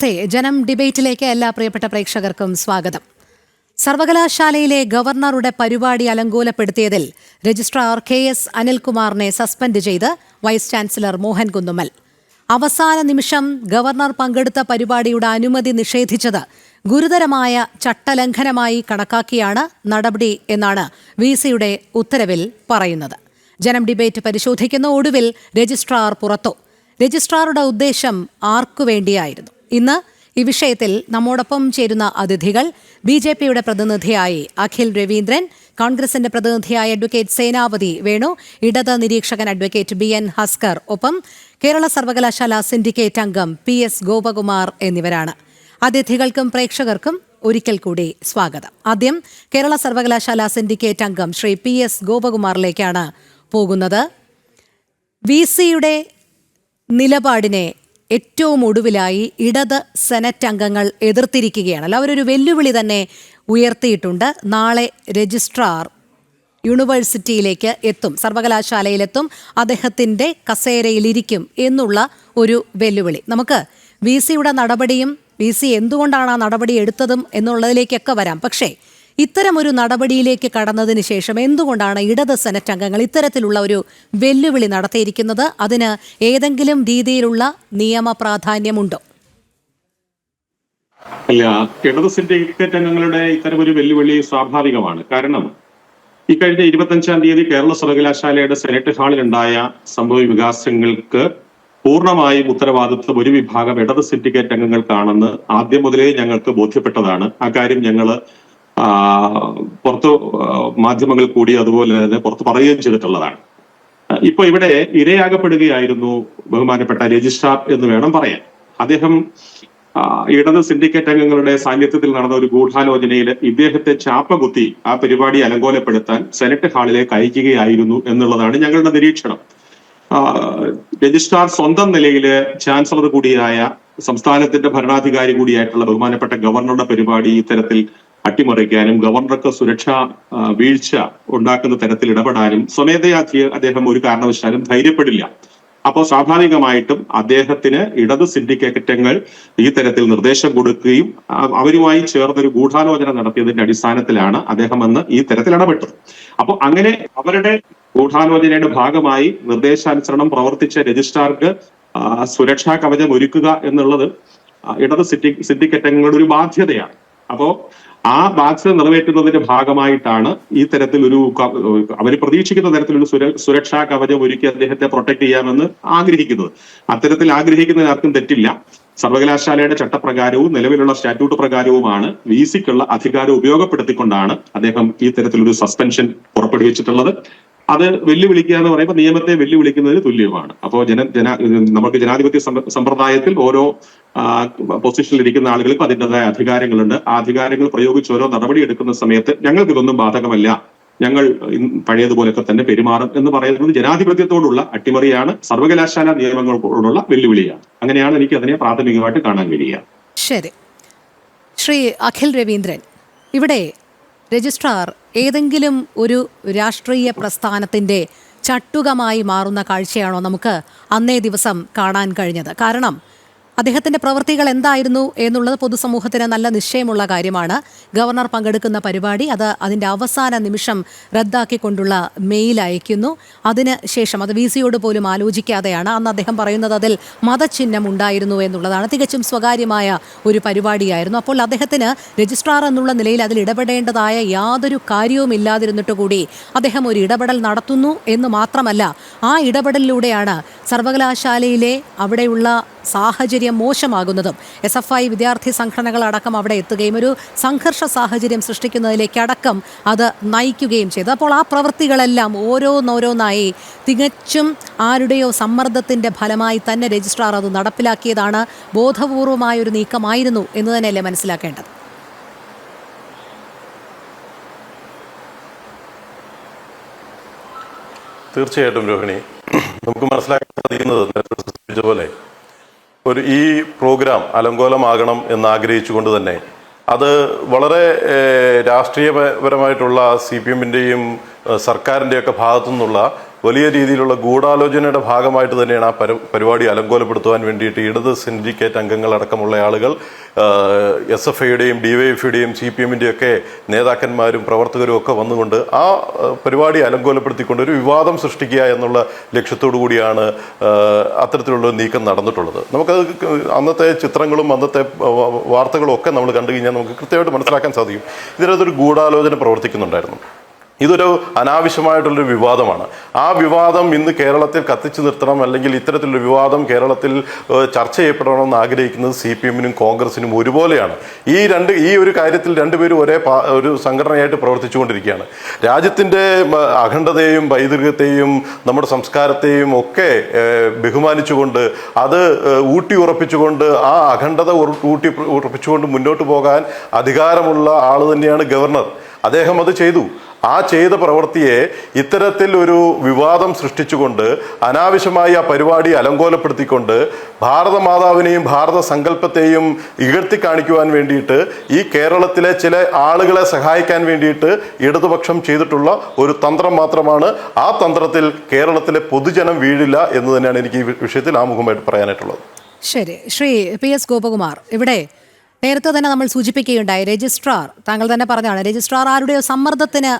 നമസ്തേ. ജനം ഡിബേറ്റിലേക്ക് എല്ലാ പ്രിയപ്പെട്ട പ്രേക്ഷകർക്കും സ്വാഗതം. സർവകലാശാലയിലെ ഗവർണറുടെ പരിപാടി അലങ്കോലപ്പെടുത്തിയതിൽ രജിസ്ട്രാർ KS അനിൽകുമാറിനെ സസ്പെൻഡ് ചെയ്ത് വൈസ് ചാൻസലർ മോഹൻ കുന്നുമ്മൽ. അവസാന നിമിഷം ഗവർണർ പങ്കെടുത്ത പരിപാടിയുടെ അനുമതി നിഷേധിച്ചത് ഗുരുതരമായ ചട്ടലംഘനമായി കണക്കാക്കിയാണ് നടപടി എന്നാണ് VC-യുടെ ഉത്തരവിൽ പറയുന്നത്. ജനം ഡിബേറ്റ് പരിശോധിക്കുന്ന ഒടുവിൽ രജിസ്ട്രാർ പുറത്തു. രജിസ്ട്രാറുടെ ഉദ്ദേശം ആർക്കുവേണ്ടിയായിരുന്നു? ഇന്ന് ഈ വിഷയത്തിൽ നമ്മോടൊപ്പം ചേരുന്ന അതിഥികൾ BJP-യുടെ പ്രതിനിധിയായി അഖിൽ രവീന്ദ്രൻ, കോൺഗ്രസിന്റെ പ്രതിനിധിയായ അഡ്വക്കേറ്റ് സേനാപതി വേണു, ഇടത് നിരീക്ഷകൻ അഡ്വക്കേറ്റ് BN ഹസ്കർ, ഒപ്പം കേരള സർവകലാശാല സിൻഡിക്കേറ്റ് അംഗം PS ഗോപകുമാർ എന്നിവരാണ്. അതിഥികൾക്കും പ്രേക്ഷകർക്കും ഒരിക്കൽ കൂടി സ്വാഗതം. ആദ്യം കേരള സർവകലാശാല സിൻഡിക്കേറ്റ് അംഗം ശ്രീ PS ഗോപകുമാറിലേക്കാണ് പോകുന്നത്. VC-യുടെ നിലപാടിനെ ഏറ്റവും ഒടുവിലായി ഇടത് സെനറ്റ് അംഗങ്ങൾ എതിർത്തിരിക്കുകയാണ്. അവരൊരു വെല്ലുവിളി തന്നെ ഉയർത്തിയിട്ടുണ്ട്. നാളെ രജിസ്ട്രാർ യൂണിവേഴ്സിറ്റിയിലേക്ക് എത്തും, സർവകലാശാലയിലെത്തും, അദ്ദേഹത്തിൻ്റെ കസേരയിലിരിക്കും എന്നുള്ള ഒരു വെല്ലുവിളി. നമുക്ക് VC-യുടെ നടപടിയും VC എന്തുകൊണ്ടാണ് ആ നടപടി എടുത്തതും എന്നുള്ളതിലേക്കൊക്കെ വരാം. പക്ഷേ ഇത്തരമൊരു നടപടിയിലേക്ക് കടന്നതിന് ശേഷം എന്തുകൊണ്ടാണ് ഇടത് സെനറ്റ് അംഗങ്ങൾ ഇത്തരത്തിലുള്ള ഒരു വെല്ലുവിളി നടത്തിയിരിക്കുന്നത്? അതിന് ഏതെങ്കിലും രീതിയിലുള്ള നിയമ പ്രാധാന്യമുണ്ടോ? അല്ല, ഇടത് സിൻഡിക്കേറ്റ് അംഗങ്ങളുടെ ഇത്തരമൊരു വെല്ലുവിളി സ്വാഭാവികമാണ്. കാരണം ഇക്കഴിഞ്ഞ 25-ാം തീയതി കേരള സർവകലാശാലയുടെ സെനറ്റ് ഹാളിലുണ്ടായ സംഭവ വികാസങ്ങൾക്ക് പൂർണ്ണമായും ഉത്തരവാദിത്വം ഒരു വിഭാഗം ഇടത് സിൻഡിക്കേറ്റ് അംഗങ്ങൾക്കാണെന്ന് ആദ്യം മുതലേ ഞങ്ങൾക്ക് ബോധ്യപ്പെട്ടതാണ്. ആ കാര്യം ഞങ്ങൾ പുറത്ത് മാധ്യമങ്ങൾ കൂടി അതുപോലെ തന്നെ പുറത്ത് പറയുകയും ചെയ്തിട്ടുള്ളതാണ്. ഇപ്പൊ ഇവിടെ ഇരയാകപ്പെടുകയായിരുന്നു ബഹുമാനപ്പെട്ട രജിസ്ട്രാർ എന്ന് വേണം പറയാൻ. അദ്ദേഹം ഇടത് സിൻഡിക്കേറ്റ് അംഗങ്ങളുടെ സാന്നിധ്യത്തിൽ നടന്ന ഒരു ഗൂഢാലോചനയിൽ ഇദ്ദേഹത്തെ ചാപ്പകുത്തി ആ പരിപാടി അലങ്കോലപ്പെടുത്താൻ സെനറ്റ് ഹാളിലേക്ക് അയക്കുകയായിരുന്നു എന്നുള്ളതാണ് ഞങ്ങളുടെ നിരീക്ഷണം. രജിസ്ട്രാർ സ്വന്തം നിലയില് ചാൻസലർ കൂടിയായ സംസ്ഥാനത്തിന്റെ ഭരണാധികാരി കൂടിയായിട്ടുള്ള ബഹുമാനപ്പെട്ട ഗവർണറുടെ പരിപാടി ഇത്തരത്തിൽ അട്ടിമറിക്കാനും ഗവർണർക്ക് സുരക്ഷാ വീഴ്ച ഉണ്ടാക്കുന്ന തരത്തിൽ ഇടപെടാനും സ്വമേധയാ അദ്ദേഹം ഒരു കാരണവശാലും ധൈര്യപ്പെടില്ല. അപ്പോൾ സ്വാഭാവികമായിട്ടും അദ്ദേഹത്തിന് ഇടത് സിൻഡിക്കേറ്റങ്ങൾ ഈ തരത്തിൽ നിർദ്ദേശം കൊടുക്കുകയും അവരുമായി ചേർന്നൊരു ഗൂഢാലോചന നടത്തിയതിന്റെ അടിസ്ഥാനത്തിലാണ് അദ്ദേഹം അന്ന് ഈ തരത്തിൽ ഇടപെട്ടത്. അപ്പോൾ അങ്ങനെ അവരുടെ ഗൂഢാലോചനയുടെ ഭാഗമായി നിർദ്ദേശാനുസരണം പ്രവർത്തിച്ച രജിസ്ട്രാർക്ക് സുരക്ഷാ കവചം ഒരുക്കുക എന്നുള്ളത് ഇടത് സിൻഡിക്കേറ്റ് അംഗങ്ങളുടെ ഒരു ബാധ്യതയാണ്. അപ്പോ ആ ബാധ്യത നിറവേറ്റുന്നതിന്റെ ഭാഗമായിട്ടാണ് ഈ തരത്തിലൊരു അവർ പ്രതീക്ഷിക്കുന്ന തരത്തിലൊരു സുരക്ഷാ കവചം ഒരുക്കി അദ്ദേഹത്തെ പ്രൊട്ടക്ട് ചെയ്യാമെന്ന് ആഗ്രഹിക്കുന്നത്. അത്തരത്തിൽ ആഗ്രഹിക്കുന്നതിന് ആർക്കും തെറ്റില്ല. സർവകലാശാലയുടെ ചട്ടപ്രകാരവും നിലവിലുള്ള സ്റ്റാറ്റ്യൂട്ട് പ്രകാരവുമാണ് VC-ക്കുള്ള അധികാരം ഉപയോഗപ്പെടുത്തിക്കൊണ്ടാണ് അദ്ദേഹം ഈ തരത്തിലൊരു സസ്പെൻഷൻ പുറപ്പെടുവിച്ചിട്ടുള്ളത്. അത് വെല്ലുവിളിക്കുക എന്ന് പറയുമ്പോൾ നിയമത്തെ വെല്ലുവിളിക്കുന്നതിന് തുല്യമാണ്. അപ്പോൾ നമുക്ക് ജനാധിപത്യ സമ്പ്രദായത്തിൽ ഓരോ പൊസിഷനിൽ ഇരിക്കുന്ന ആളുകൾക്ക് അതിൻ്റെതായ അധികാരങ്ങളുണ്ട്. ആ അധികാരങ്ങൾ പ്രയോഗിച്ച് ഓരോ നടപടി എടുക്കുന്ന സമയത്ത് ഞങ്ങൾക്ക് ഇതൊന്നും ബാധകമല്ല, ഞങ്ങൾ പഴയതുപോലൊക്കെ തന്നെ പെരുമാറും എന്ന് പറയുന്നത് ജനാധിപത്യത്തോടുള്ള അട്ടിമറിയാണ്, സർവകലാശാല നിയമങ്ങളോടുള്ള വെല്ലുവിളിയാണ്. അങ്ങനെയാണ് എനിക്ക് അതിനെ പ്രാഥമികമായിട്ട് കാണാൻ കഴിയുക. ശരി, ശ്രീ അഖിൽ രവീന്ദ്രൻ, ഇവിടെ രജിസ്ട്രാർ ഏതെങ്കിലും ഒരു രാഷ്ട്രീയ പ്രസ്ഥാനത്തിൻ്റെ ചട്ടുകമായി മാറുന്ന കാഴ്ചയാണോ നമുക്ക് അന്നേ ദിവസം കാണാൻ കഴിഞ്ഞത്? കാരണം അദ്ദേഹത്തിൻ്റെ പ്രവൃത്തികൾ എന്തായിരുന്നു എന്നുള്ളത് പൊതുസമൂഹത്തിന് നല്ല നിശ്ചയമുള്ള കാര്യമാണ്. ഗവർണർ പങ്കെടുക്കുന്ന പരിപാടി അതിൻ്റെ അവസാന നിമിഷം റദ്ദാക്കിക്കൊണ്ടുള്ള മെയിൽ അയക്കുന്നു. അതിന് ശേഷം അത് VC-യോട് പോലും ആലോചിക്കാതെയാണ്. അന്ന് അദ്ദേഹം പറയുന്നത് അതിൽ മതചിഹ്നം ഉണ്ടായിരുന്നു എന്നുള്ളതാണ്. തികച്ചും സ്വകാര്യമായ ഒരു പരിപാടിയായിരുന്നു. അപ്പോൾ അദ്ദേഹത്തിന് രജിസ്ട്രാർ എന്നുള്ള നിലയിൽ അതിൽ ഇടപെടേണ്ടതായ യാതൊരു കാര്യവും ഇല്ലാതിരുന്നിട്ട് കൂടി അദ്ദേഹം ഒരു ഇടപെടൽ നടത്തുന്നു എന്ന് മാത്രമല്ല, ആ ഇടപെടലിലൂടെയാണ് സർവകലാശാലയിലെ അവിടെയുള്ള സാഹചര്യം മോശമാകുന്നതും SFI വിദ്യാർത്ഥി സംഘടനകളടക്കം അവിടെ എത്തുകയും ഒരു സംഘർഷ സാഹചര്യം സൃഷ്ടിക്കുന്നതിലേക്കടക്കം അത് നയിക്കുകയും ചെയ്തു. അപ്പോൾ ആ പ്രവൃത്തികളെല്ലാം ഓരോന്നോരോന്നായി തികച്ചും ആരുടെയോ സമ്മർദ്ദത്തിൻ്റെ ഫലമായി തന്നെ രജിസ്ട്രാർ അത് നടപ്പിലാക്കിയതാണ്. ബോധപൂർവമായൊരു നീക്കമായിരുന്നു എന്ന് തന്നെയല്ലേ മനസ്സിലാക്കേണ്ടത്? തീർച്ചയായിട്ടും രോഹിണി, നമുക്ക് മനസ്സിലാക്കാൻ സാധിക്കുന്നത് പോലെ ഈ പ്രോഗ്രാം അലങ്കോലമാകണം എന്നാഗ്രഹിച്ചുകൊണ്ട് തന്നെ അത് വളരെ രാഷ്ട്രീയപരമായിട്ടുള്ള CPM-ൻ്റെയും സർക്കാരിൻ്റെയൊക്കെ ഭാഗത്തു നിന്നുള്ള വലിയ രീതിയിലുള്ള ഗൂഢാലോചനയുടെ ഭാഗമായിട്ട് തന്നെയാണ് ആ പരിപാടി അലങ്കോലപ്പെടുത്തുവാൻ വേണ്ടിയിട്ട് ഇടത് സിൻഡിക്കേറ്റ് അംഗങ്ങളടക്കമുള്ള ആളുകൾ SFIയുടെയും DYFIയുടെയും CPMന്റെയും ഒക്കെ നേതാക്കന്മാരും പ്രവർത്തകരും ഒക്കെ വന്നുകൊണ്ട് ആ പരിപാടി അലങ്കോലപ്പെടുത്തിക്കൊണ്ട് ഒരു വിവാദം സൃഷ്ടിക്കുക എന്നുള്ള ലക്ഷ്യത്തോടു കൂടിയാണ് അത്തരത്തിലുള്ള നീക്കം നടന്നിട്ടുള്ളത്. നമുക്കത് അന്നത്തെ ചിത്രങ്ങളും അന്നത്തെ വാർത്തകളും ഒക്കെ നമ്മൾ കണ്ടു കഴിഞ്ഞാൽ നമുക്ക് കൃത്യമായിട്ട് മനസ്സിലാക്കാൻ സാധിക്കും. ഇതിനകത്തൊരു ഗൂഢാലോചന പ്രവർത്തിക്കുന്നുണ്ടായിരുന്നു. ഇതൊരു അനാവശ്യമായിട്ടുള്ളൊരു വിവാദമാണ്. ആ വിവാദം ഇന്ന് കേരളത്തിൽ കത്തിച്ചു നിർത്തണം, അല്ലെങ്കിൽ ഇത്തരത്തിലൊരു വിവാദം കേരളത്തിൽ ചർച്ച ചെയ്യപ്പെടണമെന്ന് ആഗ്രഹിക്കുന്നത് CPMനും കോൺഗ്രസിനും ഒരുപോലെയാണ്. ഈ ഒരു കാര്യത്തിൽ രണ്ടുപേരും ഒരു സംഘടനയായിട്ട് പ്രവർത്തിച്ചുകൊണ്ടിരിക്കുകയാണ്. രാജ്യത്തിൻ്റെ അഖണ്ഡതയെയും പൈതൃകത്തെയും നമ്മുടെ സംസ്കാരത്തെയും ഒക്കെ ബഹുമാനിച്ചുകൊണ്ട് അത് ഊട്ടി ഉറപ്പിച്ചുകൊണ്ട് ആ അഖണ്ഡത ഊട്ടി ഉറപ്പിച്ചുകൊണ്ട് മുന്നോട്ട് പോകാൻ അധികാരമുള്ള ആൾ തന്നെയാണ് ഗവർണർ. അദ്ദേഹം അത് ചെയ്തു. ആ ചെയ്ത പ്രവൃത്തിയെ ഇത്തരത്തിൽ ഒരു വിവാദം സൃഷ്ടിച്ചുകൊണ്ട് അനാവശ്യമായി ആ പരിപാടി അലങ്കോലപ്പെടുത്തിക്കൊണ്ട് ഭാരതമാതാവിനെയും ഭാരത സങ്കല്പത്തെയും ഇകഴ്ത്തി കാണിക്കുവാൻ വേണ്ടിയിട്ട് ഈ കേരളത്തിലെ ചില ആളുകളെ സഹായിക്കാൻ വേണ്ടിയിട്ട് ഇടതുപക്ഷം ചെയ്തിട്ടുള്ള ഒരു തന്ത്രം മാത്രമാണ്. ആ തന്ത്രത്തിൽ കേരളത്തിലെ പൊതുജനം വീഴില്ല എന്ന് തന്നെയാണ് എനിക്ക് ഈ വിഷയത്തിൽ ആമുഖമായിട്ട് പറയാനായിട്ടുള്ളത്. ശരി, ശ്രീ PS ഗോപകുമാർ, ഇവിടെ നേരത്തെ തന്നെ നമ്മൾ സൂചിപ്പിക്കുകയുണ്ടായി, രജിസ്ട്രാർ, താങ്കൾ തന്നെ പറഞ്ഞതാണ്, രജിസ്ട്രാർ ആരുടെയോ സമ്മർദ്ദത്തിന്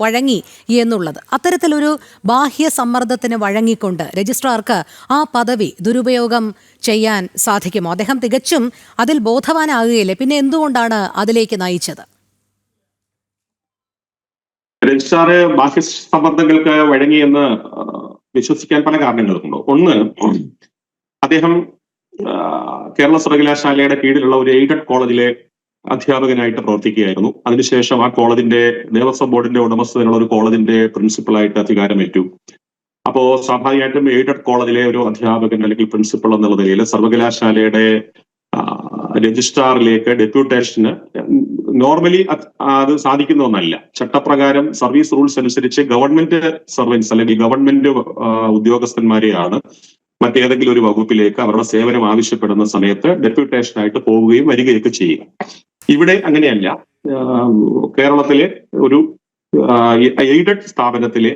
വഴങ്ങി എന്നുള്ളത്. അത്തരത്തിലൊരു ബാഹ്യ സമ്മർദ്ദത്തിന് വഴങ്ങിക്കൊണ്ട് രജിസ്ട്രാർക്ക് ആ പദവി ദുരുപയോഗം ചെയ്യാൻ സാധിക്കുമോ? അദ്ദേഹം തികച്ചും അതിൽ ബോധവാനാകുകയില്ലേ? പിന്നെ എന്തുകൊണ്ടാണ് അതിലേക്ക് നയിച്ചത്? രജിസ്ട്രാർ ബാഹ്യ സമ്മർദ്ദങ്ങൾക്ക് വഴങ്ങിയെന്ന് വിശ്വസിക്കാൻ പല കാരണങ്ങളുമുണ്ട്. ഒന്ന്, അദ്ദേഹം കേരള സർവകലാശാലയുടെ കീഴിലുള്ള ഒരു എയ്ഡഡ് കോളേജിലെ അധ്യാപകനായിട്ട് പ്രവർത്തിക്കുകയായിരുന്നു. അതിനുശേഷം ആ കോളേജിന്റെ ദേവസ്വം ബോർഡിന്റെ ഉടമസ്ഥതയിലുള്ള ഒരു കോളേജിന്റെ പ്രിൻസിപ്പളായിട്ട് അധികാരമേറ്റു. അപ്പോ സ്വാഭാവികമായിട്ടും എയ്ഡഡ് കോളേജിലെ ഒരു അധ്യാപകൻ അല്ലെങ്കിൽ പ്രിൻസിപ്പൾ എന്നുള്ള നിലയിൽ സർവകലാശാലയുടെ രജിസ്ട്രാറിലേക്ക് ഡെപ്യൂട്ടേഷന് നോർമലി അത് സാധിക്കുന്ന ഒന്നല്ല. ചട്ടപ്രകാരം സർവീസ് റൂൾസ് അനുസരിച്ച് ഗവൺമെന്റ് സർവൻസ് അല്ലെങ്കിൽ ഗവൺമെന്റ് ഉദ്യോഗസ്ഥന്മാരെയാണ് മറ്റേതെങ്കിലും ഒരു വകുപ്പിലേക്ക് അവരുടെ സേവനം ആവശ്യപ്പെടുന്ന സമയത്ത് ഡെപ്യൂട്ടേഷനായിട്ട് പോവുകയും വരികയൊക്കെ ചെയ്യുക. ഇവിടെ അങ്ങനെയല്ല. കേരളത്തിലെ ഒരു എയ്ഡഡ് സ്ഥാപനത്തിലെ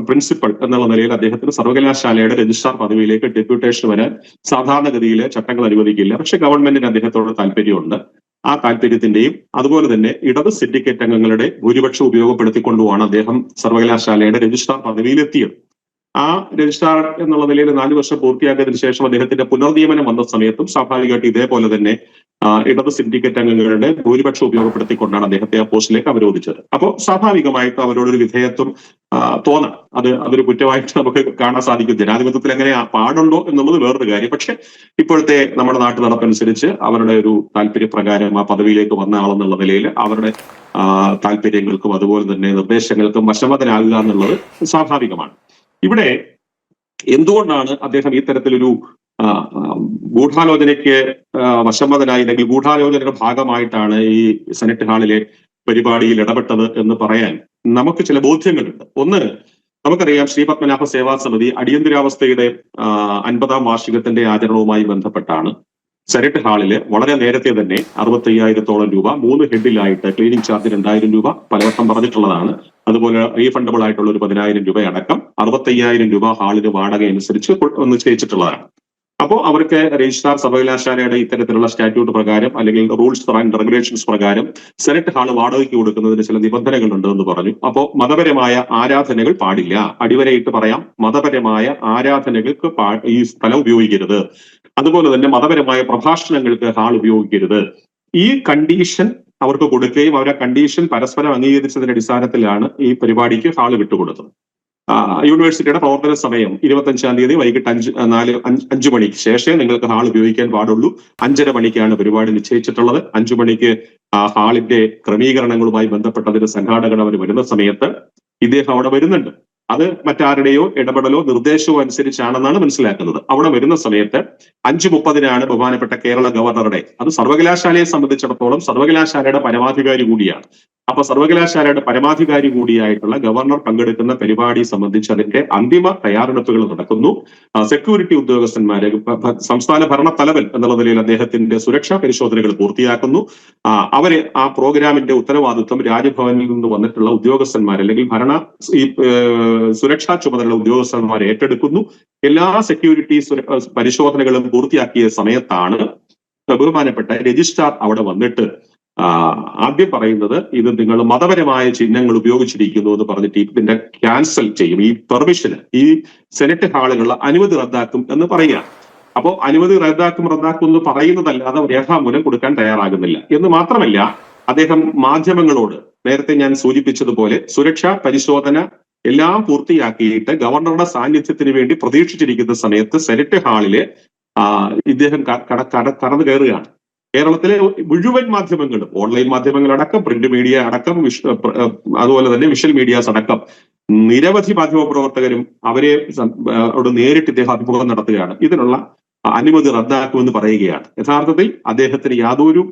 പ്രിൻസിപ്പൽ എന്നുള്ള നിലയിൽ അദ്ദേഹത്തിന് സർവകലാശാലയുടെ രജിസ്ട്രാർ പദവിയിലേക്ക് ഡെപ്യൂട്ടേഷൻ വരാൻ സാധാരണഗതിയിലെ ചട്ടങ്ങൾ അനുവദിക്കില്ല. പക്ഷെ ഗവൺമെന്റിന് അദ്ദേഹത്തോട് താല്പര്യമുണ്ട്. ആ താല്പര്യത്തിന്റെയും അതുപോലെ തന്നെ ഇടത് സിൻഡിക്കേറ്റ് അംഗങ്ങളുടെ ഭൂരിപക്ഷം ഉപയോഗപ്പെടുത്തിക്കൊണ്ടുമാണ് അദ്ദേഹം സർവകലാശാലയുടെ രജിസ്ട്രാർ പദവിയിലെത്തിയത്. ആ രജിസ്ട്രാർ എന്നുള്ള നിലയിൽ 4 വർഷം പൂർത്തിയാക്കിയതിനു ശേഷം അദ്ദേഹത്തിന്റെ പുനർനിയമനം വന്ന സമയത്തും സ്വാഭാവികമായിട്ട് ഇതേപോലെ തന്നെ ഇടത് സിൻഡിക്കേറ്റ് അംഗങ്ങളുടെ ഭൂരിപക്ഷം ഉപയോഗപ്പെടുത്തിക്കൊണ്ടാണ് അദ്ദേഹത്തെ ആ പോസ്റ്റിലേക്ക് അവരോധിച്ചത്. അപ്പോൾ സ്വാഭാവികമായിട്ട് അവരോടൊരു വിധേയത്വം തോന്നാം. അതൊരു കുറ്റമായിട്ട് നമുക്ക് കാണാൻ സാധിക്കും. ജനാധിപത്യത്തിൽ എങ്ങനെ പാടുണ്ടോ എന്നുള്ളത് വേറൊരു കാര്യം. പക്ഷെ ഇപ്പോഴത്തെ നമ്മുടെ നാട്ടു നടപ്പനുസരിച്ച് അവരുടെ ഒരു താല്പര്യപ്രകാരം ആ പദവിയിലേക്ക് വന്ന ആളെന്നുള്ള നിലയിൽ അവരുടെ താല്പര്യങ്ങൾക്കും അതുപോലെ തന്നെ നിർദ്ദേശങ്ങൾക്കും വശംവദനാകുക എന്നുള്ളത് സ്വാഭാവികമാണ്. ഇവിടെ എന്തുകൊണ്ടാണ് അദ്ദേഹം ഈ തരത്തിലൊരു ഗൂഢാലോചനയ്ക്ക് വശംവദനായി അല്ലെങ്കിൽ ഗൂഢാലോചനയുടെ ഭാഗമായിട്ടാണ് ഈ സെനറ്റ് ഹാളിലെ പരിപാടിയിൽ ഇടപെട്ടത് എന്ന് പറയാൻ നമുക്ക് ചില ബോധ്യങ്ങളുണ്ട്. ഒന്ന്, നമുക്കറിയാം, ശ്രീ പത്മനാഭ സേവാ സമിതി അടിയന്തരാവസ്ഥയുടെ 50ാം വാർഷികത്തിന്റെ ആചരണവുമായി ബന്ധപ്പെട്ടാണ് സെനറ്റ് ഹാളില് വളരെ നേരത്തെ തന്നെ 65,000-ഓളം രൂപ 3 ഹെഡിലായിട്ട് ക്ലീനിങ് ചാർജ് 2,000 രൂപ പലവട്ടം പറഞ്ഞിട്ടുള്ളതാണ്. അതുപോലെ റീഫണ്ടബിൾ ആയിട്ടുള്ള ഒരു 10,000 രൂപയടക്കം 65,000 രൂപ ഹാളിന് വാടക അനുസരിച്ച് നിശ്ചയിച്ചിട്ടുള്ളതാണ്. അപ്പോൾ അവർക്ക് രജിസ്ട്രാർ സർവകലാശാലയുടെ ഇത്തരത്തിലുള്ള സ്റ്റാറ്റ്യൂട്ട് പ്രകാരം അല്ലെങ്കിൽ റൂൾസ് ആൻഡ് റെഗുലേഷൻസ് പ്രകാരം സെനറ്റ് ഹാൾ വാടകയ്ക്ക് കൊടുക്കുന്നതിന് ചില നിബന്ധനകളുണ്ട് എന്ന് പറഞ്ഞു. അപ്പോൾ മതപരമായ ആരാധനകൾ പാടില്ല. അടിവരയിട്ട് പറയാം, മതപരമായ ആരാധനകൾക്ക് ഈ സ്ഥലം ഉപയോഗിക്കരുത്. അതുപോലെ തന്നെ മതപരമായ പ്രഭാഷണങ്ങൾക്ക് ഹാൾ ഉപയോഗിക്കരുത്. ഈ കണ്ടീഷൻ അവർക്ക് കൊടുക്കുകയും അവർ ആ കണ്ടീഷൻ പരസ്പരം അംഗീകരിച്ചതിന്റെ അടിസ്ഥാനത്തിലാണ് ഈ പരിപാടിക്ക് ഹാൾ വിട്ടുകൊടുത്തത്. യൂണിവേഴ്സിറ്റിയുടെ പ്രവർത്തന സമയം 25-ാം തീയതി വൈകിട്ട് 5 മണിക്ക് ശേഷമേ നിങ്ങൾക്ക് ഹാൾ ഉപയോഗിക്കാൻ പാടുള്ളൂ. 5:30 മണിക്കാണ് പരിപാടി നിശ്ചയിച്ചിട്ടുള്ളത്. 5 മണിക്ക് ഹാളിന്റെ ക്രമീകരണങ്ങളുമായി ബന്ധപ്പെട്ടതിന് സംഘാടകർ അവർ വരുന്ന സമയത്ത് ഇദ്ദേഹം അവിടെ വരുന്നുണ്ട്. അത് മറ്റാരുടെയോ ഇടപെടലോ നിർദ്ദേശമോ അനുസരിച്ചാണെന്നാണ് മനസ്സിലാക്കുന്നത്. അവിടെ വരുന്ന സമയത്ത് 5:30 ബഹുമാനപ്പെട്ട കേരള ഗവർണറുടെ, അത് സർവകലാശാലയെ സംബന്ധിച്ചിടത്തോളം സർവകലാശാലയുടെ പരമാധികാരി കൂടിയാണ്. അപ്പൊ സർവകലാശാലയുടെ പരമാധികാരി കൂടിയായിട്ടുള്ള ഗവർണർ പങ്കെടുക്കുന്ന പരിപാടി സംബന്ധിച്ച് അതിന്റെ അന്തിമ തയ്യാറെടുപ്പുകൾ നടക്കുന്നു. സെക്യൂരിറ്റി ഉദ്യോഗസ്ഥന്മാരെ, സംസ്ഥാന ഭരണ തലവൻ എന്നുള്ള നിലയിൽ അദ്ദേഹത്തിന്റെ സുരക്ഷാ പരിശോധനകൾ പൂർത്തിയാക്കുന്നു. അവരെ ആ പ്രോഗ്രാമിന്റെ ഉത്തരവാദിത്വം രാജ്ഭവനിൽ നിന്ന് വന്നിട്ടുള്ള ഉദ്യോഗസ്ഥന്മാർ അല്ലെങ്കിൽ സുരക്ഷാ ചുമതലയുള്ള ഉദ്യോഗസ്ഥന്മാർ ഏറ്റെടുക്കുന്നു. എല്ലാ സെക്യൂരിറ്റി പരിശോധനകളും പൂർത്തിയാക്കിയ സമയത്താണ് ബഹുമാനപ്പെട്ട രജിസ്ട്രാർ അവിടെ വന്നിട്ട് ആദ്യം പറയുന്നത്, ഇത് നിങ്ങൾ മതപരമായ ചിഹ്നങ്ങൾ ഉപയോഗിച്ചിരിക്കുന്നു എന്ന് പറഞ്ഞിട്ട് ഇതിന്റെ ക്യാൻസൽ ചെയ്യും, ഈ പെർമിഷന്, ഈ സെനറ്റ് ഹാളുകളുടെ അനുമതി റദ്ദാക്കും എന്ന് പറയുക. അപ്പോൾ അനുമതി റദ്ദാക്കും എന്ന് പറയുന്നതല്ലാതെ രേഖാമൂലം കൊടുക്കാൻ തയ്യാറാകുന്നില്ല എന്ന് മാത്രമല്ല, അദ്ദേഹം മാധ്യമങ്ങളോട് നേരത്തെ ഞാൻ സൂചിപ്പിച്ചതുപോലെ സുരക്ഷാ പരിശോധന എല്ലാം പൂർത്തിയാക്കിയിട്ട് ഗവർണറുടെ സാന്നിധ്യത്തിന് വേണ്ടി പ്രതീക്ഷിച്ചിരിക്കുന്ന സമയത്ത് സെനറ്റ് ഹാളില് ഇദ്ദേഹം കടന്നു കയറുകയാണ്. കേരളത്തിലെ മുഴുവൻ മാധ്യമങ്ങളും, ഓൺലൈൻ മാധ്യമങ്ങളടക്കം, പ്രിന്റ് മീഡിയ അടക്കം, അതുപോലെ തന്നെ വിഷ്വൽ മീഡിയാസ് അടക്കം നിരവധി മാധ്യമപ്രവർത്തകരും അവിടെ നേരിട്ട് ഇദ്ദേഹം അഭിമുഖം നടത്തുകയാണ്. ഇതിനുള്ള അനുമതി റദ്ദാക്കുമെന്ന് പറയുകയാണ്. യഥാർത്ഥത്തിൽ അദ്ദേഹത്തിന് യാതൊരു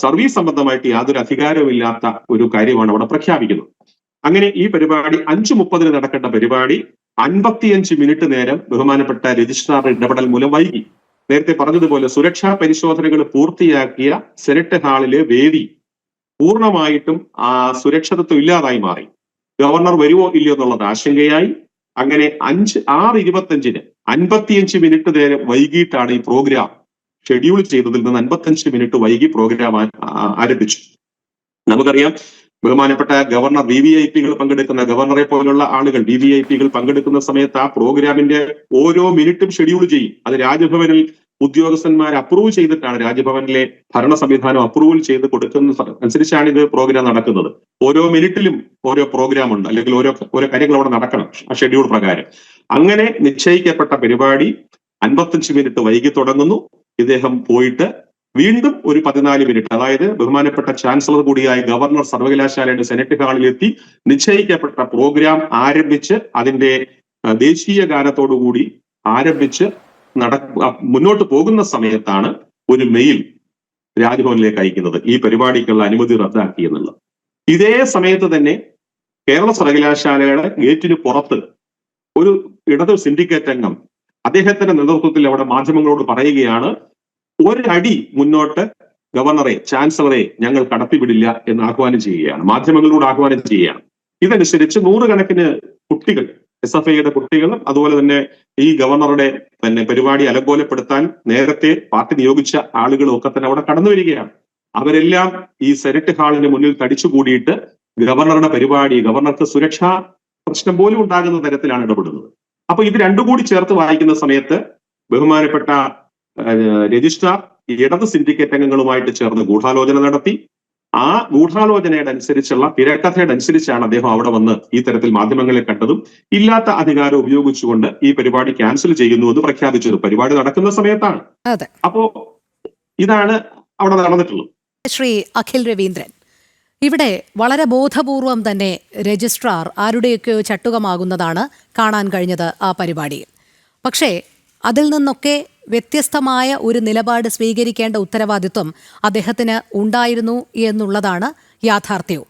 സർവീസ് സംബന്ധമായിട്ട് യാതൊരു അധികാരവുമില്ലാത്ത ഒരു കാര്യമാണ് അവിടെ പ്രഖ്യാപിക്കുന്നത്. അങ്ങനെ ഈ പരിപാടി 5:30 നടക്കേണ്ട പരിപാടി 55 മിനിറ്റ് നേരം ബഹുമാനപ്പെട്ട രജിസ്ട്രാർ ഇടപെടൽ മൂലം വൈകി. നേരത്തെ പറഞ്ഞതുപോലെ സുരക്ഷാ പരിശോധനകൾ പൂർത്തിയാക്കിയ സെനറ്റ് ഹാളിലെ വേദി പൂർണ്ണമായിട്ടും സുരക്ഷിതത്വം ഇല്ലാതായി മാറി. ഗവർണർ വരുമോ ഇല്ലയോ എന്നുള്ളത് ആശങ്കയായി. അങ്ങനെ 6:25 55 മിനിറ്റ് നേരം വൈകിട്ടാണ് ഈ പ്രോഗ്രാം ഷെഡ്യൂൾ ചെയ്തതിൽ നിന്ന് 55 മിനിറ്റ് വൈകി പ്രോഗ്രാം ആരംഭിച്ചു. നമുക്കറിയാം, ബഹുമാനപ്പെട്ട ഗവർണർ VVIPകൾ പങ്കെടുക്കുന്ന, ഗവർണറെ പോലുള്ള ആളുകൾ VVIPകൾ പങ്കെടുക്കുന്ന സമയത്ത് ആ പ്രോഗ്രാമിന്റെ ഓരോ മിനിറ്റും ഷെഡ്യൂൾ ചെയ്യും. അത് രാജ്ഭവനിൽ ഉദ്യോഗസ്ഥന്മാർ അപ്രൂവ് ചെയ്തിട്ടാണ്, രാജ്ഭവനിലെ ഭരണ സംവിധാനം അപ്രൂവൽ ചെയ്ത് കൊടുക്കുന്ന അനുസരിച്ചാണ് ഇത് പ്രോഗ്രാം നടക്കുന്നത്. ഓരോ മിനിറ്റിലും ഓരോ പ്രോഗ്രാം ഉണ്ട്, അല്ലെങ്കിൽ ഓരോ കാര്യങ്ങൾ അവിടെ നടക്കണം ആ ഷെഡ്യൂൾ പ്രകാരം. അങ്ങനെ നിശ്ചയിക്കപ്പെട്ട പരിപാടി 55 മിനിറ്റ് വൈകി തുടങ്ങുന്നു. ഇദ്ദേഹം പോയിട്ട് വീണ്ടും ഒരു 14 മിനിറ്റ്, അതായത് ബഹുമാനപ്പെട്ട ചാൻസലർ കൂടിയായ ഗവർണർ സർവകലാശാലയുടെ സെനറ്റ് ഹാളിലെത്തി നിശ്ചയിക്കപ്പെട്ട പ്രോഗ്രാം ആരംഭിച്ച് അതിന്റെ ദേശീയ ഗാനത്തോടുകൂടി ആരംഭിച്ച് മുന്നോട്ട് പോകുന്ന സമയത്താണ് ഒരു മെയിൽ രാജ്ഭവനിലേക്ക് അയക്കുന്നത്, ഈ പരിപാടിക്കുള്ള അനുമതി റദ്ദാക്കി എന്നുള്ളത്. ഇതേ സമയത്ത് തന്നെ കേരള സർവകലാശാലയുടെ ഗേറ്റിന് പുറത്ത് ഒരു ഇടത് സിൻഡിക്കേറ്റ് അംഗം അദ്ദേഹത്തിന്റെ നേതൃത്വത്തിൽ അവിടെ മാധ്യമങ്ങളോട് പറയുകയാണ്, ഒരടി മുന്നോട്ട് ഗവർണറെ, ചാൻസലറെ ഞങ്ങൾ കടത്തിവിടില്ല എന്ന് ആഹ്വാനം ചെയ്യുകയാണ്, മാധ്യമങ്ങളോട് ആഹ്വാനം ചെയ്യുകയാണ്. ഇതനുസരിച്ച് 100 കണക്കിന് കുട്ടികൾ, SFIയുടെ കുട്ടികളും അതുപോലെ തന്നെ ഈ ഗവർണറുടെ തന്നെ പരിപാടി അലങ്കോലപ്പെടുത്താൻ നേരത്തെ പാർട്ടി നിയോഗിച്ച ആളുകളും ഒക്കെ തന്നെ അവിടെ കടന്നു വരികയാണ്. അവരെല്ലാം ഈ സെനറ്റ് ഹാളിന് മുന്നിൽ തടിച്ചുകൂടിയിട്ട് ഗവർണറുടെ പരിപാടി, ഗവർണർക്ക് സുരക്ഷാ പ്രശ്നം പോലും ഉണ്ടാകുന്ന തരത്തിലാണ് ഇടപെടുന്നത്. അപ്പൊ ഇത് രണ്ടും കൂടി ചേർത്ത് വായിക്കുന്ന സമയത്ത് ബഹുമാനപ്പെട്ട രജിസ്ട്രാർ ഇടത് സിൻഡിക്കേറ്റ് അംഗങ്ങളുമായിട്ട് ചേർന്ന് ഗൂഢാലോചന നടത്തി. ആ ഗൂഢാലോചനയുടെ അനുസരിച്ചുള്ള തിരക്കഥയുടെ അനുസരിച്ചാണ് അദ്ദേഹം അവിടെ വന്ന് ഈ തരത്തിൽ മാധ്യമങ്ങളെ കണ്ടതും ഇല്ലാത്ത അധികാരം ഉപയോഗിച്ചുകൊണ്ട് ഈ പരിപാടി ക്യാൻസൽ ചെയ്യുന്നു എന്ന് പ്രഖ്യാപിച്ചത് പരിപാടി നടക്കുന്ന സമയത്താണ്. അപ്പോ ഇതാണ് അവിടെ നടന്നിട്ടുള്ളത്. ശ്രീ അഖിൽ രവീന്ദ്രൻ, ഇവിടെ വളരെ ബോധപൂർവം തന്നെ രജിസ്ട്രാർ ആരുടെയൊക്കെയോ ചട്ടുകമാകുന്നതാണ് കാണാൻ കഴിഞ്ഞത് ആ പരിപാടിയിൽ. പക്ഷേ അതിൽ നിന്നൊക്കെ വ്യത്യസ്തമായ ഒരു നിലപാട് സ്വീകരിക്കേണ്ട ഉത്തരവാദിത്വം അദ്ദേഹത്തിന് ഉണ്ടായിരുന്നു എന്നുള്ളതാണ് യാഥാർത്ഥ്യവും.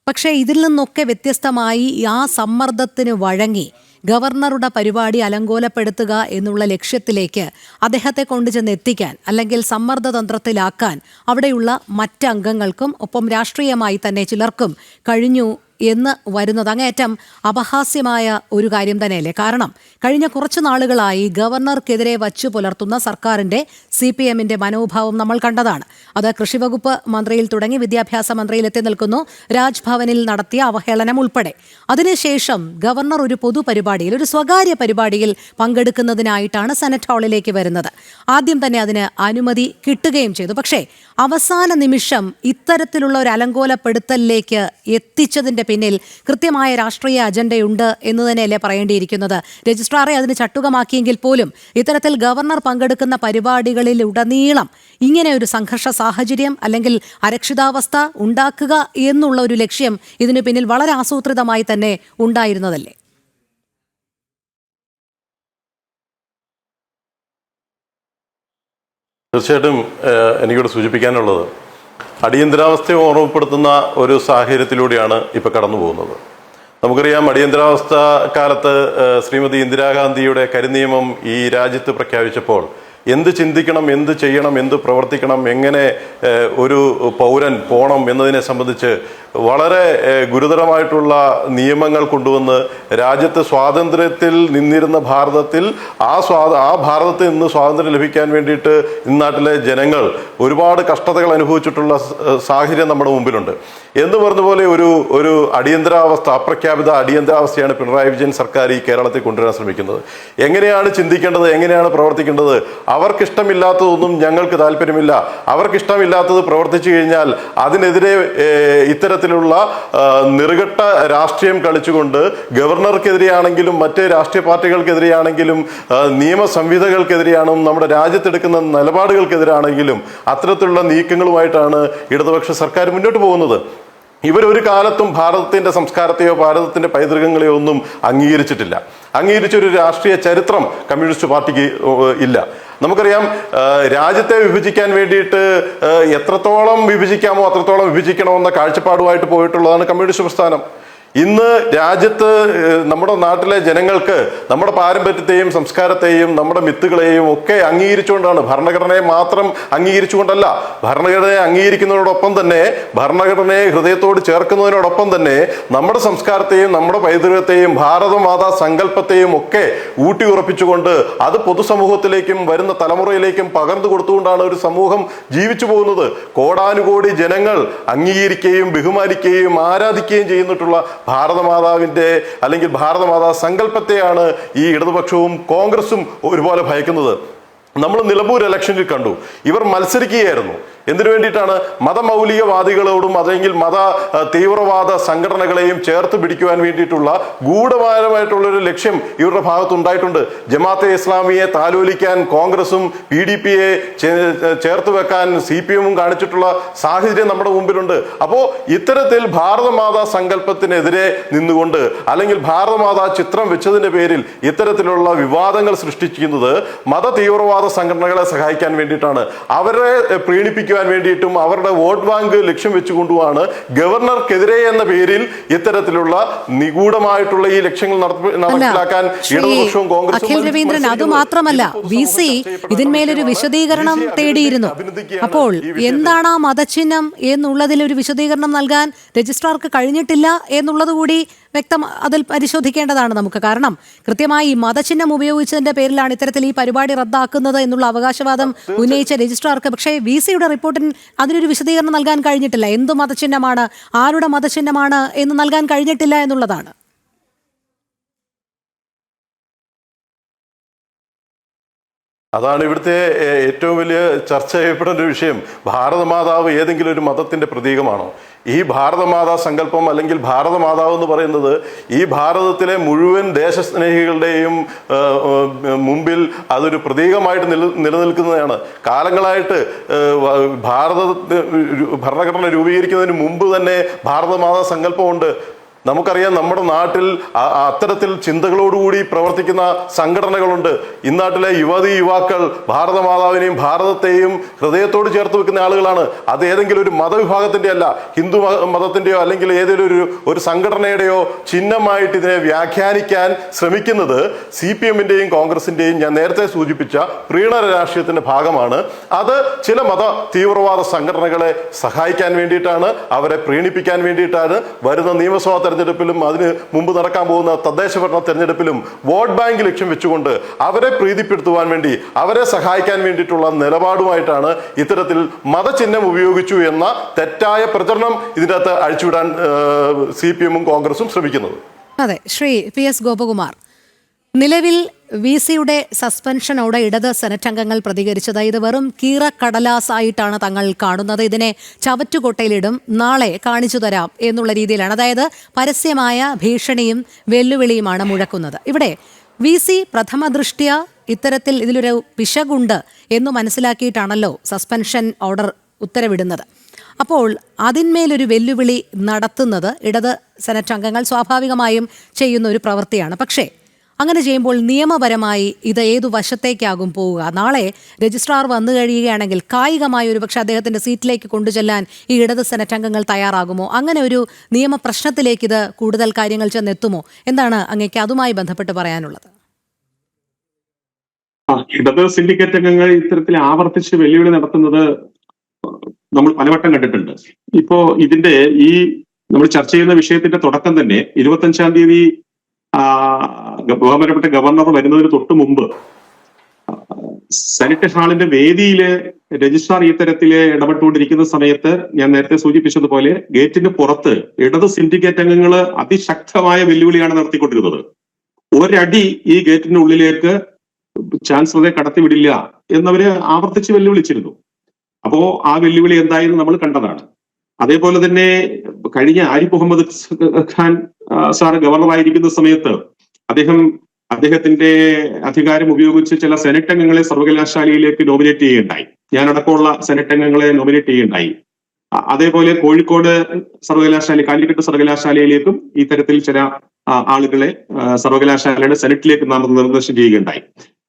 പക്ഷേ ഇതിൽ നിന്നൊക്കെ വ്യത്യസ്തമായി ആ സമ്മർദ്ദത്തിന് വഴങ്ങി ഗവർണറുടെ പരിപാടി അലങ്കോലപ്പെടുത്തുക എന്നുള്ള ലക്ഷ്യത്തിലേക്ക് അദ്ദേഹത്തെ കൊണ്ടുചെന്ന് എത്തിക്കാൻ, അല്ലെങ്കിൽ സമ്മർദ്ദതന്ത്രത്തിലാക്കാൻ അവിടെയുള്ള മറ്റംഗങ്ങൾക്കും ഒപ്പം രാഷ്ട്രീയമായി തന്നെ ചിലർക്കും കഴിഞ്ഞു എന്ന് വരുന്നത് അങ്ങേയറ്റം അപഹാസ്യമായ ഒരു കാര്യം തന്നെയല്ലേ? കാരണം കഴിഞ്ഞ കുറച്ചു നാളുകളായി ഗവർണർക്കെതിരെ വച്ചു പുലർത്തുന്ന സർക്കാരിൻ്റെ CPMന്റെ മനോഭാവം നമ്മൾ കണ്ടതാണ്. അത് കൃഷിവകുപ്പ് മന്ത്രിയിൽ തുടങ്ങി വിദ്യാഭ്യാസ മന്ത്രിയിൽ എത്തി നിൽക്കുന്നു, രാജ്ഭവനിൽ നടത്തിയ അവഹേളനം ഉൾപ്പെടെ. അതിനുശേഷം ഗവർണർ ഒരു പൊതുപരിപാടിയിൽ, ഒരു സ്വകാര്യ പരിപാടിയിൽ പങ്കെടുക്കുന്നതിനായിട്ടാണ് സെനറ്റ് ഹാളിലേക്ക് വരുന്നത്. ആദ്യം തന്നെ അതിന് അനുമതി കിട്ടുകയും ചെയ്തു. പക്ഷേ അവസാന നിമിഷം ഇത്തരത്തിലുള്ള ഒരു അലങ്കോലപ്പെടുത്തലിലേക്ക് എത്തിച്ചതിൻ്റെ പിന്നിൽ കൃത്യമായ രാഷ്ട്രീയ അജണ്ടയുണ്ട് എന്ന് തന്നെയല്ലേ പറയേണ്ടിയിരിക്കുന്നത്? രജിസ്ട്രാറെ അതിന് ചട്ടുകമാക്കിയെങ്കിൽ പോലും ഇത്തരത്തിൽ ഗവർണർ പങ്കെടുക്കുന്ന പരിപാടികളിൽ ഉടനീളം ഇങ്ങനെ ഒരു സംഘർഷ സാഹചര്യം അല്ലെങ്കിൽ അരക്ഷിതാവസ്ഥ ഉണ്ടാക്കുക എന്നുള്ള ഒരു ലക്ഷ്യം ഇതിനു പിന്നിൽ വളരെ ആസൂത്രിതമായി തന്നെ ഉണ്ടായിരുന്നതല്ലേ? തീർച്ചയായിട്ടും എനിക്കിവിടെ സൂചിപ്പിക്കാനുള്ളത് അടിയന്തരാവസ്ഥയെ ഓർമ്മപ്പെടുത്തുന്ന ഒരു സാഹചര്യത്തിലൂടെയാണ് ഇപ്പോൾ കടന്നു പോകുന്നത്. നമുക്കറിയാം, അടിയന്തരാവസ്ഥ കാലത്ത് ശ്രീമതി ഇന്ദിരാഗാന്ധിയുടെ കരിനിയമം ഈ രാജ്യത്ത് പ്രഖ്യാപിച്ചപ്പോൾ എന്ത് ചിന്തിക്കണം, എന്ത് ചെയ്യണം, എന്ത് പ്രവർത്തിക്കണം, എങ്ങനെ ഒരു പൗരൻ പോണം എന്നതിനെ സംബന്ധിച്ച് വളരെ ഗുരുതരമായിട്ടുള്ള നിയമങ്ങൾ കൊണ്ടുവന്ന് രാജ്യത്ത് സ്വാതന്ത്ര്യത്തിൽ നിന്നിരുന്ന ഭാരതത്തിൽ ആ ഭാരതത്തിൽ നിന്ന് സ്വാതന്ത്ര്യം ലഭിക്കാൻ വേണ്ടിയിട്ട് ഇന്നാട്ടിലെ ജനങ്ങൾ ഒരുപാട് കഷ്ടതകൾ അനുഭവിച്ചിട്ടുള്ള സാഹചര്യം നമ്മുടെ മുമ്പിലുണ്ട്. എന്ന് പറഞ്ഞ പോലെ ഒരു അടിയന്തരാവസ്ഥ, അപ്രഖ്യാപിത അടിയന്തരാവസ്ഥയാണ് പിണറായി വിജയൻ സർക്കാർ ഈ കേരളത്തിൽ കൊണ്ടുവരാൻ ശ്രമിക്കുന്നത്. എങ്ങനെയാണ് ചിന്തിക്കേണ്ടത്, എങ്ങനെയാണ് പ്രവർത്തിക്കേണ്ടത്? അവർക്കിഷ്ടമില്ലാത്തതൊന്നും ഞങ്ങൾക്ക് താല്പര്യമില്ല. അവർക്കിഷ്ടമില്ലാത്തത് പ്രവർത്തിച്ചു കഴിഞ്ഞാൽ അതിനെതിരെ ഇത്തരത്തിലുള്ള നിറുകെട്ട രാഷ്ട്രീയം കളിച്ചുകൊണ്ട് ഗവർണർക്കെതിരെയാണെങ്കിലും മറ്റ് രാഷ്ട്രീയ പാർട്ടികൾക്കെതിരെയാണെങ്കിലും നിയമ സംഹിതകൾക്കെതിരെയാണെങ്കിലും നമ്മുടെ രാജ്യത്തെടുക്കുന്ന നിലപാടുകൾക്കെതിരാണെങ്കിലും അത്തരത്തിലുള്ള നീക്കങ്ങളുമായിട്ടാണ് ഇടതുപക്ഷ സർക്കാർ മുന്നോട്ട് പോകുന്നത്. ഇവരൊരു കാലത്തും ഭാരതത്തിന്റെ സംസ്കാരത്തെയോ ഭാരതത്തിന്റെ പൈതൃകങ്ങളെയോ ഒന്നും അംഗീകരിച്ചിട്ടില്ല. അംഗീകരിച്ചൊരു രാഷ്ട്രീയ ചരിത്രം കമ്മ്യൂണിസ്റ്റ് പാർട്ടിക്ക് ഇല്ല. നമുക്കറിയാം, രാജ്യത്തെ വിഭജിക്കാൻ വേണ്ടിയിട്ട് എത്രത്തോളം വിഭജിക്കാമോ അത്രത്തോളം വിഭജിക്കണമെന്ന കാഴ്ചപ്പാടുമായിട്ട് പോയിട്ടുള്ളതാണ് കമ്മ്യൂണിസ്റ്റ് പ്രസ്ഥാനം. ഇന്ന് രാജ്യത്ത് നമ്മുടെ നാട്ടിലെ ജനങ്ങൾക്ക് നമ്മുടെ പാരമ്പര്യത്തെയും സംസ്കാരത്തെയും നമ്മുടെ മിത്തുകളെയും ഒക്കെ അംഗീകരിച്ചുകൊണ്ടാണ്, ഭരണഘടനയെ മാത്രം അംഗീകരിച്ചുകൊണ്ടല്ല, ഭരണഘടനയെ അംഗീകരിക്കുന്നതിനോടൊപ്പം തന്നെ, ഭരണഘടനയെ ഹൃദയത്തോട് ചേർക്കുന്നതിനോടൊപ്പം തന്നെ നമ്മുടെ സംസ്കാരത്തെയും നമ്മുടെ പൈതൃകത്തെയും ഭാരതമാതാ സങ്കല്പത്തെയും ഒക്കെ ഊട്ടി ഉറപ്പിച്ചുകൊണ്ട് അത് പൊതുസമൂഹത്തിലേക്കും വരുന്ന തലമുറയിലേക്കും പകർന്നു കൊടുത്തുകൊണ്ടാണ് ഒരു സമൂഹം ജീവിച്ചു പോകുന്നത്. കോടാനുകോടി ജനങ്ങൾ അംഗീകരിക്കുകയും ബഹുമാനിക്കുകയും ആരാധിക്കുകയും ചെയ്യുന്നിട്ടുള്ള ഭാരതമാതാവിന്റെ അല്ലെങ്കിൽ ഭാരതമാതാ സങ്കല്പത്തെയാണ് ഈ ഇടതുപക്ഷവും കോൺഗ്രസും ഒരുപോലെ ഭയക്കുന്നത്. നമ്മൾ നിലമ്പൂർ ഇലക്ഷനിൽ കണ്ടു, ഇവർ മത്സരിക്കുകയായിരുന്നു. എന്തിനു വേണ്ടിയിട്ടാണ്? മതമൗലികവാദികളോടും അല്ലെങ്കിൽ മത തീവ്രവാദ സംഘടനകളെയും ചേർത്ത് പിടിക്കുവാൻ വേണ്ടിയിട്ടുള്ള ഗൂഢമായിട്ടുള്ളൊരു ലക്ഷ്യം ഇവരുടെ ഭാഗത്തുണ്ടായിട്ടുണ്ട്. ജമാഅത്തെ ഇസ്ലാമിയെ താലോലിക്കാൻ കോൺഗ്രസും PDPയെ ചേർത്ത് വെക്കാൻ CPM കാണിച്ചിട്ടുള്ള സാഹചര്യം നമ്മുടെ മുമ്പിലുണ്ട്. അപ്പോൾ ഇത്തരത്തിൽ ഭാരതമാതാ സങ്കല്പത്തിനെതിരെ നിന്നുകൊണ്ട് അല്ലെങ്കിൽ ഭാരതമാതാ ചിത്രം വെച്ചതിന്റെ പേരിൽ ഇത്തരത്തിലുള്ള വിവാദങ്ങൾ സൃഷ്ടിക്കുന്നത് മത തീവ്രവാദ സംഘടനകളെ സഹായിക്കാൻ വേണ്ടിയിട്ടാണ്, അവരെ പ്രീണിപ്പിക്കുവാൻ വേണ്ടിയിട്ടും അവരുടെ വോട്ട് ബാങ്ക് ലക്ഷ്യം വെച്ചുകൊണ്ടുമാണ് ഗവർണർക്കെതിരെ എന്ന പേരിൽ ഇത്തരത്തിലുള്ള നിഗൂഢമായിട്ടുള്ള ഈ ലക്ഷ്യങ്ങൾ നടപ്പിലാക്കാൻ ഇടതുപക്ഷവും കോൺഗ്രസും. അഖിൽ രവീന്ദ്രൻ, അതുമാത്രമല്ല VC ഇതിന്മേലൊരു വിശദീകരണം തേടിയിരുന്നു. അപ്പോൾ എന്താണ് ആ മതചിഹ്നം എന്നുള്ളതിൽ ഒരു വിശദീകരണം നൽകാൻ രജിസ്ട്രാർക്ക് കഴിഞ്ഞിട്ടില്ല എന്നുള്ളത് കൂടി അതിൽ പരിശോധിക്കേണ്ടതാണ് നമുക്ക്. കാരണം കൃത്യമായി മതചിഹ്നം ഉപയോഗിച്ചതിന്റെ പേരിലാണ് ഇത്തരത്തിൽ ഈ പരിപാടി റദ്ദാക്കുന്നത് എന്നുള്ള അവകാശവാദം ഉന്നയിച്ച രജിസ്ട്രാർക്ക് പക്ഷേ VCയുടെ റിപ്പോർട്ടിൽ അതിനൊരു വിശദീകരണം നൽകാൻ കഴിഞ്ഞിട്ടില്ല. എന്തു മതചിഹ്നമാണ്, ആരുടെ മതചിഹ്നമാണ് എന്ന് നൽകാൻ കഴിഞ്ഞിട്ടില്ല എന്നുള്ളതാണ്. അതാണ് ഇവിടുത്തെ ഏറ്റവും വലിയ ചർച്ച ചെയ്യപ്പെടുന്ന ഒരു വിഷയം. ഭാരതമാതാവ് ഏതെങ്കിലും ഒരു മതത്തിന്റെ പ്രതീകമാണോ? ഈ ഭാരതമാതാ സങ്കല്പം അല്ലെങ്കിൽ ഭാരതമാതാവ് എന്ന് പറയുന്നത് ഈ ഭാരതത്തിലെ മുഴുവൻ ദേശസ്നേഹികളുടെയും മുമ്പിൽ അതൊരു പ്രതീകമായിട്ട് നിലനിൽക്കുന്നതാണ്. കാലങ്ങളായിട്ട് ഭരണഘടന രൂപീകരിക്കുന്നതിന് മുമ്പ് തന്നെ ഭാരതമാതാ സങ്കല്പമുണ്ട്. നമുക്കറിയാം, നമ്മുടെ നാട്ടിൽ അത്തരത്തിൽ ചിന്തകളോടുകൂടി പ്രവർത്തിക്കുന്ന സംഘടനകളുണ്ട്. ഇന്നാട്ടിലെ യുവാക്കൾ ഭാരതമാതാവിനെയും ഭാരതത്തെയും ഹൃദയത്തോട് ചേർത്ത് വെക്കുന്ന ആളുകളാണ്. അത് ഏതെങ്കിലും ഒരു മതവിഭാഗത്തിന്റെ അല്ല, ഹിന്ദു മതത്തിന്റെയോ അല്ലെങ്കിൽ ഏതെങ്കിലും ഒരു സംഘടനയുടെയോ ചിഹ്നമായിട്ട് ഇതിനെ വ്യാഖ്യാനിക്കാൻ ശ്രമിക്കുന്നത് CPMന്റെയും കോൺഗ്രസിന്റെയും ഞാൻ നേരത്തെ സൂചിപ്പിച്ച പ്രീണന രാഷ്ട്രീയത്തിന്റെ ഭാഗമാണ്. അത് ചില മത തീവ്രവാദ സംഘടനകളെ സഹായിക്കാൻ വേണ്ടിയിട്ടാണ്, അവരെ പ്രീണിപ്പിക്കാൻ വേണ്ടിയിട്ടാണ്. വരുന്ന നിയമസഭാ തെരഞ്ഞെടുപ്പിലും അതിന് മുമ്പ് നടക്കാൻ പോകുന്ന തദ്ദേശ ഭരണ തെരഞ്ഞെടുപ്പിലും വോട്ട് ബാങ്ക് ലക്ഷ്യം വെച്ചുകൊണ്ട് അവരെ പ്രീതിപ്പെടുത്തുവാൻ വേണ്ടി, അവരെ സഹായിക്കാൻ വേണ്ടിയിട്ടുള്ള നിലപാടുമായിട്ടാണ് ഇത്തരത്തിൽ മതചിഹ്നം ഉപയോഗിച്ചു എന്ന തെറ്റായ പ്രചരണം ഇതിനകത്ത് അഴിച്ചുവിടാൻ CPMും കോൺഗ്രസും ശ്രമിക്കുന്നത്. അതെ, ശ്രീ PS ഗോപകുമാർ, നിലവിൽ VCയുടെ സസ്പെൻഷനോട് ഇടത് സെനറ്റ് അംഗങ്ങൾ പ്രതികരിച്ചത് ഇത് വെറും കീറക്കടലാസായിട്ടാണ് തങ്ങൾ കാണുന്നത്, ഇതിനെ ചവറ്റുകൊട്ടയിലിടും, നാളെ കാണിച്ചു തരാം എന്നുള്ള രീതിയിലാണ്. അതായത് പരസ്യമായ ഭീഷണിയും വെല്ലുവിളിയുമാണ് മുഴക്കുന്നത്. ഇവിടെ VC പ്രഥമ ദൃഷ്ട്യാ ഇത്തരത്തിൽ ഇതിലൊരു പിശകുണ്ട് എന്ന് മനസ്സിലാക്കിയിട്ടാണല്ലോ സസ്പെൻഷൻ ഓർഡർ ഉത്തരവിടുന്നത്. അപ്പോൾ അതിന്മേലൊരു വെല്ലുവിളി നടത്തുന്നത് ഇടത് സെനറ്റ് അംഗങ്ങൾ സ്വാഭാവികമായും ചെയ്യുന്ന ഒരു പ്രവൃത്തിയാണ്. പക്ഷേ അങ്ങനെ ചെയ്യുമ്പോൾ നിയമപരമായി ഇത് ഏതു വശത്തേക്കാകും പോവുക? നാളെ രജിസ്ട്രാർ വന്നു കഴിയുകയാണെങ്കിൽ കായികമായ ഒരു പക്ഷേ അദ്ദേഹത്തിന്റെ സീറ്റിലേക്ക് കൊണ്ടുചെല്ലാൻ ഈ ഇടത് സെനറ്റ് അംഗങ്ങൾ തയ്യാറാകുമോ? അങ്ങനെ ഒരു നിയമ പ്രശ്നത്തിലേക്ക് ഇത് കൂടുതൽ കാര്യങ്ങൾ ചെന്നെത്തുമോ? എന്താണ് അങ്ങേക്ക് അതുമായി ബന്ധപ്പെട്ട് പറയാനുള്ളത്? ഇടത് സിൻഡിക്കേറ്റ് അംഗങ്ങൾ ഇത്തരത്തിൽ ആവർത്തിച്ച് വെല്ലുവിളി നടത്തുന്നത് നമ്മൾ പലവട്ടം കണ്ടിട്ടുണ്ട്. ഇപ്പോ ഇതിന്റെ ഈ നമ്മൾ ചർച്ച ചെയ്യുന്ന വിഷയത്തിന്റെ തുടക്കം തന്നെ 25-ാം തീയതി ബഹുമാനപ്പെട്ട ഗവർണർ വരുന്നതിന് തൊട്ട് മുമ്പ് സെനറ്റ് ഹാളിന്റെ വേദിയില് രജിസ്ട്രാർ ഇത്തരത്തില് ഇടപെട്ടുകൊണ്ടിരിക്കുന്ന സമയത്ത് ഞാൻ നേരത്തെ സൂചിപ്പിച്ചതുപോലെ ഗേറ്റിന് പുറത്ത് ഇടത് സിൻഡിക്കേറ്റ് അംഗങ്ങൾ അതിശക്തമായ വെല്ലുവിളിയാണ് നടത്തിക്കൊണ്ടിരുന്നത്. ഒരടി ഈ ഗേറ്റിനുള്ളിലേക്ക് ചാൻസലറെ കടത്തിവിടില്ല എന്നവര് ആവർത്തിച്ച് വെല്ലുവിളിച്ചിരുന്നു. അപ്പോ ആ വെല്ലുവിളി എന്തായെന്ന് നമ്മൾ കണ്ടതാണ്. അതേപോലെ തന്നെ കഴിഞ്ഞ ആരിഫ് മുഹമ്മദ് ഖാൻ സാർ ഗവർണറായിരിക്കുന്ന സമയത്ത് അദ്ദേഹത്തിന്റെ അധികാരം ഉപയോഗിച്ച് ചില സെനറ്റ് അംഗങ്ങളെ സർവകലാശാലയിലേക്ക് നോമിനേറ്റ് ചെയ്യുകയുണ്ടായി. ഞാനടക്കമുള്ള സെനറ്റ് അംഗങ്ങളെ നോമിനേറ്റ് ചെയ്യുകയുണ്ടായി. അതേപോലെ കോഴിക്കോട് സർവകലാശാല, കാലിക്കറ്റ് സർവകലാശാലയിലേക്കും ഇത്തരത്തിൽ ചില ആളുകളെ സർവകലാശാലയുടെ സെനറ്റിലേക്ക് നിർദ്ദേശം ചെയ്യുകയുണ്ടായി.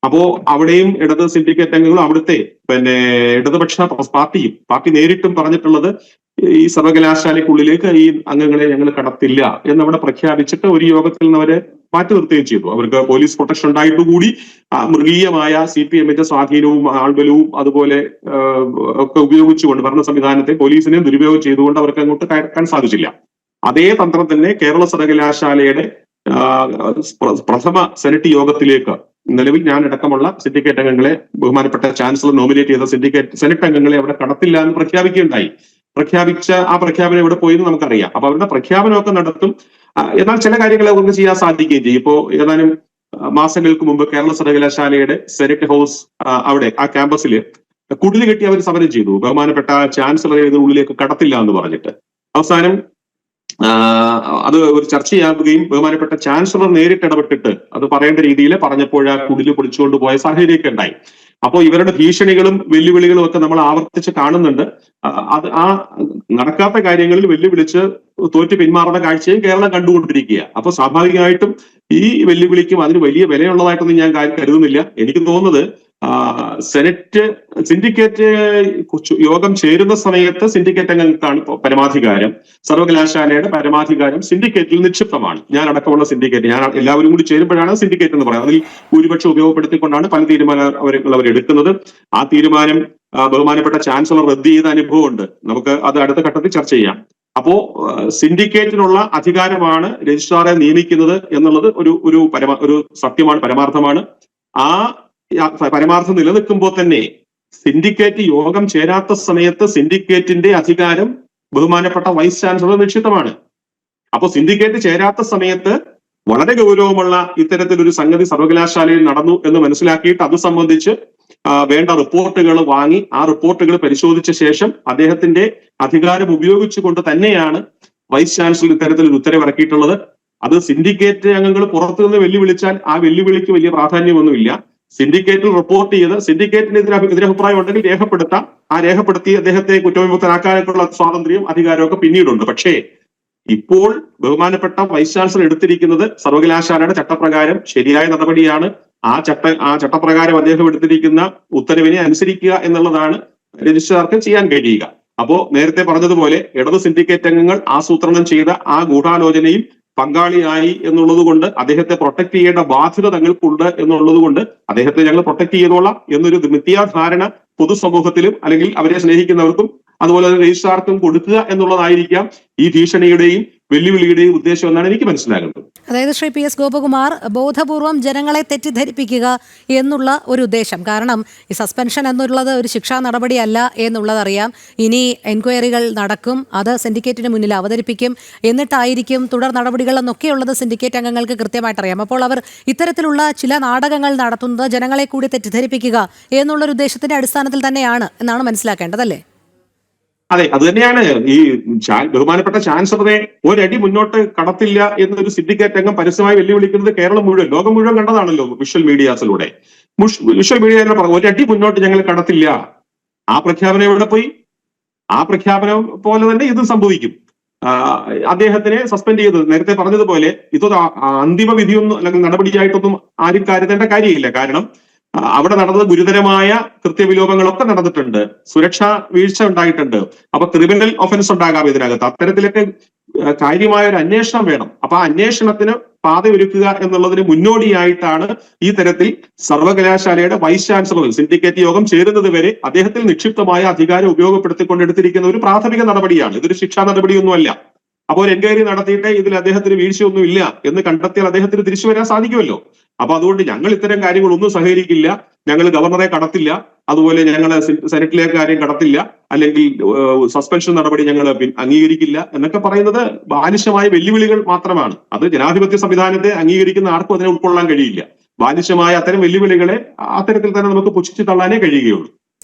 അപ്പോ അവിടെയും ഇടത് സിൻഡിക്കേറ്റ് അംഗങ്ങളും അവിടുത്തെ ഇടതുപക്ഷ പാർട്ടി നേരിട്ടും പറഞ്ഞിട്ടുള്ളത് ഈ സർവകലാശാലയ്ക്കുള്ളിലേക്ക് ഈ അംഗങ്ങളെ ഞങ്ങൾ കടത്തില്ല എന്നവിടെ പ്രഖ്യാപിച്ചിട്ട് ഒരു യോഗത്തിൽ നിന്ന് അവരെ മാറ്റി നിർത്തുകയും ചെയ്തു. അവർക്ക് പോലീസ് പ്രൊട്ടക്ഷൻ ഉണ്ടായിട്ടുകൂടി മൃഗീയമായ CPM-ന്റെ സ്വാധീനവും ആൾബലവും അതുപോലെ ഒക്കെ ഉപയോഗിച്ചുകൊണ്ട് ഭരണ സംവിധാനത്തെ പോലീസിനെ ദുരുപയോഗം ചെയ്തുകൊണ്ട് അവർക്ക് അങ്ങോട്ട് കയറാൻ സാധിച്ചില്ല. അതേ തന്ത്രം തന്നെ കേരള സർവകലാശാലയുടെ പ്രഥമ സെനറ്റ് യോഗത്തിലേക്ക് നിലവിൽ ഞാൻ അടക്കമുള്ള സിൻഡിക്കേറ്റ് അംഗങ്ങളെ ബഹുമാനപ്പെട്ട ചാൻസലർ നോമിനേറ്റ് ചെയ്ത സെനറ്റ് അംഗങ്ങളെ അവിടെ കടത്തില്ല എന്ന് പ്രഖ്യാപിക്കുകയുണ്ടായി. ആ പ്രഖ്യാപനം എവിടെ പോയെന്ന് നമുക്കറിയാം. അപ്പൊ അവരുടെ പ്രഖ്യാപനമൊക്കെ നടത്തും. എന്നാൽ ചില കാര്യങ്ങൾ അവർക്ക് ചെയ്യാൻ സാധിക്കുകയും ചെയ്യും. ഇപ്പോ ഏതാനും മാസങ്ങൾക്ക് മുമ്പ് കേരള സർവകലാശാലയുടെ സെനറ്റ് ഹൗസ് അവിടെ ആ ക്യാമ്പസിൽ കുടില് കെട്ടി അവർ സമരം ചെയ്തു. ബഹുമാനപ്പെട്ട ചാൻസലറെ ഇതിനുള്ളിലേക്ക് കടത്തില്ല എന്ന് പറഞ്ഞിട്ട്. അവസാനം അത് ഒരു ചർച്ചയാകുകയും ബഹുമാനപ്പെട്ട ചാൻസലർ നേരിട്ട് ഇടപെട്ടിട്ട് അത് പറയേണ്ട രീതിയിൽ പറഞ്ഞപ്പോൾ ആ കുടില് പൊളിച്ചുകൊണ്ട് പോയ സാഹചര്യമൊക്കെ ഉണ്ടായി. അപ്പോൾ ഇവരുടെ ഭീഷണികളും വെല്ലുവിളികളും ഒക്കെ നമ്മൾ ആവർത്തിച്ച് കാണുന്നുണ്ട്. അത് ആ നടക്കാത്ത കാര്യങ്ങളിൽ വെല്ലുവിളിച്ച് തോറ്റ് പിന്മാറുന്ന കാഴ്ചയും കേരളം കണ്ടുകൊണ്ടിരിക്കുക. അപ്പൊ സ്വാഭാവികമായിട്ടും ഈ വെല്ലുവിളിക്കും അതിന് വലിയ വിലയുള്ളതായിട്ടൊന്നും ഞാൻ കരുതുന്നില്ല. എനിക്ക് തോന്നുന്നത് സിൻഡിക്കേറ്റ് യോഗം ചേരുന്ന സമയത്ത് സിൻഡിക്കേറ്റ് അംഗങ്ങൾക്കാണ് പരമാധികാരം. സർവകലാശാലയുടെ പരമാധികാരം സിൻഡിക്കേറ്റിൽ നിക്ഷിപ്തമാണ്. ഞാൻ അടക്കമുള്ള സിൻഡിക്കേറ്റ്, ഞാൻ എല്ലാവരും കൂടി ചേരുമ്പോഴാണ് സിൻഡിക്കേറ്റ് എന്ന് പറയുന്നത്. അതിൽ ഭൂരിപക്ഷം ഉപയോഗപ്പെടുത്തിക്കൊണ്ടാണ് പല തീരുമാനം അവർ എടുക്കുന്നത്. ആ തീരുമാനം ബഹുമാനപ്പെട്ട ചാൻസലർ റദ്ദ് ചെയ്ത അനുഭവമുണ്ട്. നമുക്ക് അത് അടുത്ത ഘട്ടത്തിൽ ചർച്ച ചെയ്യാം. അപ്പോ സിൻഡിക്കേറ്റിനുള്ള അധികാരമാണ് രജിസ്ട്രാറെ നിയമിക്കുന്നത് എന്നുള്ളത് ഒരു സത്യമാണ്, പരമാർത്ഥമാണ്. ആ പരമാർത്ഥം നിലനിൽക്കുമ്പോൾ തന്നെ സിൻഡിക്കേറ്റ് യോഗം ചേരാത്ത സമയത്ത് സിൻഡിക്കേറ്റിന്റെ അധികാരം ബഹുമാനപ്പെട്ട വൈസ് ചാൻസലർ നിക്ഷിപ്തമാണ്. അപ്പൊ സിൻഡിക്കേറ്റ് ചേരാത്ത സമയത്ത് വളരെ ഗൗരവമുള്ള ഇത്തരത്തിലൊരു സംഗതി സർവകലാശാലയിൽ നടന്നു എന്ന് മനസ്സിലാക്കിയിട്ട് അത് സംബന്ധിച്ച് വേണ്ട റിപ്പോർട്ടുകൾ വാങ്ങി ആ റിപ്പോർട്ടുകൾ പരിശോധിച്ച ശേഷം അദ്ദേഹത്തിന്റെ അധികാരം ഉപയോഗിച്ചുകൊണ്ട് തന്നെയാണ് വൈസ് ചാൻസലർ ഇത്തരത്തിലൊരു ഉത്തരവിറക്കിയിട്ടുള്ളത്. അത് സിൻഡിക്കേറ്റ് അംഗങ്ങൾ പുറത്തുനിന്ന് വെല്ലുവിളിച്ചാൽ ആ വെല്ലുവിളിക്ക് വലിയ പ്രാധാന്യമൊന്നുമില്ല. സിൻഡിക്കേറ്റിൽ റിപ്പോർട്ട് ചെയ്ത് സിൻഡിക്കേറ്റിനെതിരെ എതിരഭിപ്രായം ഉണ്ടെങ്കിൽ രേഖപ്പെടുത്താം. ആ രേഖപ്പെടുത്തി അദ്ദേഹത്തെ കുറ്റവിമുക്തനാക്കാനുള്ള സ്വാതന്ത്ര്യം അധികാരമൊക്കെ പിന്നീടുണ്ട്. പക്ഷേ ഇപ്പോൾ ബഹുമാനപ്പെട്ട വൈസ് ചാൻസലർ എടുത്തിരിക്കുന്നത് സർവകലാശാലയുടെ ചട്ടപ്രകാരം ശരിയായ നടപടിയാണ്. ആ ചട്ടപ്രകാരം അദ്ദേഹം എടുത്തിരിക്കുന്ന ഉത്തരവിനെ അനുസരിക്കുക എന്നുള്ളതാണ് രജിസ്ട്രാർക്ക് ചെയ്യാൻ കഴിയുക. അപ്പോ നേരത്തെ പറഞ്ഞതുപോലെ ഇടത് സിൻഡിക്കേറ്റ് അംഗങ്ങൾ ആസൂത്രണം ചെയ്ത ആ ഗൂഢാലോചനയിൽ പങ്കാളിയായി എന്നുള്ളത് കൊണ്ട് അദ്ദേഹത്തെ പ്രൊട്ടക്ട് ചെയ്യേണ്ട ബാധ്യത തങ്ങൾക്കുണ്ട് എന്നുള്ളത് കൊണ്ട് അദ്ദേഹത്തെ ഞങ്ങൾ പ്രൊട്ടക്ട് ചെയ്തോളാം എന്നൊരു മിഥ്യാധാരണ പൊതുസമൂഹത്തിലും അല്ലെങ്കിൽ അവരെ സ്നേഹിക്കുന്നവർക്കും അതുപോലെ തന്നെ രജിസ്ട്രാർക്കും കൊടുക്കുക എന്നുള്ളതായിരിക്കാം ഈ ഭീഷണിയുടെയും വെല്ലുവിളിയുടെയും ഉദ്ദേശം എന്നാണ് എനിക്ക് മനസ്സിലാകുന്നത്. അതായത് ശ്രീ PS ഗോപകുമാർ ബോധപൂർവം ജനങ്ങളെ തെറ്റിദ്ധരിപ്പിക്കുക എന്നുള്ള ഒരു ഉദ്ദേശം. കാരണം ഈ സസ്പെൻഷൻ എന്നുള്ളത് ഒരു ശിക്ഷാ നടപടിയല്ല എന്നുള്ളതറിയാം. ഇനി എൻക്വയറികൾ നടക്കും, അത് സിൻഡിക്കേറ്റിന് മുന്നിൽ അവതരിപ്പിക്കും, എന്നിട്ടായിരിക്കും തുടർ നടപടികൾ എന്നൊക്കെയുള്ളത് സിൻഡിക്കേറ്റ് അംഗങ്ങൾക്ക് കൃത്യമായിട്ട് അറിയാം. അപ്പോൾ അവർ ഇത്തരത്തിലുള്ള ചില നാടകങ്ങൾ നടത്തുന്നത് ജനങ്ങളെ കൂടി തെറ്റിദ്ധരിപ്പിക്കുക എന്നുള്ളൊരു ഉദ്ദേശത്തിന്റെ അടിസ്ഥാനത്തിൽ തന്നെയാണ് എന്നാണ് മനസ്സിലാക്കേണ്ടതല്ലേ? അതെ, അത് തന്നെയാണ്. ഈ ബഹുമാനപ്പെട്ട ചാൻസലറെ ഒരടി മുന്നോട്ട് കടത്തില്ല എന്നൊരു സിൻഡിക്കേറ്റ് അംഗം പരസ്യമായി വെല്ലുവിളിക്കുന്നത് കേരളം മുഴുവൻ, ലോകം മുഴുവൻ കണ്ടതാണല്ലോ വിഷ്വൽ മീഡിയാസിലൂടെ. വിഷ്വൽ മീഡിയ ഒരടി മുന്നോട്ട് ഞങ്ങൾ കടത്തില്ല. ആ പ്രഖ്യാപനം എവിടെ പോയി? ആ പ്രഖ്യാപനം പോലെ തന്നെ ഇതും സംഭവിക്കും. അദ്ദേഹത്തിനെ സസ്പെൻഡ് ചെയ്തത്. നേരത്തെ പറഞ്ഞതുപോലെ ഇതൊരു അന്തിമ വിധിയൊന്നും അല്ലെങ്കിൽ നടപടിയായിട്ടൊന്നും ആരും കരുതേണ്ട കാര്യമില്ല. കാരണം അവിടെ നടന്നത് ഗുരുതരമായ കൃത്യവിലോപങ്ങളൊക്കെ നടന്നിട്ടുണ്ട്, സുരക്ഷാ വീഴ്ച ഉണ്ടായിട്ടുണ്ട്. അപ്പൊ ക്രിമിനൽ ഒഫൻസ് ഉണ്ടാകാം ഇതിനകത്ത്. അത്തരത്തിലൊക്കെ കാര്യമായ ഒരു അന്വേഷണം വേണം. അപ്പൊ ആ അന്വേഷണത്തിന് പാതയൊരുക്കുക എന്നുള്ളതിന് മുന്നോടിയായിട്ടാണ് ഈ തരത്തിൽ സർവകലാശാലയുടെ വൈസ് ചാൻസലർ സിൻഡിക്കേറ്റ് യോഗം ചേരുന്നത് വരെ അദ്ദേഹത്തിൽ നിക്ഷിപ്തമായ അധികാരം ഉപയോഗപ്പെടുത്തിക്കൊണ്ട് എടുത്തിരിക്കുന്ന ഒരു പ്രാഥമിക നടപടിയാണ്. ഇതൊരു ശിക്ഷാ നടപടിയൊന്നുമല്ല. അപ്പോൾ ഒരു എൻക്വയറി നടത്തിയിട്ട് ഇതിൽ അദ്ദേഹത്തിന് വീഴ്ചയൊന്നും ഇല്ല എന്ന് കണ്ടെത്തിയാൽ അദ്ദേഹത്തിന് തിരിച്ചു വരാൻ സാധിക്കുമല്ലോ. അപ്പൊ അതുകൊണ്ട് ഞങ്ങൾ ഇത്തരം കാര്യങ്ങളൊന്നും സഹകരിക്കില്ല, ഞങ്ങൾ ഗവർണറെ കടത്തില്ല, അതുപോലെ ഞങ്ങൾ സെനറ്റിലേക്ക് കാര്യം കടത്തില്ല, അല്ലെങ്കിൽ സസ്പെൻഷൻ നടപടി ഞങ്ങൾ അംഗീകരിക്കില്ല എന്നൊക്കെ പറയുന്നത് ബാലിശമായ വെല്ലുവിളികൾ മാത്രമാണ്. അത് ജനാധിപത്യ സംവിധാനത്തെ അംഗീകരിക്കുന്ന ആർക്കും അതിനെ ഉൾക്കൊള്ളാൻ കഴിയില്ല. ബാലിശമായ അത്തരം വെല്ലുവിളികളെ അത്തരത്തിൽ തന്നെ നമുക്ക് പുച്ഛിച്ചു തള്ളാനേ കഴിയുകയുള്ളൂ.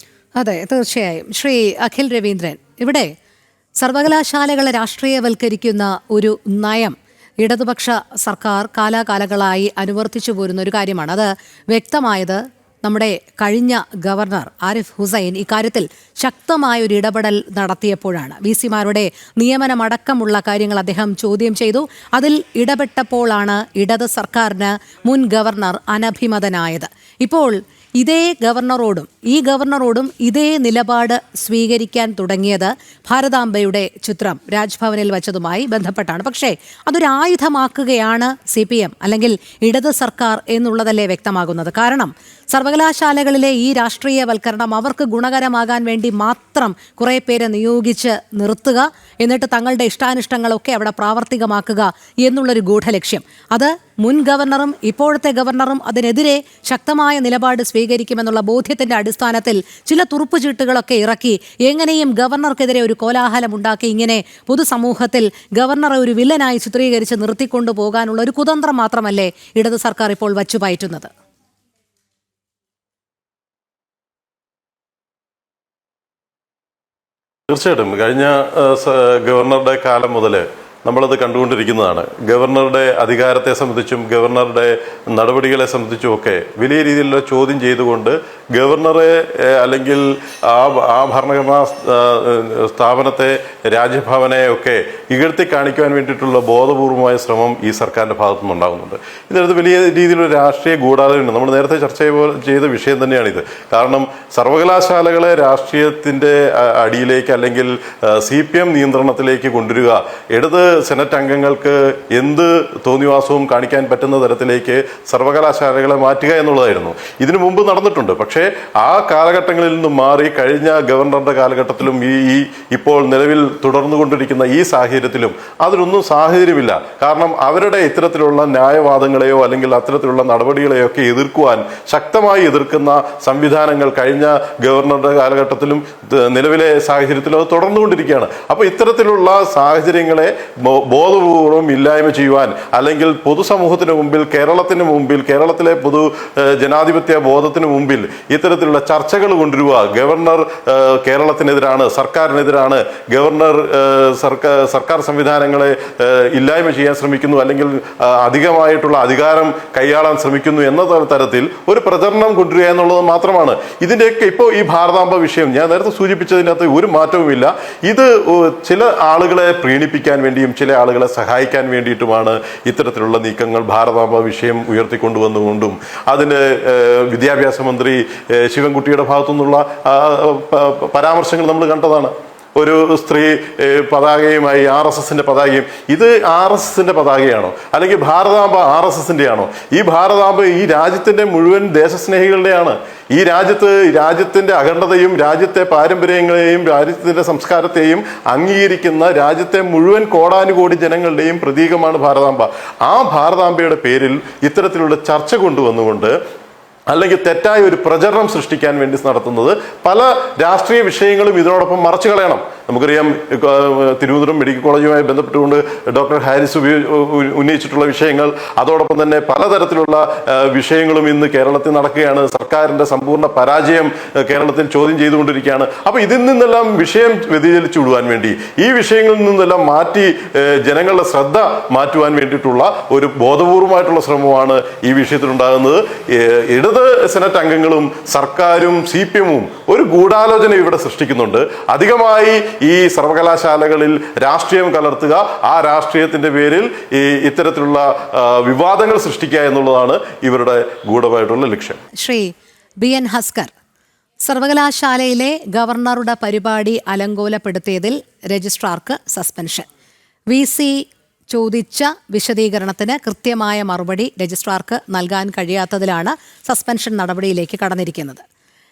അതെ, തീർച്ചയായും. ശ്രീ അഖിൽ രവീന്ദ്രൻ, ഇവിടെ സർവകലാശാലകളെ രാഷ്ട്രീയവൽക്കരിക്കുന്ന ഒരു നയം ഇടതുപക്ഷ സർക്കാർ കാലാകാലങ്ങളായി അനുവർത്തിച്ചു പോരുന്ന ഒരു കാര്യമാണ്. അത് വ്യക്തമായത് നമ്മുടെ കഴിഞ്ഞ ഗവർണർ ആരിഫ് ഹുസൈൻ ഇക്കാര്യത്തിൽ ശക്തമായ ഒരു ഇടപെടൽ നടത്തിയപ്പോഴാണ്. VC-മാരുടെ നിയമനമടക്കമുള്ള കാര്യങ്ങൾ അദ്ദേഹം ചോദ്യം ചെയ്തു. അതിൽ ഇടപെട്ടപ്പോഴാണ് ഇടത് സർക്കാരിന് മുൻ ഗവർണർ അനഭിമതനായത്. ഇപ്പോൾ ഇതേ ഗവർണറോടും ഇതേ നിലപാട് സ്വീകരിക്കാൻ തുടങ്ങിയത് ഭാരതാംബയുടെ ചിത്രം രാജ്ഭവനിൽ വച്ചതുമായി ബന്ധപ്പെട്ടാണ്. പക്ഷേ അതൊരു ആയുധമാക്കുകയാണ് CPM അല്ലെങ്കിൽ ഇടത് സർക്കാർ എന്നുള്ളതല്ലേ വ്യക്തമാകുന്നത്. കാരണം സർവകലാശാലകളിലെ ഈ രാഷ്ട്രീയവൽക്കരണം അവർക്ക് ഗുണകരമാകാൻ വേണ്ടി മാത്രം കുറേ പേരെ നിയോഗിച്ച് നിർത്തുക, എന്നിട്ട് തങ്ങളുടെ ഇഷ്ടാനിഷ്ടങ്ങളൊക്കെ അവിടെ പ്രാവർത്തികമാക്കുക എന്നുള്ളൊരു ഗൂഢലക്ഷ്യം. അത് മുൻ ഗവർണറും ഇപ്പോഴത്തെ ഗവർണറും അതിനെതിരെ ശക്തമായ നിലപാട് സ്വീകരിക്കുമെന്നുള്ള ബോധ്യത്തിന്റെ അടിസ്ഥാനത്തിൽ ചില തുറുപ്പുചീട്ടുകളൊക്കെ ഇറക്കി എങ്ങനെയും ഗവർണർക്കെതിരെ ഒരു കോലാഹലം ഉണ്ടാക്കി ഇങ്ങനെ പൊതുസമൂഹത്തിൽ ഗവർണറെ ഒരു വില്ലനായി ചിത്രീകരിച്ച് നിർത്തിക്കൊണ്ടു പോകാനുള്ള ഒരു കുതന്ത്രം മാത്രമല്ലേ ഇടത് സർക്കാർ ഇപ്പോൾ വച്ചുപയറ്റുന്നത്? തീർച്ചയായിട്ടും കഴിഞ്ഞ ഗവർണറുടെ കാലം മുതൽ നമ്മളത് കണ്ടുകൊണ്ടിരിക്കുന്നതാണ്. ഗവർണറുടെ അധികാരത്തെ സംബന്ധിച്ചും ഗവർണറുടെ നടപടികളെ സംബന്ധിച്ചും ഒക്കെ വലിയ രീതിയിലുള്ള ചോദ്യം ചെയ്തുകൊണ്ട് ഗവർണറെ അല്ലെങ്കിൽ ആ ഭരണഘടനാ സ്ഥാപനത്തെ, രാജ്ഭവനെ ഒക്കെ ഇകഴ്ത്തി കാണിക്കുവാൻ വേണ്ടിയിട്ടുള്ള ബോധപൂർവമായ ശ്രമം ഈ സർക്കാരിൻ്റെ ഭാഗത്തുനിന്ന് ഉണ്ടാകുന്നുണ്ട്. ഇതിനകത്ത് വലിയ രീതിയിലുള്ള രാഷ്ട്രീയ ഗൂഢാലോചന, നമ്മൾ നേരത്തെ ചർച്ച ചെയ്ത വിഷയം തന്നെയാണിത്. കാരണം സർവകലാശാലകളെ രാഷ്ട്രീയത്തിൻ്റെ അടിയിലേക്ക് അല്ലെങ്കിൽ CPM നിയന്ത്രണത്തിലേക്ക് കൊണ്ടുവരിക, ഇടത് സെനറ്റ് അംഗങ്ങൾക്ക് എന്ത് തോന്നിവാസവും കാണിക്കാൻ പറ്റുന്ന തരത്തിലേക്ക് സർവകലാശാലകളെ മാറ്റുക എന്നുള്ളതായിരുന്നു ഇതിനു മുമ്പ് നടന്നിട്ടുണ്ട്. പക്ഷേ ആ കാലഘട്ടങ്ങളിൽ നിന്നും മാറി കഴിഞ്ഞ ഗവർണറുടെ കാലഘട്ടത്തിലും ഇപ്പോൾ നിലവിൽ തുടർന്നുകൊണ്ടിരിക്കുന്ന ഈ സാഹചര്യത്തിലും അതിനൊന്നും സാഹചര്യമില്ല. കാരണം അവരുടെ ഇത്തരത്തിലുള്ള ന്യായവാദങ്ങളെയോ അല്ലെങ്കിൽ അത്തരത്തിലുള്ള നടപടികളെയോ ഒക്കെ എതിർക്കുവാൻ ശക്തമായി എതിർക്കുന്ന സംവിധാനങ്ങൾ കഴിഞ്ഞ ഗവർണറുടെ കാലഘട്ടത്തിലും നിലവിലെ സാഹചര്യത്തിലും അത് തുടർന്നുകൊണ്ടിരിക്കുകയാണ്. അപ്പോൾ ഇത്തരത്തിലുള്ള സാഹചര്യങ്ങളെ ബോധപൂർവം ഇല്ലായ്മ ചെയ്യുവാൻ അല്ലെങ്കിൽ പൊതുസമൂഹത്തിന് മുമ്പിൽ, കേരളത്തിന് മുമ്പിൽ, കേരളത്തിലെ പൊതു ജനാധിപത്യ ബോധത്തിന് മുമ്പിൽ ഇത്തരത്തിലുള്ള ചർച്ചകൾ കൊണ്ടുവരിക, ഗവർണർ കേരളത്തിനെതിരാണ്, സർക്കാരിനെതിരാണ്, ഗവർണർ സർക്കാർ സംവിധാനങ്ങളെ ഇല്ലായ്മ ചെയ്യാൻ ശ്രമിക്കുന്നു അല്ലെങ്കിൽ അധികമായിട്ടുള്ള അധികാരം കൈയാളാൻ ശ്രമിക്കുന്നു എന്ന തരത്തിൽ ഒരു പ്രചരണം കൊണ്ടുവരിക എന്നുള്ളത് മാത്രമാണ്. ഇതിൻ്റെയൊക്കെ ഇപ്പോൾ ഈ ഭാരതാംബ വിഷയം ഞാൻ നേരത്തെ സൂചിപ്പിച്ചതിനകത്ത് ഒരു മാറ്റവുമില്ല. ഇത് ചില ആളുകളെ പ്രീണിപ്പിക്കാൻ വേണ്ടിയും ചില ആളുകളെ സഹായിക്കാൻ വേണ്ടിയിട്ടുമാണ് ഇത്തരത്തിലുള്ള നീക്കങ്ങൾ ഭാരതാംബ വിഷയം ഉയർത്തിക്കൊണ്ടുവന്നുകൊണ്ടും അതിന് വിദ്യാഭ്യാസ മന്ത്രി ശിവൻകുട്ടിയുടെ ഭാഗത്തുനിന്നുള്ള പരാമർശങ്ങൾ നമ്മൾ കണ്ടതാണ്. ഒരു സ്ത്രീ പതാകയുമായി RSSന്റെ പതാകയും, ഇത് RSSന്റെ പതാകയാണോ അല്ലെങ്കിൽ ഭാരതാംബ RSSന്റെ ആണോ? ഈ ഭാരതാംബ ഈ രാജ്യത്തിന്റെ മുഴുവൻ ദേശസ്നേഹികളുടെയാണ്. ഈ രാജ്യത്തിന്റെ അഖണ്ഡതയും രാജ്യത്തെ പാരമ്പര്യങ്ങളെയും രാജ്യത്തിന്റെ സംസ്കാരത്തെയും അംഗീകരിക്കുന്ന രാജ്യത്തെ മുഴുവൻ കോടാനുകോടി ജനങ്ങളുടെയും പ്രതീകമാണ് ഭാരതാംബ. ആ ഭാരതാംബയുടെ പേരിൽ ഇത്തരത്തിലുള്ള ചർച്ച കൊണ്ടുവന്നുകൊണ്ട് അല്ലെങ്കിൽ തെറ്റായ ഒരു പ്രചരണം സൃഷ്ടിക്കാൻ വേണ്ടി നടത്തുന്നത് പല രാഷ്ട്രീയ വിഷയങ്ങളും ഇതിനോടൊപ്പം മറച്ചു കളയണം. നമുക്കറിയാം, തിരുവനന്തപുരം മെഡിക്കൽ കോളേജുമായി ബന്ധപ്പെട്ടുകൊണ്ട് ഡോക്ടർ ഹാരിസ് ഉന്നയിച്ചിട്ടുള്ള വിഷയങ്ങൾ, അതോടൊപ്പം തന്നെ പലതരത്തിലുള്ള വിഷയങ്ങളും ഇന്ന് കേരളത്തിൽ നടക്കുകയാണ്. സർക്കാരിൻ്റെ സമ്പൂർണ്ണ പരാജയം കേരളത്തിൽ ചോദ്യം ചെയ്തുകൊണ്ടിരിക്കുകയാണ്. അപ്പോൾ ഇതിൽ നിന്നെല്ലാം വിഷയം വ്യതിചലിച്ചു വിടുവാൻ വേണ്ടി, ഈ വിഷയങ്ങളിൽ നിന്നെല്ലാം മാറ്റി ജനങ്ങളുടെ ശ്രദ്ധ മാറ്റുവാൻ വേണ്ടിയിട്ടുള്ള ഒരു ബോധപൂർവമായിട്ടുള്ള ശ്രമമാണ് ഈ വിഷയത്തിലുണ്ടാകുന്നത്. ഇടത് സെനറ്റ് അംഗങ്ങളും സർക്കാരും CPM-ഉം ഒരു ഗൂഢാലോചന ഇവിടെ സൃഷ്ടിക്കുന്നുണ്ട്. അധികമായി ഈ സർവകലാശാലകളിൽ രാഷ്ട്രീയം കലർത്തുക, ആ രാഷ്ട്രീയത്തിന്റെ പേരിൽ ഈ ഇത്തരത്തിലുള്ള വിവാദങ്ങൾ സൃഷ്ടിക്കുക എന്നുള്ളതാണ് ഇവരുടെ ഗൂഢമായിട്ടുള്ള ലക്ഷ്യം. ശ്രീ BN ഹസ്കർ, സർവകലാശാലയിലെ ഗവർണറുടെ പരിപാടി അലങ്കോലപ്പെടുത്തിയതിൽ രജിസ്ട്രാർക്ക് സസ്പെൻഷൻ. VC ചോദിച്ച വിശദീകരണത്തിന് കൃത്യമായ മറുപടി രജിസ്ട്രാർക്ക് നൽകാൻ കഴിയാത്തതിലാണ് സസ്പെൻഷൻ നടപടിയിലേക്ക് കടന്നിരിക്കുന്നത്.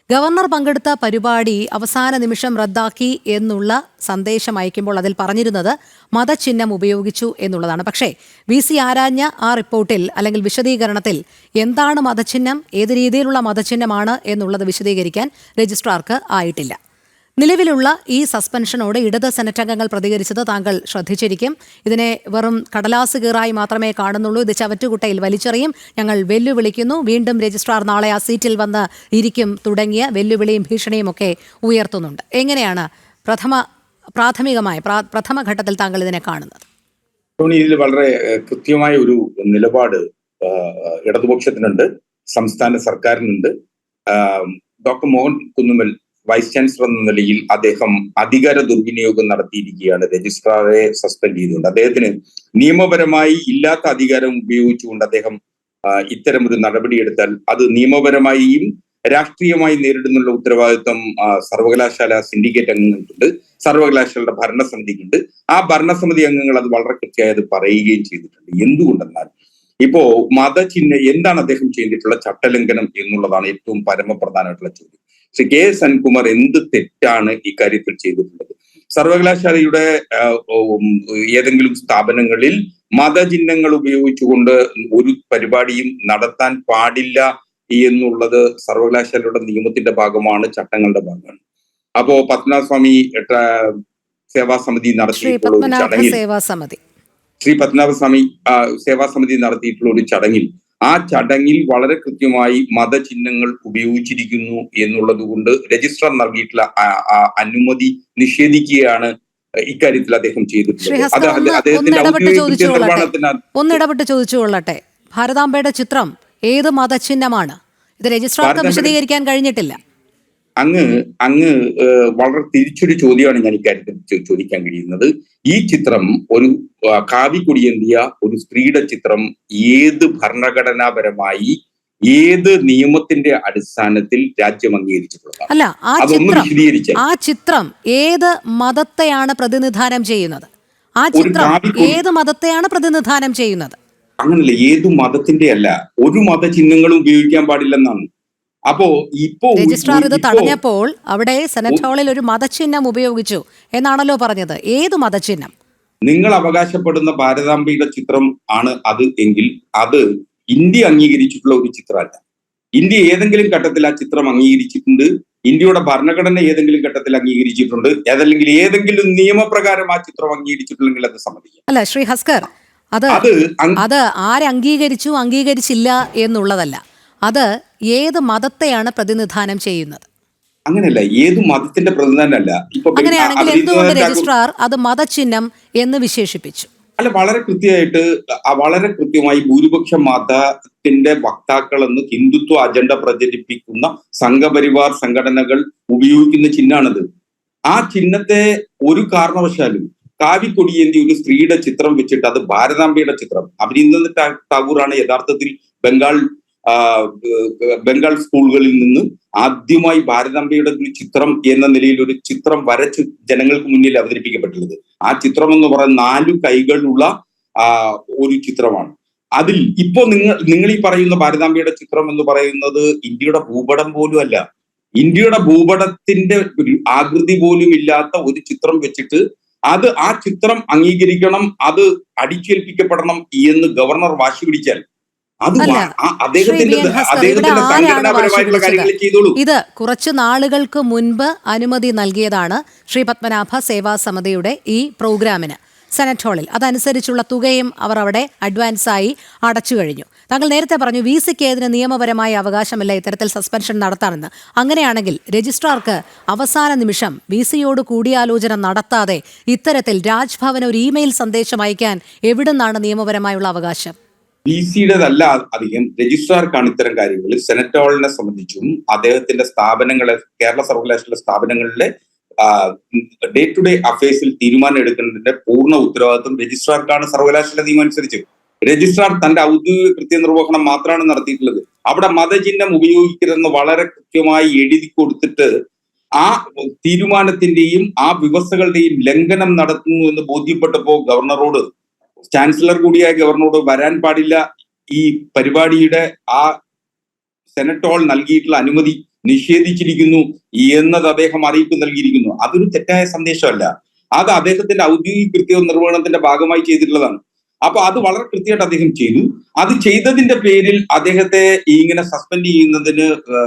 ഗവർണർ പങ്കെടുത്ത പരിപാടി അവസാന നിമിഷം റദ്ദാക്കി എന്നുള്ള സന്ദേശം അയക്കുമ്പോൾ അതിൽ പറഞ്ഞിരുന്നത് മതചിഹ്നം ഉപയോഗിച്ചു എന്നുള്ളതാണ്. പക്ഷേ VC ആരാഞ്ഞ ആ റിപ്പോർട്ടിൽ അല്ലെങ്കിൽ വിശദീകരണത്തിൽ എന്താണ് മതചിഹ്നം, ഏത് രീതിയിലുള്ള മതചിഹ്നമാണ് എന്നുള്ളത് വിശദീകരിക്കാൻ രജിസ്ട്രാർക്ക് ആയിട്ടില്ല. നിലവിലുള്ള ഈ സസ്പെൻഷനോട് ഇടത് സെനറ്റ് അംഗങ്ങൾ പ്രതികരിച്ചത് താങ്കൾ ശ്രദ്ധിച്ചിരിക്കും. ഇതിനെ വെറും കടലാസ് കീറായി മാത്രമേ കാണുന്നുള്ളൂ, ഇത് ചവറ്റുകുട്ടയിൽ വലിച്ചെറിയും, ഞങ്ങൾ വെല്ലുവിളിക്കുന്നു, വീണ്ടും രജിസ്ട്രാർ നാളെ ആ സീറ്റിൽ വന്ന് ഇരിക്കും തുടങ്ങിയ വെല്ലുവിളിയും ഭീഷണിയും ഒക്കെ ഉയർത്തുന്നുണ്ട്. എങ്ങനെയാണ് പ്രഥമ ഘട്ടത്തിൽ താങ്കൾ ഇതിനെ കാണുന്നത്? ഇതിൽ വളരെ കൃത്യമായ ഒരു നിലപാട് ഇടതുപക്ഷത്തിനുണ്ട്, സംസ്ഥാന സർക്കാരിനുണ്ട്. Doctor Mohan Kunnummal vice chancellor എന്ന നിലയിൽ അദ്ദേഹം അധികാര ദുർവിനിയോഗം നടത്തിയിരിക്കുകയാണ്. രജിസ്ട്രാറെ സസ്പെൻഡ് ചെയ്തുകൊണ്ട് അദ്ദേഹത്തിന് നിയമപരമായി ഇല്ലാത്ത അധികാരം ഉപയോഗിച്ചുകൊണ്ട് അദ്ദേഹം ഇത്തരമൊരു നടപടിയെടുത്താൽ അത് നിയമപരമായും രാഷ്ട്രീയമായി നേരിടുന്നുള്ള ഉത്തരവാദിത്വം സർവകലാശാല സിൻഡിക്കേറ്റ് അംഗങ്ങൾക്കുണ്ട്, സർവകലാശാലയുടെ ഭരണസമിതിക്കുണ്ട്. ആ ഭരണസമിതി അംഗങ്ങൾ അത് വളരെ കൃത്യമായി അത് പറയുകയും ചെയ്തിട്ടുണ്ട്. എന്തുകൊണ്ടെന്നാൽ ഇപ്പോ മതചിഹ്നം എന്താണ് അദ്ദേഹം ചെയ്തിട്ടുള്ള ചട്ടലംഘനം എന്നുള്ളതാണ് ഏറ്റവും പരമപ്രധാനമായിട്ടുള്ള ചോദ്യം. ശ്രീ KS അനിൽകുമാർ എന്ത് തെറ്റാണ് ഇക്കാര്യത്തിൽ ചെയ്തിട്ടുള്ളത്? സർവകലാശാലയുടെ ഏതെങ്കിലും സ്ഥാപനങ്ങളിൽ മതചിഹ്നങ്ങൾ ഉപയോഗിച്ചുകൊണ്ട് ഒരു പരിപാടിയും നടത്താൻ പാടില്ല എന്നുള്ളത് സർവകലാശാലയുടെ നിയമത്തിന്റെ ഭാഗമാണ്, ചട്ടങ്ങളുടെ ഭാഗമാണ്. അപ്പോ പത്മനാഭസ്വാമി സേവാ സമിതി നടത്തിയിട്ടുള്ള ഒരു ചടങ്ങിൽ ശ്രീ പത്മനാഭസ്വാമി സേവാ സമിതി നടത്തിയിട്ടുള്ള ഒരു ചടങ്ങിൽ ആ ചടങ്ങിൽ വളരെ കൃത്യമായി മതചിഹ്നങ്ങൾ ഉപയോഗിച്ചിരിക്കുന്നു എന്നുള്ളത് കൊണ്ട് രജിസ്ട്രാർ നൽകിയിട്ടുള്ള അനുമതി നിഷേധിക്കുകയാണ് ഇക്കാര്യത്തിൽ അദ്ദേഹം ചെയ്തിട്ടുള്ളത്. ഒന്നിടപെട്ട് ചോദിച്ചുകൊള്ളട്ടെ, ഭാരതാംബയുടെ ചിത്രം ഏത് മതചിഹ്നമാണ്? ഇത് രജിസ്ട്രാർക്ക് വിശദീകരിക്കാൻ കഴിഞ്ഞിട്ടില്ല. അങ്ങ് വളരെ തിരിച്ചൊരു ചോദ്യമാണ് ഞാൻ ഇക്കാര്യത്തിൽ ചോദിക്കാൻ കഴിയുന്നത്. ഈ ചിത്രം ഒരു കാവിക്കൊടിയേന്തിയ ഒരു സ്ത്രീയുടെ ചിത്രം ഏത് ഭരണഘടനാപരമായി ഏത് നിയമത്തിന്റെ അടിസ്ഥാനത്തിൽ രാജ്യം അംഗീകരിച്ചിട്ടുള്ളതാണ്? അല്ല, ആ ചിത്രം ഏത് മതത്തെയാണ് പ്രതിനിധാനം ചെയ്യുന്നത്? ആ ചിത്രം ഏത് മതത്തെയാണ് പ്രതിനിധാനം ചെയ്യുന്നത്? അങ്ങനല്ല, ഏതു മതത്തിന്റെ അല്ല, ഒരു മതചിഹ്നങ്ങളും ഉപയോഗിക്കാൻ പാടില്ലെന്നാണ്. അപ്പോ രജിസ്ട്രാർ ഇത് തടഞ്ഞപ്പോൾ അവിടെ സെനറ്റ് ഹാളിൽ ഒരു മതചിഹ്നം ഉപയോഗിച്ചു എന്നാണല്ലോ പറഞ്ഞത്. ഏത് മതചിഹ്നം? നിങ്ങൾ അവകാശപ്പെടുന്ന ഭാരതാംബയുടെ ചിത്രം ആണ് അത് എങ്കിൽ അത് ഇന്ത്യ അംഗീകരിച്ചിട്ടുള്ള ഒരു ചിത്രമല്ല. ഇന്ത്യ ഏതെങ്കിലും ഘട്ടത്തിൽ ആ ചിത്രം അംഗീകരിച്ചിട്ടുണ്ട്, ഇന്ത്യയുടെ ഭരണഘടന ഏതെങ്കിലും ഘട്ടത്തിൽ അംഗീകരിച്ചിട്ടുണ്ട്, അതല്ലെങ്കിൽ ഏതെങ്കിലും നിയമപ്രകാരം ആ ചിത്രം അംഗീകരിച്ചിട്ടുണ്ടെങ്കിൽ അത് സമ്മതിക്കാം. അല്ല ശ്രീ ഹസ്കർ, അത് ആരംഗീകരിച്ചു അംഗീകരിച്ചില്ല എന്നുള്ളതല്ല, അത് ഏത് മതത്തെയാണ് പ്രതിനിധാനം ചെയ്യുന്നത്? അങ്ങനെയല്ല, ഏത് മതത്തിന്റെ പ്രതിനിധാനമല്ല. അങ്ങനെയാണെങ്കിൽ എന്തുകൊണ്ട് രജിസ്ട്രാർ അത് മതചിഹ്നം എന്ന് വിശേഷിപ്പിച്ചു? അല്ല, വളരെ കൃത്യമായി ഭൂരിപക്ഷ മതത്തിന്റെ വക്താക്കളെന്ന് ഹിന്ദുത്വ അജണ്ട പ്രചരിപ്പിക്കുന്ന സംഘപരിവാർ സംഘടനകൾ ഉപയോഗിക്കുന്ന ചിഹ്നമാണിത്. ആ ചിഹ്നത്തെ ഒരു കാരണവശാലും കാവിക്കൊടിയേന്തി ഒരു സ്ത്രീയുടെ ചിത്രം വെച്ചിട്ട് അത് ഭാരതാംബയുടെ ചിത്രം, അഭിനന്ദൻ ടാഗോറാണ് യഥാർത്ഥത്തിൽ ബംഗാൾ സ്കൂളുകളിൽ നിന്ന് ആദ്യമായി ഭാരതാംബയുടെ ഒരു ചിത്രം എന്ന നിലയിൽ ഒരു ചിത്രം വരച്ച് ജനങ്ങൾക്ക് മുന്നിൽ അവതരിപ്പിക്കപ്പെട്ടുള്ളത്. ആ ചിത്രം എന്ന് പറയുന്ന 4 കൈകളുള്ള ഒരു ചിത്രമാണ്. അതിൽ ഇപ്പോ നിങ്ങൾ ഈ പറയുന്ന ഭാരതാംബയുടെ ചിത്രം എന്ന് പറയുന്നത് ഇന്ത്യയുടെ ഭൂപടം പോലും അല്ല. ഇന്ത്യയുടെ ഭൂപടത്തിന്റെ ആകൃതി പോലും ഇല്ലാത്ത ഒരു ചിത്രം വെച്ചിട്ട് ആ ചിത്രം അംഗീകരിക്കണം, അത് അടിച്ചേൽപ്പിക്കപ്പെടണം എന്ന് ഗവർണർ വാശി പിടിച്ചാൽ ഇത് കുറച്ചു നാളുകൾക്ക് മുൻപ് അനുമതി നൽകിയതാണ് ശ്രീ പത്മനാഭ സേവാ സമിതിയുടെ ഈ പ്രോഗ്രാമിന് സെനറ്റ് ഹാളിൽ. അതനുസരിച്ചുള്ള തുകയും അവർ അവിടെ അഡ്വാൻസായി അടച്ചു കഴിഞ്ഞു. താങ്കൾ നേരത്തെ പറഞ്ഞു VCക്ക് ഇതിന് നിയമപരമായ അവകാശമില്ല ഇത്തരത്തിൽ സസ്പെൻഷൻ നടത്താമെന്ന്. അങ്ങനെയാണെങ്കിൽ രജിസ്ട്രാർക്ക് അവസാന നിമിഷം VCയോട് കൂടിയാലോചന നടത്താതെ ഇത്തരത്തിൽ രാജ്ഭവന് ഒരു ഇമെയിൽ സന്ദേശം അയക്കാൻ എവിടുന്നാണ് നിയമപരമായുള്ള അവകാശം? VCയുടേതല്ല അധികം, രജിസ്ട്രാർക്കാണ് ഇത്തരം കാര്യങ്ങളിൽ. സെനറ്റ് ഹാളിനെ സംബന്ധിച്ചും അദ്ദേഹത്തിന്റെ സ്ഥാപനങ്ങളെ, കേരള സർവകലാശാല സ്ഥാപനങ്ങളിലെ ഡേ ടു ഡേ അഫയേഴ്സിൽ തീരുമാനം എടുക്കുന്നതിന്റെ പൂർണ്ണ ഉത്തരവാദിത്വം രജിസ്ട്രാർക്കാണ് സർവകലാശാല നിയമം അനുസരിച്ച്. രജിസ്ട്രാർ തന്റെ ഔദ്യോഗിക കൃത്യനിർവഹണം മാത്രമാണ് നടത്തിയിട്ടുള്ളത്. അവിടെ മതചിഹ്നം ഉപയോഗിക്കരുതെന്ന് വളരെ കൃത്യമായി എഴുതി കൊടുത്തിട്ട് ആ തീരുമാനത്തിന്റെയും ആ വ്യവസ്ഥകളുടെയും ലംഘനം നടത്തുന്നു എന്ന് ബോധ്യപ്പെട്ടപ്പോ ഗവർണറോട്, ചാൻസലർ കൂടിയായ ഗവർണറോട് വരാൻ പാടില്ല, ഈ പരിപാടിയുടെ ആ സെനറ്റ് ഹാൾ നൽകിയിട്ടുള്ള അനുമതി നിഷേധിച്ചിരിക്കുന്നു എന്നത് അദ്ദേഹം അറിയിപ്പ് നൽകിയിരിക്കുന്നു. അതൊരു തെറ്റായ സന്ദേശമല്ല, അത് അദ്ദേഹത്തിന്റെ ഔദ്യോഗിക കൃത്യ നിർവഹണത്തിന്റെ ഭാഗമായി ചെയ്തിട്ടുള്ളതാണ്. അപ്പൊ അത് വളരെ കൃത്യമായിട്ട് അദ്ദേഹം ചെയ്തു. അത് ചെയ്തതിന്റെ പേരിൽ അദ്ദേഹത്തെ ഇങ്ങനെ സസ്പെൻഡ് ചെയ്യുന്നതിന്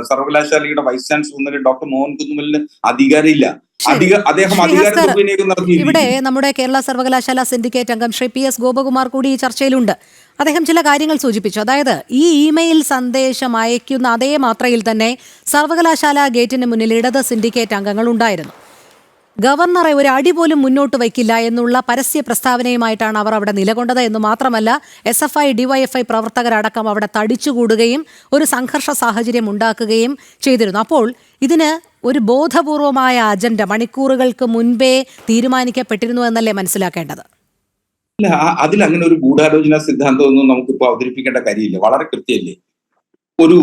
സർവകലാശാലയുടെ വൈസ് ചാൻസലർ ഡോക്ടർ മോഹൻ കുന്നുമലിന് അധികാരമില്ല. അദ്ദേഹം അധികാര ദുർവിനിയോഗം നടത്തി. ഇവിടെ നമ്മുടെ കേരള സർവകലാശാല സിൻഡിക്കേറ്റ് അംഗം ശ്രീ പി എസ് ഗോപകുമാർ കൂടി ഈ ചർച്ചയിലുണ്ട്. അദ്ദേഹം ചില കാര്യങ്ങൾ സൂചിപ്പിച്ചു. അതായത് ഈ ഇമെയിൽ സന്ദേശം അയക്കുന്ന അതേ മാത്രയിൽ തന്നെ സർവകലാശാല ഗേറ്റിന് മുന്നിൽ ഇടത് സിൻഡിക്കേറ്റ് അംഗങ്ങൾ ഉണ്ടായിരുന്നു. ഗവർണറെ ഒരു അടി പോലും മുന്നോട്ട് വയ്ക്കില്ല എന്നുള്ള പരസ്യ പ്രസ്താവനയുമായിട്ടാണ് അവർ അവിടെ നിലകൊണ്ടത് എന്ന് മാത്രമല്ല, SFI DYFI പ്രവർത്തകരടക്കം അവിടെ തടിച്ചുകൂടുകയും ഒരു സംഘർഷ സാഹചര്യം ഉണ്ടാക്കുകയും ചെയ്തിരുന്നു. അപ്പോൾ ഇതിന് ഒരു ബോധപൂർവമായ അജണ്ട മണിക്കൂറുകൾക്ക് മുൻപേ തീരുമാനിക്കപ്പെട്ടിരുന്നു എന്നല്ലേ മനസ്സിലാക്കേണ്ടത്? അല്ല, അതിൽ അങ്ങനെ ഒരു ഗൂഢാലോചന സിദ്ധാന്തമൊന്നും നമുക്കിപ്പോ അവതരിപ്പിക്കേണ്ട കാര്യമില്ല. വളരെ കൃത്യമല്ലേ, ഒരു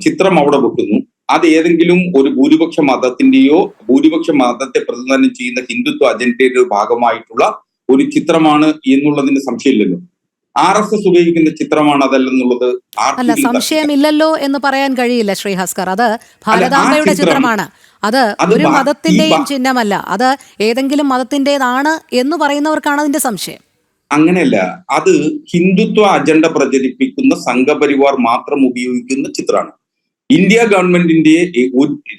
ചിത്രം അവിടെ വെക്കുന്നു, അത് ഏതെങ്കിലും ഒരു ഭൂരിപക്ഷ മതത്തിന്റെയോ ഭൂരിപക്ഷ മതത്തെ പ്രതിനിധാനം ചെയ്യുന്ന ഹിന്ദുത്വ അജണ്ടയുടെ ഭാഗമായിട്ടുള്ള ഒരു ചിത്രമാണ് എന്നുള്ളതിന് സംശയമില്ലല്ലോ. RSS ഉപയോഗിക്കുന്ന ചിത്രമാണ് അതല്ലെന്നുള്ളത് അല്ല, സംശയമില്ലല്ലോ എന്ന് പറയാൻ കഴിയില്ല ശ്രീ ഹസ്കർ. അത് ഭാരതാംബയുടെ ചിത്രമാണ്. അത് ഒരു മതത്തിന്റെയും ചിഹ്നമല്ല. അത് ഏതെങ്കിലും മതത്തിന്റേതാണ് എന്ന് പറയുന്നവർക്കാണ് അതിന്റെ സംശയം. അങ്ങനെയല്ല, അത് ഹിന്ദുത്വ അജണ്ട പ്രചരിപ്പിക്കുന്ന സംഘപരിവാർ മാത്രം ഉപയോഗിക്കുന്ന ചിത്രമാണ്. ഇന്ത്യ ഗവൺമെന്റിന്റെ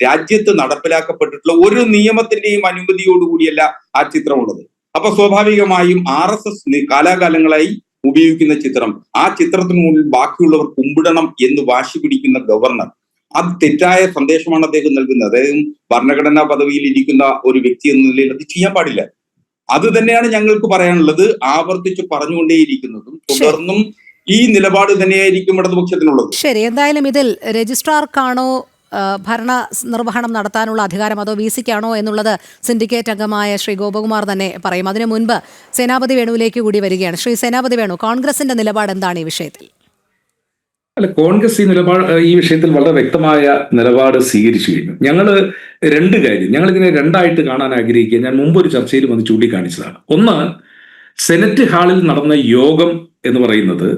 രാജ്യത്ത് നടപ്പിലാക്കപ്പെട്ടിട്ടുള്ള ഒരു നിയമത്തിന്റെയും അനുമതിയോടുകൂടിയല്ല ആ ചിത്രമുള്ളത്. അപ്പൊ സ്വാഭാവികമായും RSS കാലാകാലങ്ങളായി ഉപയോഗിക്കുന്ന ചിത്രം, ആ ചിത്രത്തിന് മുന്നിൽ ബാക്കിയുള്ളവർ കുമ്പിടണം എന്ന് വാശി പിടിക്കുന്ന ഗവർണർ, അത് തെറ്റായ സന്ദേശമാണ് അദ്ദേഹം നൽകുന്നത്. അദ്ദേഹം ഭരണഘടനാ പദവിയിൽ ഇരിക്കുന്ന ഒരു വ്യക്തി എന്ന നിലയിൽ അത് ചെയ്യാൻ പാടില്ല. അത് തന്നെയാണ് ഞങ്ങൾക്ക് പറയാനുള്ളത്. ആവർത്തിച്ച് പറഞ്ഞുകൊണ്ടേയിരിക്കുന്നതും തുടർന്നും ഈ നിലപാട് തന്നെയായിരിക്കും ഇടതുപക്ഷത്തിനുള്ളത്. ശരി, എന്തായാലും ഇതിൽ രജിസ്ട്രാർക്കാണോ ഭരണ നിർവഹണം നടത്താനുള്ള അധികാരം അതോ VC-ക്കാണോ എന്നുള്ളത് സിൻഡിക്കേറ്റ് അംഗമായ ശ്രീ ഗോപകുമാർ തന്നെ പറയും. അതിനു മുൻപ് സേനാപതി വേണുവിലേക്ക് കൂടി വരികയാണ്. ശ്രീ സേനാപതി വേണു, കോൺഗ്രസിന്റെ നിലപാട് എന്താണ് ഈ വിഷയത്തിൽ? അല്ല, കോൺഗ്രസ് ഈ വിഷയത്തിൽ വളരെ വ്യക്തമായ നിലപാട് സ്വീകരിച്ചു കഴിഞ്ഞു. രണ്ട് കാര്യം ഞങ്ങളിതിനെ രണ്ടായിട്ട് കാണാൻ ആഗ്രഹിക്കുക. ഞാൻ മുമ്പൊരു ചർച്ചയിൽ വന്ന് ചൂണ്ടിക്കാണിച്ചതാണ്. ഒന്ന്, സെനറ്റ് ഹാളിൽ നടന്ന യോഗം എന്ന് പറയുന്നത്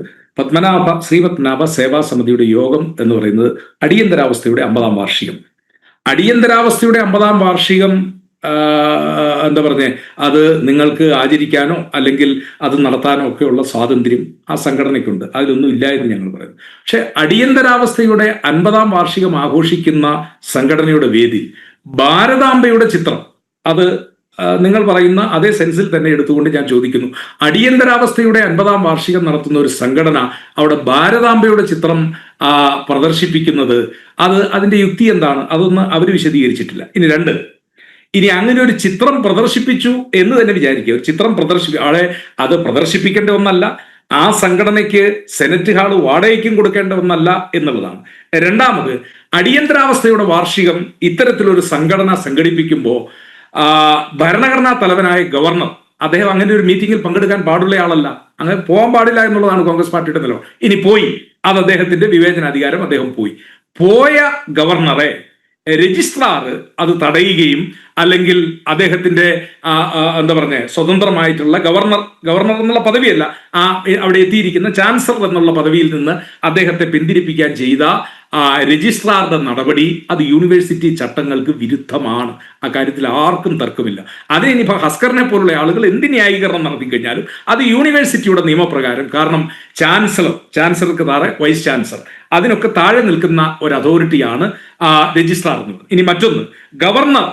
ശ്രീ പത്മനാഭ സേവാ സമിതിയുടെ യോഗം എന്ന് പറയുന്നത് അടിയന്തരാവസ്ഥയുടെ 50-ാം വാർഷികം. അടിയന്തരാവസ്ഥയുടെ 50-ാം വാർഷികം അത് നിങ്ങൾക്ക് ആചരിക്കാനോ അല്ലെങ്കിൽ അത് നടത്താനോ ഒക്കെയുള്ള സ്വാതന്ത്ര്യം ആ സംഘടനയ്ക്കുണ്ട്. അതിലൊന്നും ഇല്ല എന്ന് ഞങ്ങൾ പറയുന്നു. പക്ഷെ അടിയന്തരാവസ്ഥയുടെ 50-ാം വാർഷികം ആഘോഷിക്കുന്ന സംഘടനയുടെ വേദി ഭാരതാംബയുടെ ചിത്രം, അത് നിങ്ങൾ പറയുന്ന അതേ സെൻസിൽ തന്നെ എടുത്തുകൊണ്ട് ഞാൻ ചോദിക്കുന്നു, അടിയന്തരാവസ്ഥയുടെ 50-ാം വാർഷികം നടത്തുന്ന ഒരു സംഘടന അവിടെ ഭാരതാംബയുടെ ചിത്രം പ്രദർശിപ്പിക്കുന്നത് അതിന്റെ യുക്തി എന്താണ്? അതൊന്നും അവർ വിശദീകരിച്ചിട്ടില്ല. ഇനി അങ്ങനെ ഒരു ചിത്രം പ്രദർശിപ്പിച്ചു എന്ന് തന്നെ വിചാരിക്കുക. ഒരു ചിത്രം അത് പ്രദർശിപ്പിക്കേണ്ട ഒന്നല്ല, ആ സംഘടനയ്ക്ക് സെനറ്റ് ഹാള് വാടകയ്ക്കും കൊടുക്കേണ്ട ഒന്നല്ല എന്നുള്ളതാണ്. രണ്ടാമത്, അടിയന്തരാവസ്ഥയുടെ വാർഷികം ഇത്തരത്തിലൊരു സംഘടന സംഘടിപ്പിക്കുമ്പോൾ ഭരണഘടനാ തലവനായ ഗവർണർ അദ്ദേഹം അങ്ങനെ ഒരു മീറ്റിംഗിൽ പങ്കെടുക്കാൻ പാടുള്ള ആളല്ല, അങ്ങനെ പോകാൻ പാടില്ല എന്നുള്ളതാണ് കോൺഗ്രസ് പാർട്ടിയുടെ നിലപാട്. ഇനി പോയി, അത് അദ്ദേഹത്തിന്റെ വിവേചനാധികാരം. അദ്ദേഹം പോയ ഗവർണറെ രജിസ്ട്രാർ അത് തടയുകയും അല്ലെങ്കിൽ അദ്ദേഹത്തിന്റെ സ്വതന്ത്രമായിട്ടുള്ള ഗവർണർ എന്നുള്ള പദവിയല്ല, അവിടെ എത്തിയിരിക്കുന്ന ചാൻസലർ എന്നുള്ള പദവിയിൽ നിന്ന് അദ്ദേഹത്തെ പിന്തിരിപ്പിക്കാൻ ചെയ്ത രജിസ്ട്രാറുടെ നടപടി അത് യൂണിവേഴ്സിറ്റി ചട്ടങ്ങൾക്ക് വിരുദ്ധമാണ്. അക്കാര്യത്തിൽ ആർക്കും തർക്കമില്ല. അതിന് ഇനി ഹസ്കറിനെ പോലുള്ള ആളുകൾ എന്ത് ന്യായീകരണം നടത്തി കഴിഞ്ഞാലും അത് യൂണിവേഴ്സിറ്റിയുടെ നിയമപ്രകാരം, കാരണം ചാൻസലർക്ക് താഴെ വൈസ് ചാൻസലർ, അതിനൊക്കെ താഴെ നിൽക്കുന്ന ഒരു അതോറിറ്റിയാണ് രജിസ്ട്രാർ എന്നുള്ളത്. ഇനി മറ്റൊന്ന്, ഗവർണർ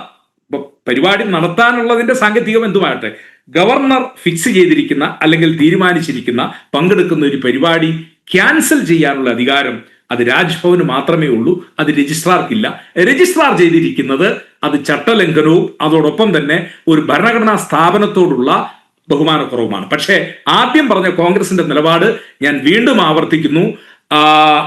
പരിപാടി നടത്താനുള്ളതിന്റെ സാങ്കേതികം എന്തുമാകട്ടെ, ഗവർണർ ഫിക്സ് ചെയ്തിരിക്കുന്ന അല്ലെങ്കിൽ തീരുമാനിച്ചിരിക്കുന്ന പങ്കെടുക്കുന്ന ഒരു പരിപാടി ക്യാൻസൽ ചെയ്യാനുള്ള അധികാരം അത് രാജ്ഭവന് മാത്രമേ ഉള്ളൂ, അത് രജിസ്ട്രാർക്കില്ല. രജിസ്ട്രാർ ചെയ്തിരിക്കുന്നത് അത് ചട്ടലംഘനവും അതോടൊപ്പം തന്നെ ഒരു ഭരണഘടനാ സ്ഥാപനത്തോടുള്ള ബഹുമാനക്കുറവുമാണ്. പക്ഷേ ആദ്യം പറഞ്ഞ കോൺഗ്രസിന്റെ നിലപാട് ഞാൻ വീണ്ടും ആവർത്തിക്കുന്നു.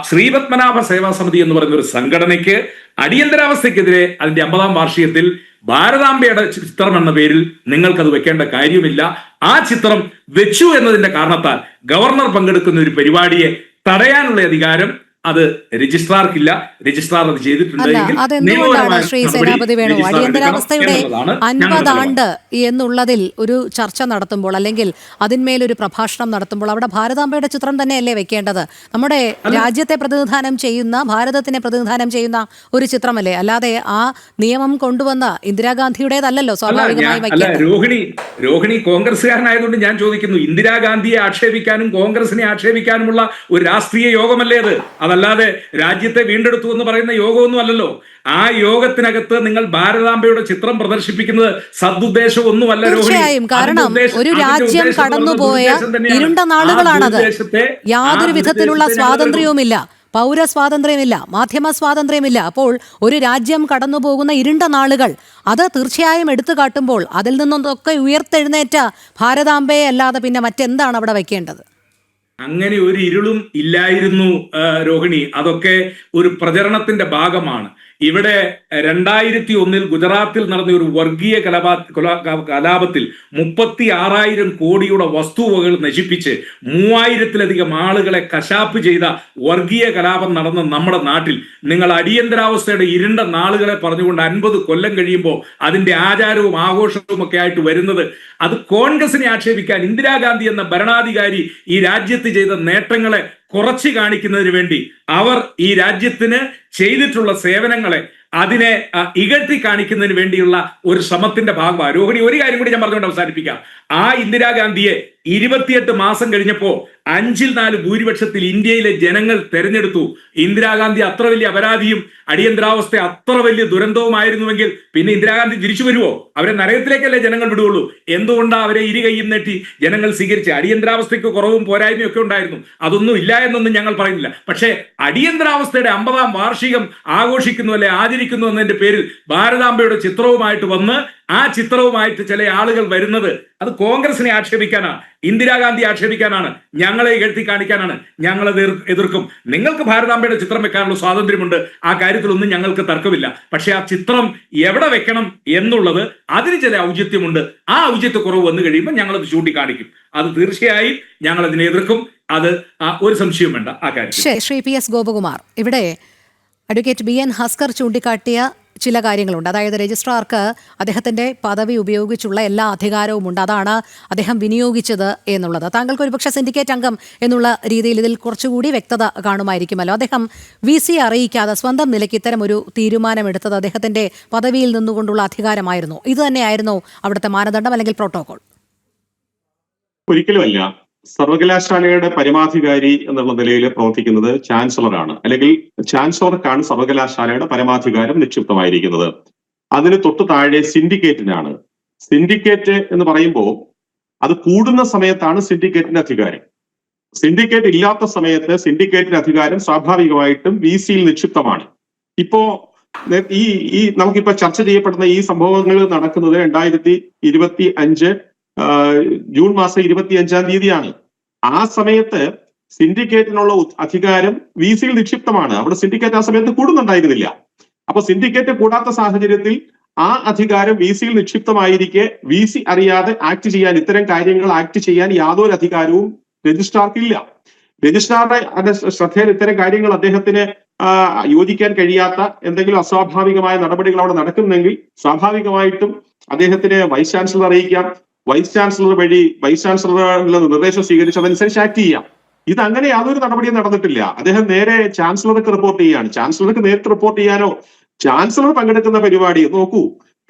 ശ്രീപത്മനാഭ സേവാ സമിതി എന്ന് പറയുന്ന ഒരു സംഘടനയ്ക്ക് അടിയന്തരാവസ്ഥയ്ക്കെതിരെ അതിന്റെ 50-ാം വാർഷികത്തിൽ ഭാരതാംബയുടെ ചിത്രം എന്ന പേരിൽ നിങ്ങൾക്കത് വെക്കേണ്ട കാര്യമില്ല. ആ ചിത്രം വെച്ചു എന്നതിന്റെ കാരണത്താൽ ഗവർണർ പങ്കെടുക്കുന്ന ഒരു പരിപാടിയെ തടയാനുള്ള അധികാരം അത് രജിസ്ട്രാർക്കില്ല. രജിസ്ട്രാർ അത് ചെയ്തിട്ടുണ്ടെങ്കിൽ അതെന്തുകൊണ്ടാണ് ശ്രീ സേനാപതി വേണു അടിയന്തരാവസ്ഥയുടെ 50 ആണ്ട് എന്നുള്ളതിൽ ഒരു ചർച്ച നടത്തുമ്പോൾ അല്ലെങ്കിൽ അതിന്മേലൊരു പ്രഭാഷണം നടത്തുമ്പോൾ അവിടെ ഭാരതാംബയുടെ ചിത്രം തന്നെയല്ലേ വെക്കേണ്ടത്? നമ്മുടെ രാജ്യത്തെ പ്രതിനിധാനം ചെയ്യുന്ന, ഭാരതത്തിനെ പ്രതിനിധാനം ചെയ്യുന്ന ഒരു ചിത്രമല്ലേ? അല്ലാതെ ആ നിയമം കൊണ്ടുവന്ന ഇന്ദിരാഗാന്ധിയുടേതല്ലല്ലോ സ്വാഭാവികമായി വെക്കേണ്ടത്. രോഹിണി കോൺഗ്രസ്സുകാരനായതുകൊണ്ട് ഞാൻ ചോദിക്കുന്നു, ഇന്ദിരാഗാന്ധിയെ ആക്ഷേപിക്കാനും കോൺഗ്രസിനെ ആക്ഷേപിക്കാനുമുള്ള ഒരു രാഷ്ട്രീയ യോഗമല്ലേ അത്? അതല്ലാതെ രാജ്യത്തെ വീണ്ടെടുത്തു എന്ന് പറയുന്ന യോഗമൊന്നും അല്ലല്ലോ. ആ യോഗത്തിനകത്ത് നിങ്ങൾ ഭാരതാംബയുടെ ചിത്രം പ്രദർശിപ്പിക്കുന്നത് സദുദ്ദേശമൊന്നുമല്ല. തീർച്ചയായും, കാരണം ഒരു രാജ്യം കടന്നുപോയ ഇരുണ്ട നാളുകളാണത്. യാതൊരു വിധത്തിലുള്ള സ്വാതന്ത്ര്യവുമില്ല, പൗരസ്വാതന്ത്ര്യമില്ല, മാധ്യമ സ്വാതന്ത്ര്യമില്ല. അപ്പോൾ ഒരു രാജ്യം കടന്നുപോകുന്ന ഇരുണ്ട നാളുകൾ അത് തീർച്ചയായും എടുത്തു കാട്ടുമ്പോൾ അതിൽ നിന്നൊക്കെ ഉയർത്തെഴുന്നേറ്റ ഭാരതാംബയെ അല്ലാതെ പിന്നെ മറ്റെന്താണ് അവിടെ വെക്കേണ്ടത്? അങ്ങനെ ഒരു ഇരുളും ഇല്ലായിരുന്നു രോഹിണി. അതൊക്കെ ഒരു പ്രചരണത്തിന്റെ ഭാഗമാണ്. ഇവിടെ 2001 ഗുജറാത്തിൽ നടന്ന ഒരു വർഗീയ കലാപത്തിൽ 36,000 കോടിയുടെ വസ്തുവകകൾ നശിപ്പിച്ച് 3000-ലധികം ആളുകളെ കശാപ്പ് ചെയ്ത വർഗീയ കലാപം നടന്ന നമ്മുടെ നാട്ടിൽ നിങ്ങൾ അടിയന്തരാവസ്ഥയുടെ ഇരുണ്ട നാളുകളെ പറഞ്ഞുകൊണ്ട് 50 കൊല്ലം കഴിയുമ്പോൾ അതിന്റെ ആചാരവും ആഘോഷവും ഒക്കെ ആയിട്ട് വരുന്നത്, അത് കോൺഗ്രസിനെ ആക്ഷേപിക്കാൻ, ഇന്ദിരാഗാന്ധി എന്ന ഭരണാധികാരി ഈ രാജ്യത്ത് ചെയ്ത നേട്ടങ്ങളെ കുറച്ച് കാണിക്കുന്നതിന് വേണ്ടി, അവർ ഈ രാജ്യത്തിന് ചെയ്തിട്ടുള്ള സേവനങ്ങളെ അതിനെ ഇകഴ്ത്തി കാണിക്കുന്നതിന് വേണ്ടിയുള്ള ഒരു ശ്രമത്തിന്റെ ഭാഗമാണ്. രോഹിണി, ഒരു കാര്യം കൂടി ഞാൻ പറഞ്ഞുകൊണ്ട് അവസാനിപ്പിക്കാം. ആ ഇന്ദിരാഗാന്ധിയെ 28 മാസം കഴിഞ്ഞപ്പോ 4/5 ഭൂരിപക്ഷത്തിൽ ഇന്ത്യയിലെ ജനങ്ങൾ തെരഞ്ഞെടുത്തു. ഇന്ദിരാഗാന്ധി അത്ര വലിയ അപരാധിയും അടിയന്തരാവസ്ഥ അത്ര വലിയ ദുരന്തവുമായിരുന്നുവെങ്കിൽ പിന്നെ ഇന്ദിരാഗാന്ധി തിരിച്ചു വരുവോ? അവരെ നരകത്തിലേക്കല്ലേ ജനങ്ങൾ വിടുകയുള്ളൂ. എന്തുകൊണ്ടാണ് അവരെ ഇരുകൈയും നീട്ടി ജനങ്ങൾ സ്വീകരിച്ച്? അടിയന്തരാവസ്ഥയ്ക്ക് കുറവും പോരായ്മയും ഒക്കെ ഉണ്ടായിരുന്നു, അതൊന്നും ഇല്ല എന്നൊന്നും ഞങ്ങൾ പറയുന്നില്ല. പക്ഷേ അടിയന്തരാവസ്ഥയുടെ 50-ാം വാർഷികം ആഘോഷിക്കുന്നു അല്ലെ ആചരിക്കുന്നു എന്നതിന്റെ പേരിൽ ഭാരതാംബയുടെ ചിത്രവുമായിട്ട് വന്ന് ആ ചിത്രവുമായിട്ട് ചില ആളുകൾ വരുന്നത് അത് കോൺഗ്രസിനെ ആക്ഷേപിക്കാനാണ്, ഇന്ദിരാഗാന്ധി ആക്ഷേപിക്കാനാണ്, ഞങ്ങളെ ഇകഴ്ത്തി കാണിക്കാനാണ്. ഞങ്ങളത് എതിർക്കും. നിങ്ങൾക്ക് ഭാരതാംബയുടെ ചിത്രം വെക്കാനുള്ള സ്വാതന്ത്ര്യമുണ്ട്, ആ കാര്യത്തിലൊന്നും ഞങ്ങൾക്ക് തർക്കമില്ല. പക്ഷെ ആ ചിത്രം എവിടെ വെക്കണം എന്നുള്ളത് അതിന് ചില ഔചിത്യമുണ്ട്. ആ ഔചിത്യക്കുറവ് വന്നു കഴിയുമ്പോൾ ഞങ്ങളത് ചൂണ്ടിക്കാണിക്കും. അത് തീർച്ചയായും ഞങ്ങൾ അതിനെ എതിർക്കും. അത് ഒരു സംശയവും വേണ്ട ആ കാര്യം. ശ്രീ പി എസ് ഗോപകുമാർ, ഇവിടെ അഡ്വക്കേറ്റ് BN ഹസ്കർ ചൂണ്ടിക്കാട്ടിയ ചില കാര്യങ്ങളുണ്ട്. അതായത് രജിസ്ട്രാർക്ക് അദ്ദേഹത്തിൻ്റെ പദവി ഉപയോഗിച്ചുള്ള എല്ലാ അധികാരവും ഉണ്ട്, അതാണ് അദ്ദേഹം വിനിയോഗിച്ചത് എന്നുള്ളത്. താങ്കൾക്ക് ഒരുപക്ഷെ സിൻഡിക്കേറ്റ് അംഗം എന്നുള്ള രീതിയിൽ ഇതിൽ കുറച്ചുകൂടി വ്യക്തത കാണുമായിരിക്കുമല്ലോ. അദ്ദേഹം VC അറിയിക്കാതെ സ്വന്തം നിലയ്ക്ക് ഇത്തരം ഒരു തീരുമാനമെടുത്തത് അദ്ദേഹത്തിൻ്റെ പദവിയിൽ നിന്നുകൊണ്ടുള്ള അധികാരമായിരുന്നു. ഇത് തന്നെയായിരുന്നു അവിടുത്തെ മാനദണ്ഡം അല്ലെങ്കിൽ പ്രോട്ടോകോൾ? ഒരിക്കലുമല്ല. സർവകലാശാലയുടെ പരമാധികാരി എന്നുള്ള നിലയിൽ പ്രവർത്തിക്കുന്നത് ചാൻസലറാണ്, അല്ലെങ്കിൽ ചാൻസലർക്കാണ് സർവകലാശാലയുടെ പരമാധികാരം നിക്ഷിപ്തമായിരിക്കുന്നത്. അതിന് തൊട്ടു താഴെ സിൻഡിക്കേറ്റിനാണ്. സിൻഡിക്കേറ്റ് എന്ന് പറയുമ്പോൾ അത് കൂടുന്ന സമയത്താണ് സിൻഡിക്കേറ്റിന്റെ അധികാരം. സിൻഡിക്കേറ്റ് ഇല്ലാത്ത സമയത്ത് സിൻഡിക്കേറ്റിന്റെ അധികാരം സ്വാഭാവികമായിട്ടും VCയിൽ നിക്ഷിപ്തമാണ്. ഇപ്പോ ഈ നമുക്കിപ്പോ ചർച്ച ചെയ്യപ്പെടുന്ന ഈ സംഭവങ്ങൾ നടക്കുന്നത് 2025 ജൂൺ മാസം 25-ാം തീയതിയാണ്. ആ സമയത്ത് സിൻഡിക്കേറ്റിനുള്ള അധികാരം VCയിൽ നിക്ഷിപ്തമാണ്. അവിടെ സിൻഡിക്കേറ്റ് ആ സമയത്ത് കൂടുന്നുണ്ടായിരുന്നില്ല. അപ്പൊ സിൻഡിക്കേറ്റ് കൂടാത്ത സാഹചര്യത്തിൽ ആ അധികാരം VCയിൽ നിക്ഷിപ്തമായിരിക്കെ VC അറിയാതെ ആക്ട് ചെയ്യാൻ, ഇത്തരം കാര്യങ്ങൾ ആക്ട് ചെയ്യാൻ യാതൊരു അധികാരവും രജിസ്ട്രാർക്കില്ല. രജിസ്ട്രാറുടെ ശ്രദ്ധയിൽ ഇത്തരം കാര്യങ്ങൾ അദ്ദേഹത്തിന് യോജിക്കാൻ കഴിയാത്ത എന്തെങ്കിലും അസ്വാഭാവികമായ നടപടികൾ അവിടെ നടക്കുന്നെങ്കിൽ സ്വാഭാവികമായിട്ടും അദ്ദേഹത്തിന് വൈസ് ചാൻസലർ അറിയിക്കാം. വൈസ് ചാൻസലർ വഴി വൈസ് ചാൻസലറുടെ നിർദ്ദേശം സ്വീകരിച്ച് അതനുസരിച്ച് ആക്ട് ചെയ്യാം. ഇത് അങ്ങനെ യാതൊരു നടപടിയും നടന്നിട്ടില്ല. അദ്ദേഹം നേരെ ചാൻസലർക്ക് റിപ്പോർട്ട് ചെയ്യാണ്. ചാൻസലർക്ക് നേരിട്ട് റിപ്പോർട്ട് ചെയ്യാനോ, ചാൻസലർ പങ്കെടുക്കുന്ന പരിപാടി നോക്കൂ,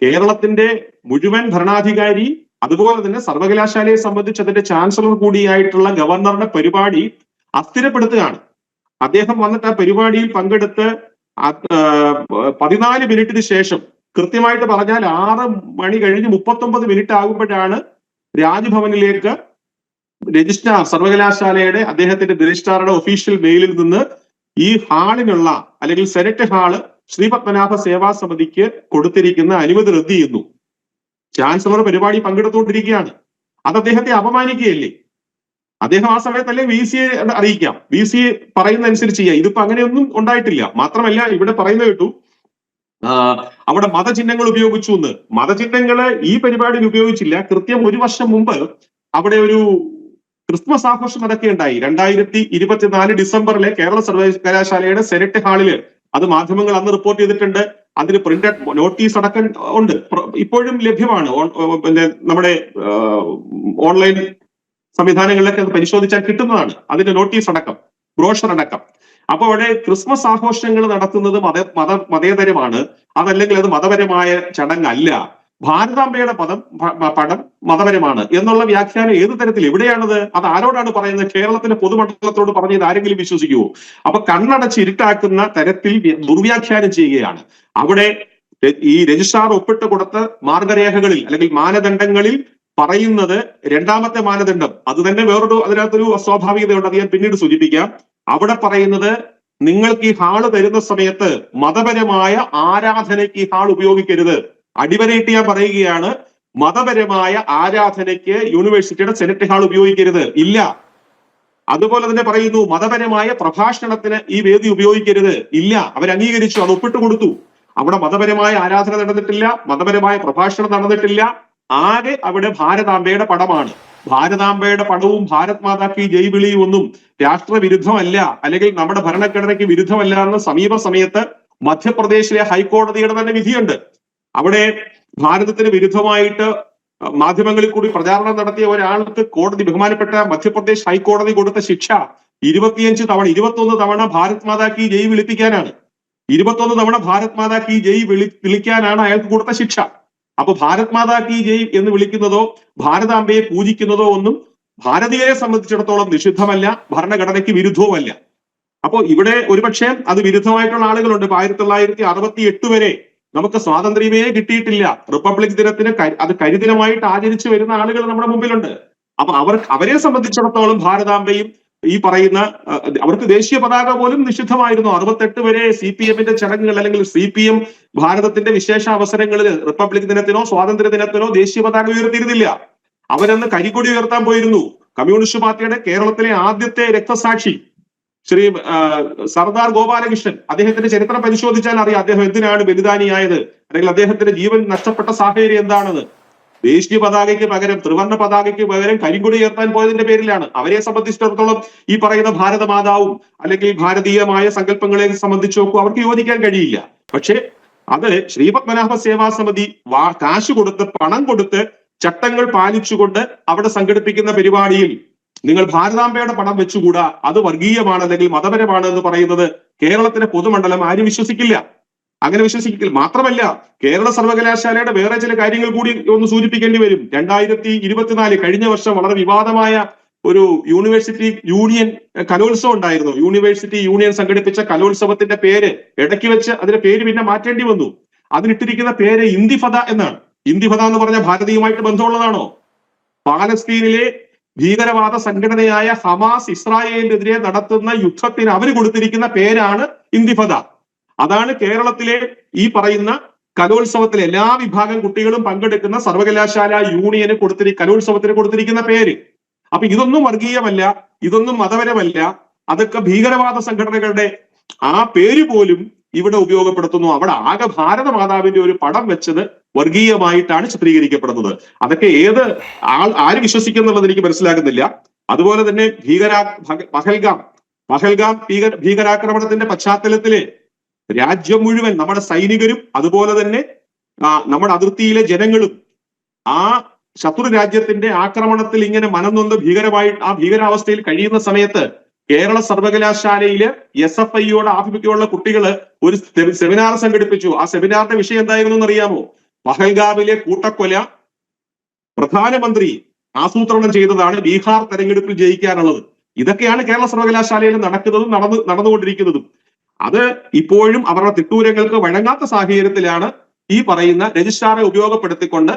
കേരളത്തിന്റെ മുഴുവൻ ഭരണാധികാരി അതുപോലെ തന്നെ സർവകലാശാലയെ സംബന്ധിച്ച് അതിന്റെ ചാൻസലർ കൂടിയായിട്ടുള്ള ഗവർണറുടെ പരിപാടി അസ്ഥിരപ്പെടുത്തുകയാണ്. അദ്ദേഹം വന്നിട്ട് ആ പരിപാടിയിൽ പങ്കെടുത്ത് 14 മിനിറ്റിന് ശേഷം, കൃത്യമായിട്ട് പറഞ്ഞാൽ 6 മണി കഴിഞ്ഞ് 39 മിനിറ്റ് ആകുമ്പോഴാണ് രാജ്ഭവനിലേക്ക് രജിസ്ട്രാർ, സർവകലാശാലയുടെ അദ്ദേഹത്തിന്റെ രജിസ്ട്രാറുടെ ഒഫീഷ്യൽ മെയിലിൽ നിന്ന് ഈ ഹാളിനുള്ള അല്ലെങ്കിൽ സെനറ്റ് ഹാള് ശ്രീപത്മനാഭ സേവാ സമിതിക്ക് കൊടുത്തിരിക്കുന്ന അനുമതി റദ്ദ് ചെയ്യുന്നു. ചാൻസലർ പരിപാടി പങ്കെടുത്തുകൊണ്ടിരിക്കുകയാണ്. അത് അദ്ദേഹത്തെ അപമാനിക്കുകയല്ലേ? അദ്ദേഹം ആ സമയത്തല്ലേ VCയെ അറിയിക്കാം, VC പറയുന്ന അനുസരിച്ച് ചെയ്യാം. ഇതിപ്പോ അങ്ങനെയൊന്നും ഉണ്ടായിട്ടില്ല. മാത്രമല്ല, ഇവിടെ പറയുന്നത് കേട്ടു, അവിടെ മതചിഹ്നങ്ങൾ ഉപയോഗിച്ചു എന്ന്. മതചിഹ്നങ്ങള് ഈ പരിപാടിയിൽ ഉപയോഗിച്ചില്ല. കൃത്യം 1 വർഷം മുമ്പ് അവിടെ ഒരു ക്രിസ്മസ് ആഘോഷം നടക്കുകയുണ്ടായി. 2024 ഡിസംബറിലെ കേരള സർവകലാശാലയുടെ സെനറ്റ് ഹാളില്. അത് മാധ്യമങ്ങൾ അന്ന് റിപ്പോർട്ട് ചെയ്തിട്ടുണ്ട്. അതിന് പ്രിന്റഡ് നോട്ടീസ് അടക്കം ഉണ്ട്, ഇപ്പോഴും ലഭ്യമാണ്. പിന്നെ നമ്മുടെ ഓൺലൈൻ സംവിധാനങ്ങളിലൊക്കെ അത് പരിശോധിച്ചാൽ കിട്ടുന്നതാണ്. അതിന്റെ നോട്ടീസ് അടക്കം, ബ്രോഷർ അടക്കം. അപ്പൊ അവിടെ ക്രിസ്മസ് ആഘോഷങ്ങൾ നടത്തുന്നത് മതേതരമാണ്, അതല്ലെങ്കിൽ അത് മതപരമായ ചടങ്ങല്ല. ഭാരതാംബയുടെ പടം മതപരമാണ് എന്നുള്ള വ്യാഖ്യാനം ഏത് തരത്തിൽ, എവിടെയാണത്? അത് ആരോടാണ് പറയുന്നത്? കേരളത്തിന്റെ പൊതുമണ്ഡലത്തോട് പറഞ്ഞത് ആരെങ്കിലും വിശ്വസിക്കുമോ? അപ്പൊ കണ്ണടച്ച് ഇരുട്ടാക്കുന്ന തരത്തിൽ ദുർവ്യാഖ്യാനം ചെയ്യുകയാണ്. അവിടെ ഈ രജിസ്ട്രാർ ഒപ്പിട്ട് കൊടുത്ത മാർഗരേഖകളിൽ അല്ലെങ്കിൽ മാനദണ്ഡങ്ങളിൽ പറയുന്നത്, രണ്ടാമത്തെ മാനദണ്ഡം അത് തന്നെ അതിനകത്തൊരു അസ്വാഭാവികതയുണ്ട്, അത് ഞാൻ പിന്നീട് സൂചിപ്പിക്കാം. അവിടെ പറയുന്നത്, നിങ്ങൾക്ക് ഈ ഹാള് തരുന്ന സമയത്ത് മതപരമായ ആരാധനയ്ക്ക് ഈ ഹാൾ ഉപയോഗിക്കരുത്. അടിവരയിട്ട് ഞാൻ പറയുകയാണ്, മതപരമായ ആരാധനയ്ക്ക് യൂണിവേഴ്സിറ്റിയുടെ സെനറ്റ് ഹാൾ ഉപയോഗിക്കരുത്, ഇല്ല. അതുപോലെ തന്നെ പറയുന്നു, മതപരമായ പ്രഭാഷണത്തിന് ഈ വേദി ഉപയോഗിക്കരുത്, ഇല്ല. അവർ അംഗീകരിച്ചു, അത് ഒപ്പിട്ട് കൊടുത്തു. അവിടെ മതപരമായ ആരാധന നടന്നിട്ടില്ല, മതപരമായ പ്രഭാഷണം നടന്നിട്ടില്ല. ആകെ അവിടെ ഭാരതാംബയുടെ പടമാണ്. ഭാരതാംബയുടെ പടവും ഭാരത് മാതാ കി ജയ് വിളിയും ഒന്നും രാഷ്ട്രവിരുദ്ധമല്ല, അല്ലെങ്കിൽ നമ്മുടെ ഭരണഘടനയ്ക്ക് വിരുദ്ധമല്ല എന്ന് സമീപ മധ്യപ്രദേശിലെ ഹൈക്കോടതിയുടെ തന്നെ വിധിയുണ്ട്. അവിടെ ഭാരതത്തിന് വിരുദ്ധമായിട്ട് മാധ്യമങ്ങളിൽ കൂടി പ്രചാരണം നടത്തിയ ഒരാൾക്ക് ബഹുമാനപ്പെട്ട മധ്യപ്രദേശ് ഹൈക്കോടതി കൊടുത്ത ശിക്ഷ 21 തവണ ഭാരത് മാതാ കി ജയ് വിളിപ്പിക്കാനാണ്. 21 തവണ ഭാരത് മാതാ കി ജയ് വിളിക്കാനാണ് അയാൾക്ക് കൊടുത്ത ശിക്ഷ. അപ്പൊ ഭാരത് മാതാ കി ജയ് എന്ന് വിളിക്കുന്നതോ ഭാരതാംബയെ പൂജിക്കുന്നതോ ഒന്നും ഭാരതീയരെ സംബന്ധിച്ചിടത്തോളം നിഷിദ്ധമല്ല, ഭരണഘടനയ്ക്ക് വിരുദ്ധവുമല്ല. അപ്പോ ഇവിടെ ഒരുപക്ഷെ അത് വിരുദ്ധമായിട്ടുള്ള ആളുകളുണ്ട്. 1968 വരെ നമുക്ക് സ്വാതന്ത്ര്യമേ കിട്ടിയിട്ടില്ല. റിപ്പബ്ലിക് ദിനത്തിന് അത് കരിദിനമായിട്ട് ആചരിച്ചു വരുന്ന ആളുകൾ നമ്മുടെ മുമ്പിലുണ്ട്. അപ്പൊ അവരെ സംബന്ധിച്ചിടത്തോളം ഭാരതാംബയും ഈ പറയുന്ന, അവർക്ക് ദേശീയ പതാക പോലും നിഷിദ്ധമായിരുന്നു. 68 വരെ CPM-ന്റെ ചടങ്ങുകൾ അല്ലെങ്കിൽ CPM ഭാരതത്തിന്റെ വിശേഷ അവസരങ്ങളിൽ റിപ്പബ്ലിക് ദിനത്തിനോ സ്വാതന്ത്ര്യ ദിനത്തിനോ ദേശീയ പതാക ഉയർത്തിയിരുന്നില്ല. അവരന്ന് കരിക്കൊടി ഉയർത്താൻ പോയിരുന്നു. കമ്മ്യൂണിസ്റ്റ് പാർട്ടിയുടെ കേരളത്തിലെ ആദ്യത്തെ രക്തസാക്ഷി ശ്രീ സർദാർ ഗോപാലകൃഷ്ണൻ, അദ്ദേഹത്തിന്റെ ചരിത്രം പരിശോധിച്ചാൽ അറിയാം അദ്ദേഹം എന്തിനാണ് ബലിദാനിയായത്, അല്ലെങ്കിൽ അദ്ദേഹത്തിന്റെ ജീവൻ നഷ്ടപ്പെട്ട സാഹചര്യം എന്താണെന്ന്. ദേശീയ പതാകയ്ക്ക് പകരം, ത്രിവർണ്ണ പതാകയ്ക്ക് പകരം കരിങ്കൊടി ഉയർത്താൻ പോയതിന്റെ പേരിലാണ്. അവരെ സംബന്ധിച്ചിടത്തോളം ഈ പറയുന്ന ഭാരതമാതാവും അല്ലെങ്കിൽ ഭാരതീയമായ സങ്കല്പങ്ങളെ സംബന്ധിച്ച് നോക്കും അവർക്ക് യോജിക്കാൻ കഴിയില്ല. പക്ഷേ അത് ശ്രീപത്മനാഭ സേവാ സമിതി കാശ് കൊടുത്ത്, പണം കൊടുത്ത്, ചട്ടങ്ങൾ പാലിച്ചുകൊണ്ട് അവിടെ സംഘടിപ്പിക്കുന്ന പരിപാടിയിൽ നിങ്ങൾ ഭാരതാംബയുടെ പടം വെച്ചുകൂടാ, അത് വർഗീയമാണ് അല്ലെങ്കിൽ മതപരമാണ് എന്ന് പറയുന്നത് കേരളത്തിന്റെ പൊതുമണ്ഡലം ആരും വിശ്വസിക്കില്ല. അങ്ങനെ വിശ്വസിക്കില്ല. മാത്രമല്ല, കേരള സർവകലാശാലയുടെ വേറെ ചില കാര്യങ്ങൾ കൂടി ഒന്ന് സൂചിപ്പിക്കേണ്ടി വരും. 2024 കഴിഞ്ഞ വർഷം വളരെ വിവാദമായ ഒരു യൂണിവേഴ്സിറ്റി യൂണിയൻ കലോത്സവം ഉണ്ടായിരുന്നു. യൂണിവേഴ്സിറ്റി യൂണിയൻ സംഘടിപ്പിച്ച കലോത്സവത്തിന്റെ പേര് ഇടയ്ക്ക് വെച്ച് അതിന്റെ പേര് പിന്നെ മാറ്റേണ്ടി വന്നു. അതിനിട്ടിരിക്കുന്ന പേര് ഇന്തിഫദ എന്നാണ്. ഇന്തിഫദ എന്ന് പറഞ്ഞ ഭാരതീയമായിട്ട് ബന്ധമുള്ളതാണോ? പാലസ്തീനിലെ ഭീകരവാദ സംഘടനയായ ഹമാസ് ഇസ്രായേലിനെതിരെ നടത്തുന്ന യുദ്ധത്തിന് അവർ കൊടുത്തിരിക്കുന്ന പേരാണ് ഇന്തിഫദ. അതാണ് കേരളത്തിലെ ഈ പറയുന്ന കലോത്സവത്തിലെ എല്ലാ വിഭാഗം കുട്ടികളും പങ്കെടുക്കുന്ന സർവകലാശാല യൂണിയന് കലോത്സവത്തിന് കൊടുത്തിരിക്കുന്ന പേര്. അപ്പൊ ഇതൊന്നും വർഗീയമല്ല, ഇതൊന്നും മതപരമല്ല, അതൊക്കെ ഭീകരവാദ സംഘടനകളുടെ ആ പേര് പോലും ഇവിടെ ഉപയോഗപ്പെടുത്തുന്നു. അവിടെ ആകെ ഭാരത മാതാവിന്റെ ഒരു പടം വെച്ചത് വർഗീയമായിട്ടാണ് ചിത്രീകരിക്കപ്പെടുന്നത്. അതൊക്കെ ആര് വിശ്വസിക്കുന്നുള്ളത് എനിക്ക് മനസ്സിലാകുന്നില്ല. അതുപോലെ തന്നെ പഹൽഗാം ഭീകരാക്രമണത്തിന്റെ പശ്ചാത്തലത്തില് രാജ്യം മുഴുവൻ നമ്മുടെ സൈനികരും അതുപോലെ തന്നെ നമ്മുടെ അതിർത്തിയിലെ ജനങ്ങളും ആ ശത്രു രാജ്യത്തിന്റെ ആക്രമണത്തിൽ ഇങ്ങനെ മനംനൊന്ന് ആ ഭീകരാവസ്ഥയിൽ കഴിയുന്ന സമയത്ത് കേരള സർവകലാശാലയില് SFIയോട് ആഭിമുഖ്യമുള്ള കുട്ടികള് ഒരു സെമിനാർ സംഘടിപ്പിച്ചു. ആ സെമിനാറിന്റെ വിഷയം എന്തായിരുന്നു എന്നറിയാമോ? പഹൽഗാമിലെ കൂട്ടക്കൊല പ്രധാനമന്ത്രി ആസൂത്രണം ചെയ്തതാണ് ബീഹാർ തെരഞ്ഞെടുപ്പിൽ ജയിക്കാനുള്ളത്. ഇതൊക്കെയാണ് കേരള സർവകലാശാലയിൽ നടന്നുകൊണ്ടിരിക്കുന്നതും. അത് ഇപ്പോഴും അവരുടെ തിട്ടൂരങ്ങൾക്ക് വഴങ്ങാത്ത സാഹചര്യത്തിലാണ് ഈ പറയുന്ന രജിസ്ട്രാറെ ഉപയോഗപ്പെടുത്തിക്കൊണ്ട്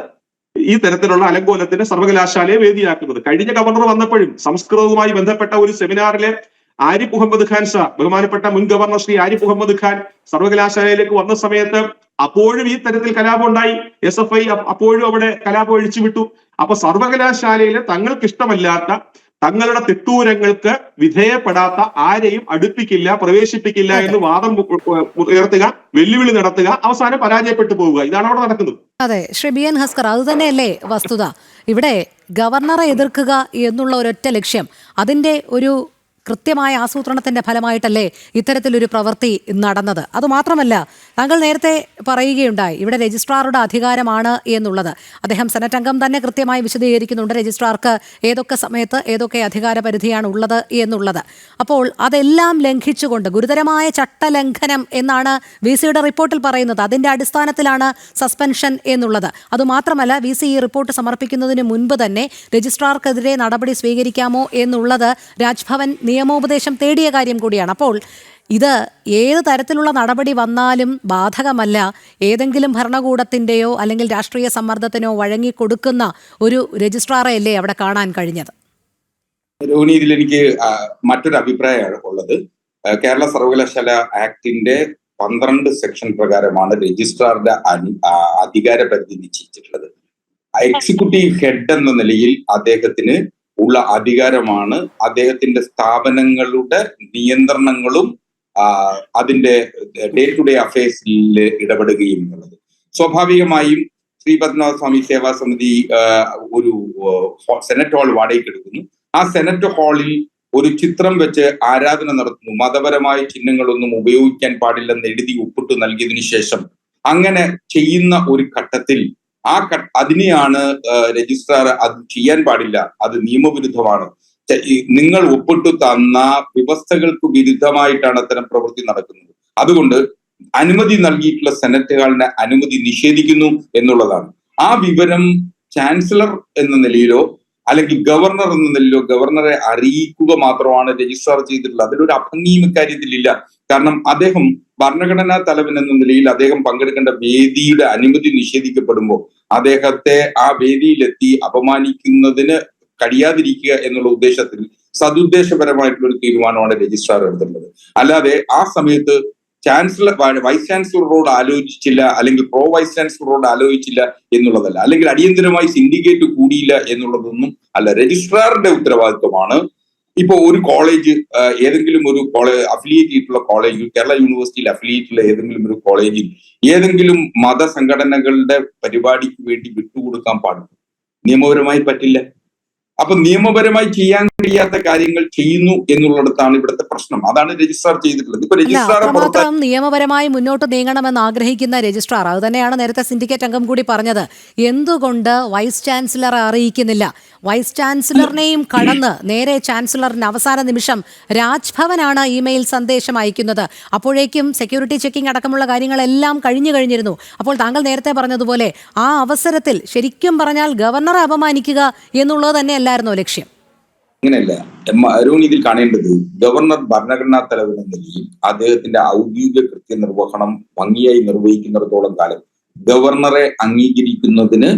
ഈ തരത്തിലുള്ള അലങ്കോലത്തിന് സർവകലാശാലയെ വേദിയാക്കുന്നത്. കഴിഞ്ഞ ഗവർണർ വന്നപ്പോഴും സംസ്കൃതവുമായി ബന്ധപ്പെട്ട ഒരു സെമിനാറിലെ ആരിഫ് മുഹമ്മദ് ഖാൻ സാർ, ബഹുമാനപ്പെട്ട മുൻ ഗവർണർ ശ്രീ ആരിഫ് മുഹമ്മദ് ഖാൻ സർവകലാശാലയിലേക്ക് വന്ന സമയത്ത് അപ്പോഴും ഈ തരത്തിൽ കലാപം ഉണ്ടായി. SFI അപ്പോഴും അവിടെ കലാപം അഴിച്ചുവിട്ടു. അപ്പൊ സർവകലാശാലയിലെ തങ്ങൾക്ക് ഇഷ്ടമല്ലാത്ത തങ്ങളുടെ തിട്ടൂരങ്ങൾക്ക് വിധേയപ്പെടാത്ത ആരെയും അടുപ്പിക്കില്ല, പ്രവേശിപ്പിക്കില്ല എന്ന് വാദം ഉയർത്തുക, വെല്ലുവിളി നടത്തുക, അവസാനം പരാജയപ്പെട്ടു പോവുക. ഇതാണ് അവിടെ നടക്കുന്നത്. അതെ, ശ്രീ ബി എൻ ഹസ്കർ, അത് തന്നെയല്ലേ വസ്തുത? ഇവിടെ ഗവർണറെ എതിർക്കുക എന്നുള്ള ഒരൊറ്റ ലക്ഷ്യം, അതിന്റെ ഒരു കൃത്യമായ ആസൂത്രണത്തിന്റെ ഫലമായിട്ടല്ലേ ഇത്തരത്തിലൊരു പ്രവൃത്തി നടന്നത്? അതുമാത്രമല്ല, താങ്കൾ നേരത്തെ പറയുകയുണ്ടായി ഇവിടെ രജിസ്ട്രാറുടെ അധികാരമാണ് എന്നുള്ളത്. അദ്ദേഹം സെനറ്റ് അംഗം തന്നെ കൃത്യമായി വിശദീകരിക്കുന്നുണ്ട് രജിസ്ട്രാർക്ക് ഏതൊക്കെ സമയത്ത് ഏതൊക്കെ അധികാര പരിധിയാണ് ഉള്ളത് എന്നുള്ളത്. അപ്പോൾ അതെല്ലാം ലംഘിച്ചുകൊണ്ട് ഗുരുതരമായ ചട്ടലംഘനം എന്നാണ് VC റിപ്പോർട്ടിൽ പറയുന്നത്. അതിന്റെ അടിസ്ഥാനത്തിലാണ് സസ്പെൻഷൻ എന്നുള്ളത്. അതുമാത്രമല്ല, VC ഈ റിപ്പോർട്ട് സമർപ്പിക്കുന്നതിന് മുൻപ് തന്നെ രജിസ്ട്രാർക്കെതിരെ നടപടി സ്വീകരിക്കാമോ എന്നുള്ളത് രാജ്ഭവൻ നിയമോപദേശം തേടിയ കാര്യം കൂടിയാണ്. അപ്പോൾ ഇത് ഏത് തരത്തിലുള്ള നടപടി വന്നാലും ബാധകമല്ല. ഏതെങ്കിലും ഭരണകൂടത്തിന്റെയോ അല്ലെങ്കിൽ രാഷ്ട്രീയ സമ്മർദ്ദത്തിനോ വഴങ്ങിക്കൊടുക്കുന്ന ഒരു രജിസ്ട്രാറെ അല്ലേ അവിടെ കാണാൻ കഴിഞ്ഞത്? രോഹിണി, ഇതിൽ എനിക്ക് മറ്റൊരു അഭിപ്രായമാണ് ഉള്ളത്. കേരള സർവകലാശാല ആക്ടിന്റെ 12 സെക്ഷൻ പ്രകാരമാണ് രജിസ്ട്രാറുടെ അധികാര പരിധി നിശ്ചയിച്ചിട്ടുള്ളത്. എക്സിക്യൂട്ടീവ് ഹെഡ് എന്ന നിലയിൽ അദ്ദേഹത്തിന് ഉള്ള അധികാരമാണ് അദ്ദേഹത്തിന്റെ സ്ഥാപനങ്ങളുടെ നിയന്ത്രണങ്ങളും അതിന്റെ ഡേ ടു ഡേ അഫയേഴ്സിൽ ഇടപെടുകയും എന്നുള്ളത്. സ്വാഭാവികമായും ശ്രീ പത്മനാഭസ്വാമി സേവാ സമിതി ഒരു സെനറ്റ് ഹാൾ വാടകയ്ക്ക് എടുക്കുന്നു. ആ സെനറ്റ് ഹാളിൽ ഒരു ചിത്രം വെച്ച് ആരാധന നടത്തുന്നു. മതപരമായ ചിഹ്നങ്ങളൊന്നും ഉപയോഗിക്കാൻ പാടില്ലെന്ന് എഴുതി ഒപ്പിട്ട് നൽകിയതിനു ശേഷം അങ്ങനെ ചെയ്യുന്ന ഒരു ഘട്ടത്തിൽ അതിനെയാണ് രജിസ്ട്രാർ അത് ചെയ്യാൻ പാടില്ല, അത് നിയമവിരുദ്ധമാണ്, നിങ്ങൾ ഒപ്പിട്ടു തന്ന വ്യവസ്ഥകൾക്ക് വിരുദ്ധമായിട്ടാണ് അത്തരം പ്രവൃത്തി നടക്കുന്നത്, അതുകൊണ്ട് അനുമതി നൽകിയിട്ടുള്ള സെനറ്റ് ഹാളിന് അനുമതി നിഷേധിക്കുന്നു എന്നുള്ളതാണ്. ആ വിവരം ചാൻസലർ എന്ന നിലയിലോ അല്ലെങ്കിൽ ഗവർണർ എന്ന നിലയിലോ ഗവർണറെ അറിയിക്കുക മാത്രമാണ് രജിസ്ട്രാർ ചെയ്തിട്ടുള്ളത്. അതിലൊരു അഭംഗിയും ഇക്കാര്യത്തിലില്ല. കാരണം അദ്ദേഹം ഭരണഘടനാ തലവൻ എന്ന നിലയിൽ അദ്ദേഹം പങ്കെടുക്കേണ്ട വേദിയുടെ അനുമതി നിഷേധിക്കപ്പെടുമ്പോൾ അദ്ദേഹത്തെ ആ വേദിയിലെത്തി അപമാനിക്കുന്നതിന് കഴിയാതിരിക്കുക എന്നുള്ള ഉദ്ദേശത്തിൽ സതുദ്ദേശപരമായിട്ടുള്ള ഒരു തീരുമാനമാണ് രജിസ്ട്രാർ എടുത്തിട്ടുള്ളത്. അല്ലാതെ ആ സമയത്ത് വൈസ് ചാൻസലറോട് ആലോചിച്ചില്ല അല്ലെങ്കിൽ പ്രോ വൈസ് ചാൻസലറോട് ആലോചിച്ചില്ല എന്നുള്ളതല്ല, അല്ലെങ്കിൽ അടിയന്തരമായി സിൻഡിക്കേറ്റ് കൂടിയില്ല എന്നുള്ളതൊന്നും അല്ല. രജിസ്ട്രാറിന്റെ ഉത്തരവാദിത്വമാണ്. ഇപ്പൊ ഒരു കോളേജ്, ഏതെങ്കിലും ഒരു അഫിലിയേറ്റ് ചെയ്തിട്ടുള്ള കോളേജിൽ, കേരള യൂണിവേഴ്സിറ്റിയിൽ അഫിലിയേറ്റുള്ള ഏതെങ്കിലും ഒരു കോളേജിൽ ഏതെങ്കിലും മതസംഘടനകളുടെ പരിപാടിക്ക് വേണ്ടി വിട്ടുകൊടുക്കാൻ പാടില്ല, നിയമപരമായി പറ്റില്ല. അപ്പൊ നിയമപരമായി ചെയ്യാൻ കഴിയാത്ത കാര്യങ്ങൾ ചെയ്യുന്നു എന്നുള്ളിടത്താണ് ഇവിടുത്തെ പ്രശ്നം. അതാണ് രജിസ്ട്രാർ ചെയ്തിട്ടുള്ളത്. ഇപ്പൊ രജിസ്ട്രാർ മാത്രം നിയമപരമായി മുന്നോട്ട് നീങ്ങണമെന്ന് ആഗ്രഹിക്കുന്ന രജിസ്ട്രാർ, അത് തന്നെയാണ് നേരത്തെ സിൻഡിക്കേറ്റ് അംഗം കൂടി പറഞ്ഞത്. എന്തുകൊണ്ട് വൈസ് ചാൻസലറെ അറിയിക്കുന്നില്ല? വൈസ് ചാൻസലറിനെയും കടന്ന് നേരെ ചാൻസലറിന് അവസാന നിമിഷം രാജ്ഭവനാണ് ഇമെയിൽ സന്ദേശം അയക്കുന്നത്. അപ്പോഴേക്കും സെക്യൂരിറ്റി ചെക്കിംഗ് അടക്കമുള്ള കാര്യങ്ങളെല്ലാം കഴിഞ്ഞിരുന്നു. അപ്പോൾ താങ്കൾ നേരത്തെ പറഞ്ഞതുപോലെ ആ അവസരത്തിൽ ശരിക്കും പറഞ്ഞാൽ ഗവർണറെ അപമാനിക്കുക എന്നുള്ളത് തന്നെയല്ലായിരുന്നോ ലക്ഷ്യം? അങ്ങനെയല്ല. അരുൺ, ഇതിൽ കാണേണ്ടത് ഗവർണർ ഭരണഘടനാ തലവൻ എന്ന നിലയിൽ അദ്ദേഹത്തിന്റെ ഔദ്യോഗിക കൃത്യനിർവഹണം ഭംഗിയായി നിർവഹിക്കുന്നിടത്തോളം കാലം ഗവർണറെ അംഗീകരിക്കുന്നതിന്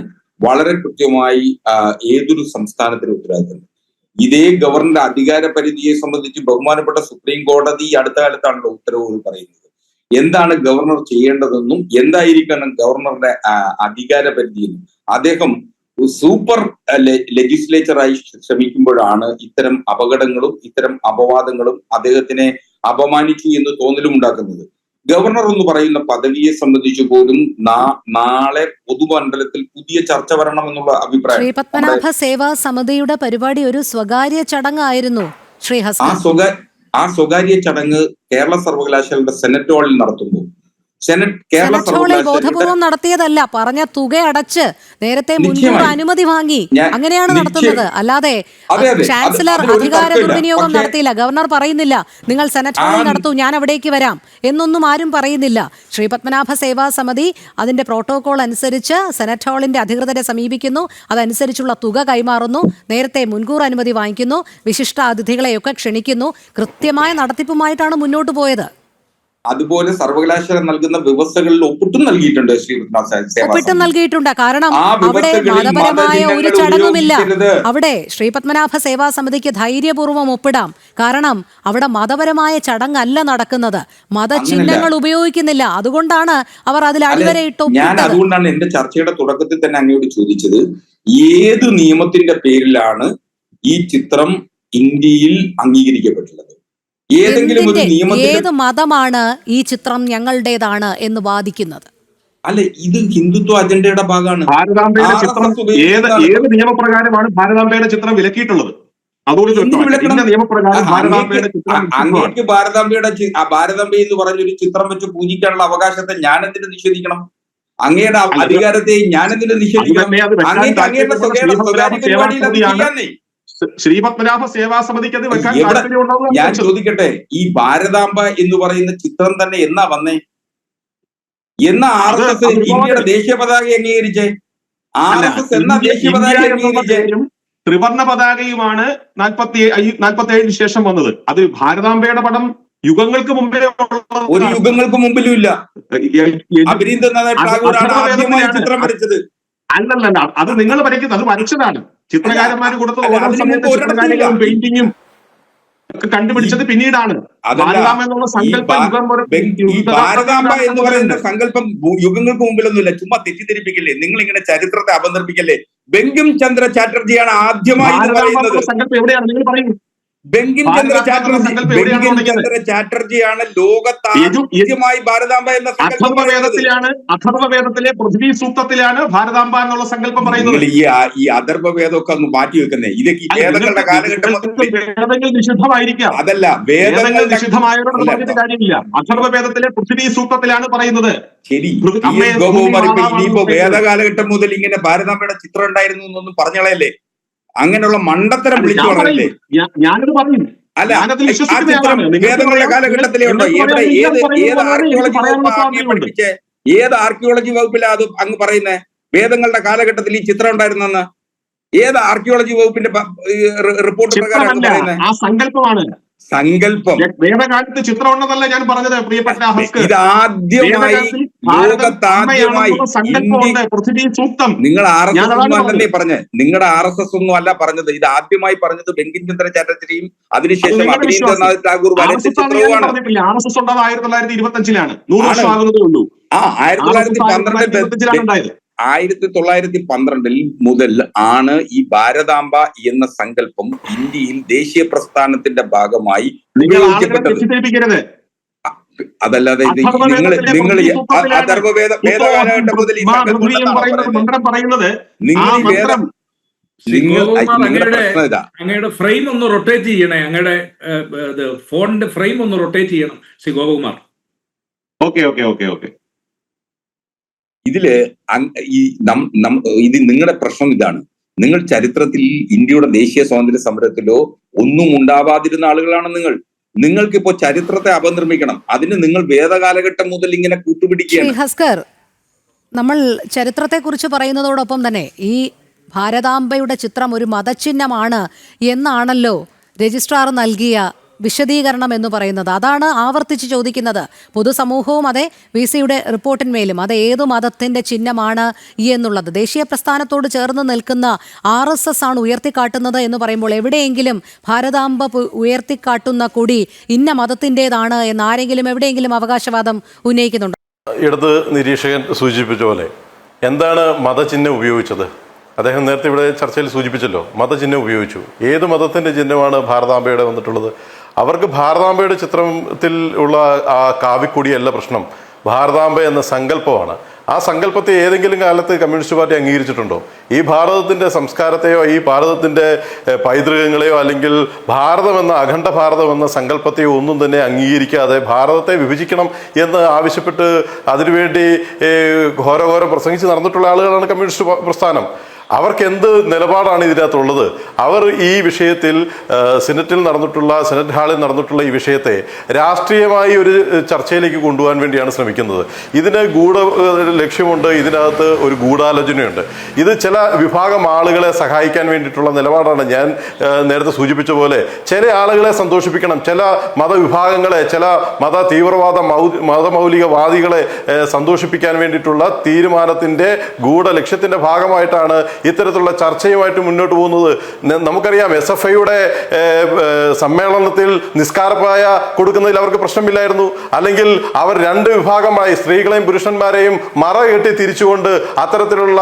വളരെ കൃത്യമായി ഏതൊരു സംസ്ഥാനത്തിനും ഉത്തരവാദിത്തമുണ്ട്. ഇതേ ഗവർണറുടെ അധികാര പരിധിയെ സംബന്ധിച്ച് ബഹുമാനപ്പെട്ട സുപ്രീം കോടതി അടുത്ത കാലത്താണല്ലോ ഉത്തരവുകൾ പറയുന്നത്. എന്താണ് ഗവർണർ ചെയ്യേണ്ടതെന്നും എന്തായിരിക്കണം ഗവർണറുടെ അധികാര പരിധിയെന്നും. അദ്ദേഹം സൂപ്പർ ലെജിസ്ലേച്ചറായി ശ്രമിക്കുമ്പോഴാണ് ഇത്തരം അപകടങ്ങളും ഇത്തരം അപവാദങ്ങളും അദ്ദേഹത്തിനെ അപമാനിച്ചു എന്ന് തോന്നലും ഉണ്ടാക്കുന്നത്. ഗവർണർ എന്ന് പറയുന്ന പദവിയെ സംബന്ധിച്ച് പോലും നാളെ പൊതുമണ്ഡലത്തിൽ പുതിയ ചർച്ച വരണം എന്നുള്ള അഭിപ്രായം. ശ്രീ പത്മനാഭ സേവാ സമിതിയുടെ പരിപാടി ഒരു സ്വകാര്യ ചടങ്ങായിരുന്നു ശ്രീ ഹസൻ. ആ സ്വകാര്യ ചടങ്ങ് കേരള സർവകലാശാലയുടെ സെനറ്റ് ഹാളിൽ നടത്തുമ്പോൾ സെനറ്റ് ഹാളിൽ ബോധപൂർവം നടത്തിയതല്ല, പറഞ്ഞ തുക അടച്ച് നേരത്തെ മുൻകൂർ അനുമതി വാങ്ങി അങ്ങനെയാണ് നടത്തുന്നത്. അല്ലാതെ ചാൻസലർ അധികാര ദുർവിനിയോഗം നടത്തിയില്ല. ഗവർണർ പറയുന്നില്ല നിങ്ങൾ സെനറ്റ് ഹാളിൽ നടത്തൂ, ഞാൻ അവിടേക്ക് വരാം എന്നൊന്നും ആരും പറയുന്നില്ല. ശ്രീ പത്മനാഭ സേവാ സമിതി അതിന്റെ പ്രോട്ടോകോൾ അനുസരിച്ച് സെനറ്റ് ഹാളിന്റെ അധികൃതരെ സമീപിക്കുന്നു, അതനുസരിച്ചുള്ള തുക കൈമാറുന്നു, നേരത്തെ മുൻകൂർ അനുമതി വാങ്ങിക്കുന്നു, വിശിഷ്ട അതിഥികളെയൊക്കെ ക്ഷണിക്കുന്നു. കൃത്യമായ നടത്തിപ്പുമായിട്ടാണ് മുന്നോട്ട് പോയത്. അതുപോലെ സർവകലാശാല നൽകുന്ന വ്യവസ്ഥകളിൽ ഒപ്പിട്ടും നൽകിയിട്ടുണ്ട്. ഒപ്പിട്ടും നൽകിയിട്ടുണ്ട്. കാരണം അവിടെ മതപരമായ ഒരു ചടങ്ങുമില്ല. അവിടെ ശ്രീ പത്മനാഭ സേവാ സമിതിക്ക് ധൈര്യപൂർവ്വം ഒപ്പിടാം. കാരണം അവിടെ മതപരമായ ചടങ്ങല്ല നടക്കുന്നത്, മതചിഹ്നങ്ങൾ ഉപയോഗിക്കുന്നില്ല. അതുകൊണ്ടാണ് അവർ അതിൽ അടിവരയിട്ട്. ഞാൻ അതുകൊണ്ടാണ് എന്റെ ചർച്ചയുടെ തുടക്കത്തിൽ തന്നെ അങ്ങോട്ട് ചോദിച്ചത്, ഏത് നിയമത്തിന്റെ പേരിലാണ് ഈ ചിത്രം ഇന്ത്യയിൽ അംഗീകരിക്കപ്പെട്ടുള്ളത്. ഏതെങ്കിലും ഒരു നിയമത്തിൽ ഏത് മതമാണ് ഈ ചിത്രം ഞങ്ങളുടേതാണ് എന്ന് വാദിക്കുന്നത്? അല്ല, ഇത് ഹിന്ദുത്വ അജണ്ടയുടെ ഭാഗമാണ്. ഭാരതാംബയുടെ ചിത്രം ഏത് നിയമപ്രകാരമാണ് ഭാരതാംബയുടെ ചിത്രം വിലക്കിയിട്ടുള്ളത്? നിയമപ്രകാരം ഭാരതാംബയുടെ ചിത്രം അങ്ങേക്ക് ഭാരതാംബ എന്ന് പറഞ്ഞൊരു ചിത്രം വെച്ച് പൂജിക്കാനുള്ള അവകാശത്തെ ഞാനെന്തിനു നിഷേധിക്കണം? അങ്ങയുടെ അധികാരത്തെ ഞാനെന്തിനു നിഷേധിക്കണം? അങ്ങേക്ക് അങ്ങയുടെ സ്വകാര്യ പരിപാടിയിൽ അത് ചെയ്യാന്നേ. ശ്രീപത്മനാഭ സേവാ സമിതിക്ക് അത് വെക്കാൻ ഞാൻ ചോദിക്കട്ടെ, ഈ ഭാരതാംബ എന്ന് പറയുന്ന ചിത്രം തന്നെ എന്നാ വന്നേ? എന്നാ RSS ഇന്ത്യയുടെ ദേശീയ പതാക അംഗീകരിച്ചേ? RSS എന്നാ ദേശീയ പതാക അംഗീകരിച്ചേ? ത്രിവർണ്ണ പതാകയുമാണ് 47 ശേഷം വന്നത്. അത് ഭാരതാംബയുടെ പടം യുഗങ്ങൾക്ക് മുമ്പേ ഒരു യുഗങ്ങൾക്ക് മുമ്പിലും ഇല്ല. അഭിനന്ദനാഥ് ടാഗോറാണ് ആദ്യമായി ചിത്രം വരച്ചത്. അല്ലല്ല, അത് നിങ്ങൾ വരയ്ക്കുന്നത്, അത് വരച്ചതാണ്. ചിത്രകാരന്മാർ കൊടുത്തത് ഓരോ സമയത്ത് ചിത്രകാരങ്ങളും പെയിന്റിങ്ങും ഒക്കെ കണ്ടുപിടിച്ചത് പിന്നീടാണ്. ഭാരതാംബ എന്നുള്ള ഭാരതാംബ എന്ന് പറയുന്ന സങ്കല്പം യുഗങ്ങൾക്ക് മുമ്പിലൊന്നുമില്ല. ചുമ്മാ തെറ്റിദ്ധരിപ്പിക്കല്ലേ, നിങ്ങൾ ഇങ്ങനെ ചരിത്രത്തെ അപനർപ്പിക്കല്ലേ. ബങ്കിം ചന്ദ്ര ചാറ്റർജിയാണ് ആദ്യമായി പറയുന്നത്. സങ്കല്പം എവിടെയാണ് നിങ്ങൾ പറയുന്നത്? ബങ്കിം ചന്ദ്ര ചാറ്റർജിയാണ് ലോകത്ത് ആദ്യമായി ഭാരതാംബ എന്ന അഥർവവേദത്തിലെ പൃഥ്വി സൂക്തത്തിലാണ് ഭാരതാംബ എന്നുള്ള സങ്കല്പം പറയുന്നത്. ഈ അഥർവവേദമൊക്കെ ഒന്ന് മാറ്റി വെക്കുന്നേ. ഇതൊക്കെ വേദങ്ങളുടെ കാലഘട്ടം നിഷിദ്ധമായിരിക്കാം. അതല്ല, വേദങ്ങൾ നിഷിദ്ധമായവരോട് പറഞ്ഞിട്ട് കാര്യമില്ല. അഥർവവേദത്തിലെ പൃഥ്വി സൂക്തത്തിലാണ് പറയുന്നത്. ശരി, ഇനിയിപ്പോ വേദകാലഘട്ടം മുതൽ ഇങ്ങനെ ഭാരതാംബയുടെ ചിത്രം ഉണ്ടായിരുന്നു എന്നൊന്നും പറഞ്ഞളയല്ലേ? അങ്ങനെയുള്ള മണ്ടത്തരം വിളിച്ചു പറഞ്ഞല്ലേ? ഞാനത് പറഞ്ഞു. അല്ല, ആ ചിത്രം വേദങ്ങളുടെ കാലഘട്ടത്തിലേ ഉണ്ടോ? ഏത് ആർക്കിയോളജി വകുപ്പിലാ അത് അങ്ങ് പറയുന്നേ? വേദങ്ങളുടെ കാലഘട്ടത്തിൽ ഈ ചിത്രം ഉണ്ടായിരുന്നെന്ന് ഏത് ആർക്കിയോളജി വകുപ്പിന്റെ റിപ്പോർട്ട് പ്രകാരമാണ് പറയുന്നത്? ആ സങ്കല്പമാണ്. സങ്കല്പം വേദകാലത്ത് ചിത്രം ഉണ്ടെന്നല്ല ഞാൻ പറഞ്ഞത് പ്രിയപ്പെട്ട ഇത് ആദ്യമായി നിങ്ങൾ RSS ഒന്നും അല്ലെന്നേ പറഞ്ഞ്, നിങ്ങളുടെ RSS ഒന്നും അല്ല പറഞ്ഞത്. ഇത് ആദ്യമായി പറഞ്ഞത് ബങ്കിം ചന്ദ്ര ചാറ്റർജിയും അതിനുശേഷം അഭിനന്ദനാഥ് ടാഗോർ വരച്ച ചിത്രവുമാണ്. RSS ഉണ്ടായത് 1925-ലാണ്. 100 വർഷം ആകുന്നതേ ഉള്ളൂ. 1912 മുതൽ ആണ് ഈ ഭാരതാംബ എന്ന സങ്കല്പം ഇന്ത്യയിൽ ദേശീയ പ്രസ്ഥാനത്തിന്റെ ഭാഗമായി ഉപയോഗിക്കപ്പെട്ടത്. അതല്ലാതെ നിങ്ങൾ വേദകാലഘട്ടം മുതൽ ഈ അങ്ങയുടെ ഫ്രെയിം ഒന്ന് റൊട്ടേറ്റ് ചെയ്യണേ. അങ്ങയുടെ ഫോണിന്റെ ഫ്രെയിം ഒന്ന് റൊട്ടേറ്റ് ചെയ്യണം ശ്രീ ഗോപകുമാർ. ഓക്കെ. ഇതില് ഇത് നിങ്ങളുടെ പ്രശ്നം ഇതാണ്. നിങ്ങൾ ചരിത്രത്തിൽ ഇന്ത്യയുടെ ദേശീയ സ്വാതന്ത്ര്യ സമരത്തിലോ ഒന്നും ഉണ്ടാവാതിരുന്ന ആളുകളാണ് നിങ്ങൾ. നിങ്ങൾക്കിപ്പോ ചരിത്രത്തെ അപനിർമ്മിക്കണം. അതിന് നിങ്ങൾ വേദകാലഘട്ടം മുതൽ ഇങ്ങനെ കൂട്ടുപിടിക്കുകയാണ്. ഹസ്കർ, നമ്മൾ ചരിത്രത്തെ കുറിച്ച് പറയുന്നതോടൊപ്പം തന്നെ ഈ ഭാരതാംബയുടെ ചിത്രം ഒരു മതചിഹ്നമാണ് എന്നാണല്ലോ രജിസ്ട്രാർ നൽകിയ വിശദീകരണം എന്ന് പറയുന്നത്. അതാണ് ആവർത്തിച്ച് ചോദിക്കുന്നത്. പൊതുസമൂഹവും അതെ, VCയുടെ റിപ്പോർട്ടിന്മേലും അത് ഏതു മതത്തിന്റെ ചിഹ്നമാണ് എന്നുള്ളത് ദേശീയ പ്രസ്ഥാനത്തോട് ചേർന്ന് നിൽക്കുന്ന RSS ആണ് ഉയർത്തിക്കാട്ടുന്നത് എന്ന് പറയുമ്പോൾ എവിടെയെങ്കിലും ഭാരതാംബ ഉയർത്തിക്കാട്ടുന്ന കൊടി ഇന്ന മതത്തിൻ്റെതാണ് എന്ന് ആരെങ്കിലും എവിടെയെങ്കിലും അവകാശവാദം ഉന്നയിക്കുന്നുണ്ടോ? ഇടത് നിരീക്ഷകൻ സൂചിപ്പിച്ച പോലെ എന്താണ് മതചിഹ്നം ഉപയോഗിച്ചത്? അദ്ദേഹം നേരത്തെ ഇവിടെ ചർച്ചയിൽ സൂചിപ്പിച്ചല്ലോ, മതചിഹ്നം ഉപയോഗിച്ചു. ഏത് മതത്തിന്റെ ചിഹ്നമാണ് ഭാരതാംബയുടെ വന്നിട്ടുള്ളത്? അവർക്ക് ഭാരതാംബയുടെ ചിത്രത്തിൽ ഉള്ള ആ കാവിക്കൊടിയല്ല പ്രശ്നം, ഭാരതാംബ എന്ന സങ്കല്പമാണ്. ആ സങ്കല്പത്തെ ഏതെങ്കിലും കാലത്ത് കമ്മ്യൂണിസ്റ്റ് പാർട്ടി അംഗീകരിച്ചിട്ടുണ്ടോ? ഈ ഭാരതത്തിന്റെ സംസ്കാരത്തെയോ ഈ ഭാരതത്തിന്റെ പൈതൃകങ്ങളെയോ അല്ലെങ്കിൽ ഭാരതമെന്ന അഖണ്ഡ ഭാരതമെന്ന സങ്കല്പത്തെയോ ഒന്നും തന്നെ അംഗീകരിക്കാതെ ഭാരതത്തെ വിഭജിക്കണം എന്ന് ആവശ്യപ്പെട്ട് അതിനുവേണ്ടി ഘോരഘോരം പ്രസംഗിച്ച് നടന്നിട്ടുള്ള ആളുകളാണ് കമ്മ്യൂണിസ്റ്റ് പ്രസ്ഥാനം. അവർക്ക് എന്ത് നിലപാടാണ് ഇതിനകത്തുള്ളത്? അവർ ഈ വിഷയത്തിൽ സെനറ്റ് ഹാളിൽ നടന്നിട്ടുള്ള ഈ വിഷയത്തെ രാഷ്ട്രീയമായി ഒരു ചർച്ചയിലേക്ക് കൊണ്ടുപോകാൻ വേണ്ടിയാണ് ശ്രമിക്കുന്നത്. ഇതിന് ലക്ഷ്യമുണ്ട്, ഇതിനകത്ത് ഒരു ഗൂഢാലോചനയുണ്ട്. ഇത് ചില വിഭാഗം ആളുകളെ സഹായിക്കാൻ വേണ്ടിയിട്ടുള്ള നിലപാടാണ്. ഞാൻ നേരത്തെ സൂചിപ്പിച്ച പോലെ ചില ആളുകളെ സന്തോഷിപ്പിക്കണം, ചില മതവിഭാഗങ്ങളെ, ചില മതമൗലികവാദികളെ സന്തോഷിപ്പിക്കാൻ വേണ്ടിയിട്ടുള്ള തീരുമാനത്തിന്റെ ലക്ഷ്യത്തിന്റെ ഭാഗമായിട്ടാണ് ഇത്തരത്തിലുള്ള ചർച്ചയുമായിട്ട് മുന്നോട്ട് പോകുന്നത്. നമുക്കറിയാം SFIയുടെ സമ്മേളനത്തിൽ നിസ്കാരപ്പായ കൊടുക്കുന്നതിൽ അവർക്ക് പ്രശ്നമില്ലായിരുന്നു. അല്ലെങ്കിൽ അവർ രണ്ട് വിഭാഗമായി സ്ത്രീകളെയും പുരുഷന്മാരെയും മറ കെട്ടി തിരിച്ചുകൊണ്ട് അത്തരത്തിലുള്ള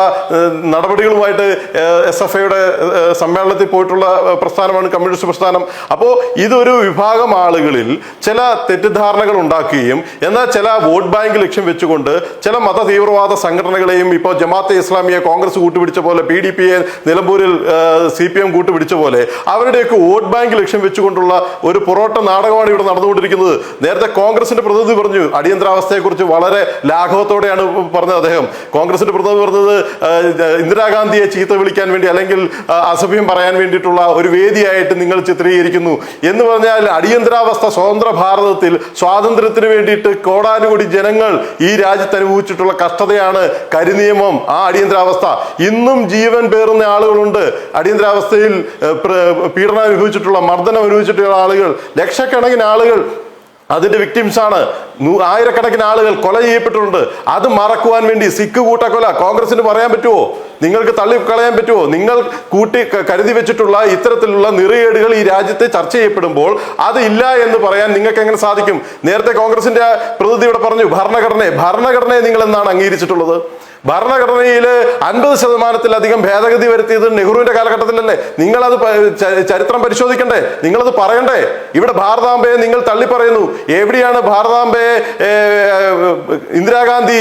നടപടികളുമായിട്ട് SFIയുടെ സമ്മേളനത്തിൽ പോയിട്ടുള്ള പ്രസ്ഥാനമാണ് കമ്മ്യൂണിസ്റ്റ് പ്രസ്ഥാനം. അപ്പോൾ ഇതൊരു വിഭാഗം ആളുകളിൽ ചില തെറ്റിദ്ധാരണകൾ ഉണ്ടാക്കുകയും എന്നാൽ ചില വോട്ട് ബാങ്ക് ലക്ഷ്യം വെച്ചുകൊണ്ട് ചില മത തീവ്രവാദ സംഘടനകളെയും ഇപ്പോൾ ജമാഅത്തെ ഇസ്ലാമിയെ കോൺഗ്രസ് കൂട്ടുപിടിച്ച പോലെ PDPയെ നിലമ്പൂരിൽ CPM കൂട്ടുപിടിച്ച പോലെ അവരുടെയൊക്കെ വോട്ട് ബാങ്ക് ലക്ഷ്യം വെച്ചുകൊണ്ടുള്ള ഒരു പൊറോട്ട നാടകമാണ് ഇവിടെ നടന്നുകൊണ്ടിരിക്കുന്നത്. നേരത്തെ കോൺഗ്രസിന്റെ പ്രതിനിധി പറഞ്ഞു അടിയന്തരാവസ്ഥയെക്കുറിച്ച് വളരെ ലാഘവത്തോടെയാണ് പറഞ്ഞത് അദ്ദേഹം. കോൺഗ്രസിന്റെ പ്രതിനിധി പറഞ്ഞത് ഇന്ദിരാഗാന്ധിയെ ചീത്ത വിളിക്കാൻ വേണ്ടി അല്ലെങ്കിൽ അസഭ്യം പറയാൻ വേണ്ടിയിട്ടുള്ള ഒരു വേദിയായിട്ട് നിങ്ങൾ ചിത്രീകരിക്കുന്നു എന്ന് പറഞ്ഞാൽ അടിയന്തരാവസ്ഥ സ്വതന്ത്ര ഭാരതത്തിൽ സ്വാതന്ത്ര്യത്തിന് വേണ്ടിയിട്ട് കോടാനുകോടി ജനങ്ങൾ ഈ രാജ്യത്ത് അനുഭവിച്ചിട്ടുള്ള കഷ്ടതയാണ് കരിനിയമം. ആ അടിയന്തരാവസ്ഥ ഇന്നും ജീവൻ പേറുന്ന ആളുകളുണ്ട്. അടിയന്തരാവസ്ഥയിൽ പീഡനം അനുഭവിച്ചിട്ടുള്ള മർദ്ദനം അനുഭവിച്ചിട്ടുള്ള ആളുകൾ ലക്ഷക്കണക്കിന് ആളുകൾ അതിന്റെ വിക്ടിംസാണ്. ആയിരക്കണക്കിന് ആളുകൾ കൊല ചെയ്യപ്പെട്ടിട്ടുണ്ട്. അത് മറക്കുവാൻ വേണ്ടി സിഖ് കൂട്ടക്കൊല കോൺഗ്രസിന് പറയാൻ പറ്റുമോ? നിങ്ങൾക്ക് തള്ളിക്കളയാൻ പറ്റുമോ? നിങ്ങൾ കരുതി വെച്ചിട്ടുള്ള ഇത്തരത്തിലുള്ള നിറയേടുകൾ ഈ രാജ്യത്തെ ചർച്ച ചെയ്യപ്പെടുമ്പോൾ അത് ഇല്ല എന്ന് പറയാൻ നിങ്ങൾക്ക് എങ്ങനെ സാധിക്കും? നേരത്തെ കോൺഗ്രസിന്റെ പ്രതിനിധി ഇവിടെ പറഞ്ഞു ഭരണഘടനയെ നിങ്ങൾ എന്നാണ് അംഗീകരിച്ചിട്ടുള്ളത്? ഭരണഘടനയിൽ 50%-ലധികം ഭേദഗതി വരുത്തിയത് നെഹ്റുവിന്റെ കാലഘട്ടത്തിലല്ലേ? നിങ്ങളത് ചരിത്രം പരിശോധിക്കണ്ടേ? നിങ്ങളത് പറയണ്ടേ? ഇവിടെ ഭാരതാംബയെ നിങ്ങൾ തള്ളിപ്പറയുന്നു. എവിടെയാണ് ഭാരതാംബയെ ഇന്ദിരാഗാന്ധി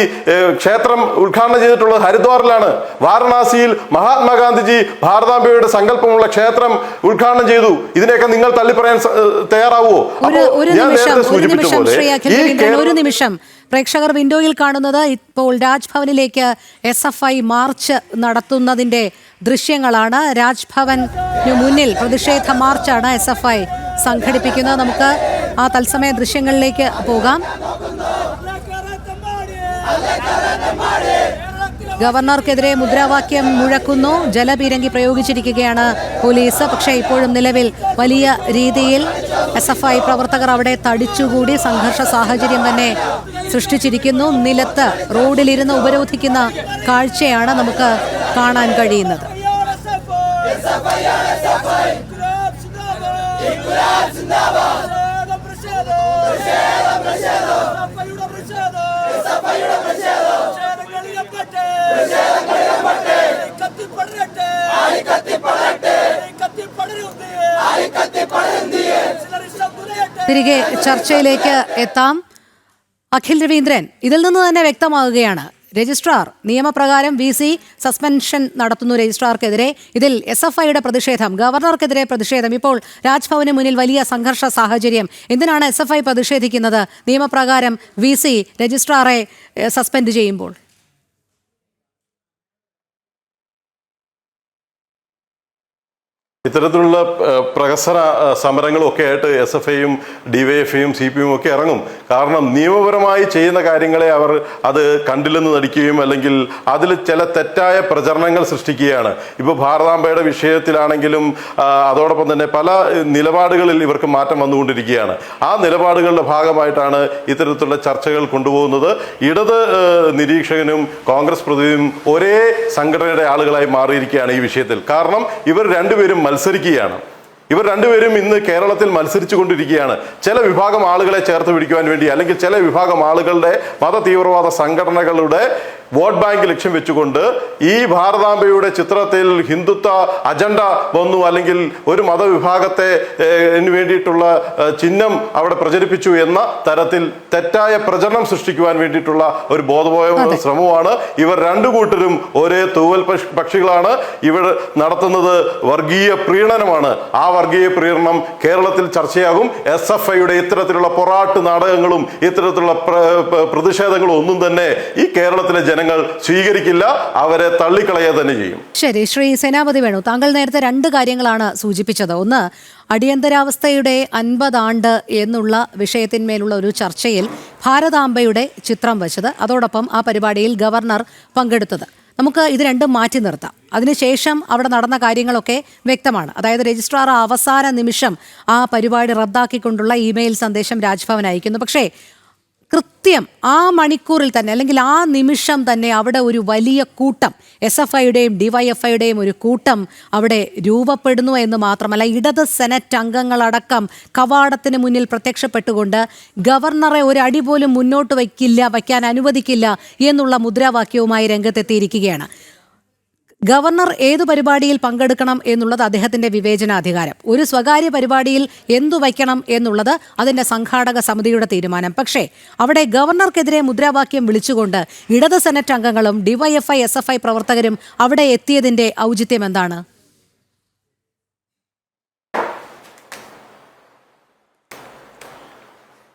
ക്ഷേത്രം ഉദ്ഘാടനം ചെയ്തിട്ടുള്ളത്? ഹരിദ്വാറിലാണ്. വാരണാസിയിൽ മഹാത്മാഗാന്ധിജി ഭാരതാംബയുടെ സങ്കല്പമുള്ള ക്ഷേത്രം ഉദ്ഘാടനം ചെയ്തു. ഇതിനെയൊക്കെ നിങ്ങൾ തള്ളിപ്പറയാൻ തയ്യാറാവുമോ? ഒരു നിമിഷം പ്രേക്ഷകർ വിൻഡോയിൽ കാണുന്നത് ഇപ്പോൾ രാജ്ഭവനിലേക്ക് SFI മാർച്ച് നടത്തുന്നതിന്റെ ദൃശ്യങ്ങളാണ്. രാജ്ഭവന് മുന്നിൽ പ്രതിഷേധ മാർച്ചാണ് SFI സംഘടിപ്പിക്കുന്നത്. നമുക്ക് ആ തത്സമയ ദൃശ്യങ്ങളിലേക്ക് പോകാം. ഗവർണർക്കെതിരെ മുദ്രാവാക്യം മുഴക്കുന്നു. ജലപീരങ്കി പ്രയോഗിച്ചിരിക്കുകയാണ് പോലീസ്. പക്ഷേ ഇപ്പോഴും നിലവിൽ വലിയ രീതിയിൽ SFI പ്രവർത്തകർ അവിടെ തടിച്ചുകൂടി സംഘർഷ സാഹചര്യം തന്നെ സൃഷ്ടിച്ചിരിക്കുന്നു. നിലത്ത് റോഡിലിരുന്ന് ഉപരോധിക്കുന്ന കാഴ്ചയാണ് നമുക്ക് കാണാൻ കഴിയുന്നത്. തിരികെ ചർച്ചയിലേക്ക് എത്താം. അഖിൽ രവീന്ദ്രൻ, ഇതിൽ നിന്ന് തന്നെ വ്യക്തമാകുകയാണ് രജിസ്ട്രാർ നിയമപ്രകാരം VC സസ്പെൻഷൻ നടത്തുന്നു രജിസ്ട്രാർക്കെതിരെ. ഇതിൽ SFIയുടെ പ്രതിഷേധം, ഗവർണർക്കെതിരെ പ്രതിഷേധം. ഇപ്പോൾ രാജ്ഭവന് മുന്നിൽ വലിയ സംഘർഷ സാഹചര്യം. എന്തിനാണ് SFI പ്രതിഷേധിക്കുന്നത്? നിയമപ്രകാരം VC രജിസ്ട്രാറെ സസ്പെൻഡ് ചെയ്യുമ്പോൾ ഇത്തരത്തിലുള്ള പ്രഹസന സമരങ്ങളും ഒക്കെ ആയിട്ട് SFIയും DYFIയും CPM ഒക്കെ ഇറങ്ങും. കാരണം നിയമപരമായി ചെയ്യുന്ന കാര്യങ്ങളെ അവർ അത് കണ്ടില്ലെന്ന് നടിക്കുകയും അല്ലെങ്കിൽ അതിൽ ചില തെറ്റായ പ്രചരണങ്ങൾ സൃഷ്ടിക്കുകയാണ്. ഇപ്പോൾ ഭാരതാംബയുടെ വിഷയത്തിലാണെങ്കിലും അതോടൊപ്പം തന്നെ പല നിലപാടുകളിൽ ഇവർക്ക് മാറ്റം വന്നുകൊണ്ടിരിക്കുകയാണ്. ആ നിലപാടുകളുടെ ഭാഗമായിട്ടാണ് ഇത്തരത്തിലുള്ള ചർച്ചകൾ കൊണ്ടുപോകുന്നത്. ഇടത് നിരീക്ഷകനും കോൺഗ്രസ് പ്രതിനിധിയും ഒരേ സംഘടനയുടെ ആളുകളായി മാറിയിരിക്കുകയാണ് ഈ വിഷയത്തിൽ. കാരണം ഇവർ രണ്ടുപേരും മത്സരിക്കുകയാണ്. ഇവർ രണ്ടുപേരും ഇന്ന് കേരളത്തിൽ മത്സരിച്ചു കൊണ്ടിരിക്കുകയാണ്. ചില വിഭാഗം ആളുകളെ ചേർത്ത് പിടിക്കുവാൻ വേണ്ടി അല്ലെങ്കിൽ ചില വിഭാഗം ആളുകളുടെ മത തീവ്രവാദ സംഘടനകളുടെ വോട്ട് ബാങ്ക് ലക്ഷ്യം വെച്ചുകൊണ്ട് ഈ ഭാരതാംബയുടെ ചിത്രത്തിൽ ഹിന്ദുത്വ അജണ്ട വന്നു അല്ലെങ്കിൽ ഒരു മതവിഭാഗത്തെ വേണ്ടിയിട്ടുള്ള ചിഹ്നം അവിടെ പ്രചരിപ്പിച്ചു എന്ന തരത്തിൽ തെറ്റായ പ്രചരണം സൃഷ്ടിക്കുവാൻ വേണ്ടിയിട്ടുള്ള ഒരു ബോധപൂർവ ശ്രമമാണ്. ഇവർ രണ്ടു കൂട്ടരും ഒരേ തൂവൽ പക്ഷികളാണ്. ഇവർ നടത്തുന്നത് വർഗീയ പ്രീണനമാണ്. ആ വർഗീയ പ്രീണനം കേരളത്തിൽ ചർച്ചയാകും. SFIയുടെ ഇത്തരത്തിലുള്ള പൊറാട്ട് നാടകങ്ങളും ഇത്തരത്തിലുള്ള പ്രതിഷേധങ്ങളും ഒന്നും തന്നെ ഈ കേരളത്തിലെ ജനങ്ങൾ സ്വീകരിക്കില്ല. അവരെ തള്ളിക്കളയുക തന്നെ ചെയ്യും. ശരി, ശ്രീ സേനാപതി വേണു, താങ്കൾ നേരത്തെ രണ്ട് കാര്യങ്ങളാണ് സൂചിപ്പിച്ചത്. ഒന്ന്, അടിയന്തരാവസ്ഥയുടെ 50 ആണ്ട് എന്നുള്ള വിഷയത്തിന്മേലുള്ള ഒരു ചർച്ചയിൽ ഭാരതാംബയുടെ ചിത്രം വച്ചത്, അതോടൊപ്പം ആ പരിപാടിയിൽ ഗവർണർ പങ്കെടുത്തത്. നമുക്ക് ഇത് രണ്ടും മാറ്റി നിർത്താം. അതിനുശേഷം അവിടെ നടന്ന കാര്യങ്ങളൊക്കെ വ്യക്തമാണ്. അതായത് രജിസ്ട്രാർ അവസാന നിമിഷം ആ പരിപാടി റദ്ദാക്കിക്കൊണ്ടുള്ള ഇമെയിൽ സന്ദേശം രാജ്ഭവൻ അയക്കുന്നു. പക്ഷേ കൃത്യം ആ മണിക്കൂറിൽ തന്നെ അല്ലെങ്കിൽ ആ നിമിഷം തന്നെ അവിടെ ഒരു വലിയ കൂട്ടം SFIയുടെയും DYFIയുടെയും ഒരു കൂട്ടം അവിടെ രൂപപ്പെടുന്നു എന്ന് മാത്രമല്ല, ഇടത് സെനറ്റ് അംഗങ്ങളടക്കം കവാടത്തിന് മുന്നിൽ പ്രത്യക്ഷപ്പെട്ടുകൊണ്ട് ഗവർണറെ ഒരു അടി പോലും മുന്നോട്ട് വയ്ക്കാൻ അനുവദിക്കില്ല എന്നുള്ള മുദ്രാവാക്യവുമായി രംഗത്തെത്തിയിരിക്കുകയാണ്. ഗവർണർ ഏതു പരിപാടിയിൽ പങ്കെടുക്കണം എന്നുള്ളത് അദ്ദേഹത്തിന്റെ വിവേചനാധികാരം. ഒരു സ്വകാര്യ പരിപാടിയിൽ എന്തു വയ്ക്കണം എന്നുള്ളത് അതിന്റെ സംഘാടക സമിതിയുടെ തീരുമാനം. പക്ഷേ അവിടെ ഗവർണർക്കെതിരെ മുദ്രാവാക്യം വിളിച്ചുകൊണ്ട് ഇടത് സെനറ്റ് അംഗങ്ങളും DYFI SFI പ്രവർത്തകരും അവിടെ എത്തിയതിന്റെ ഔചിത്യം എന്താണ്?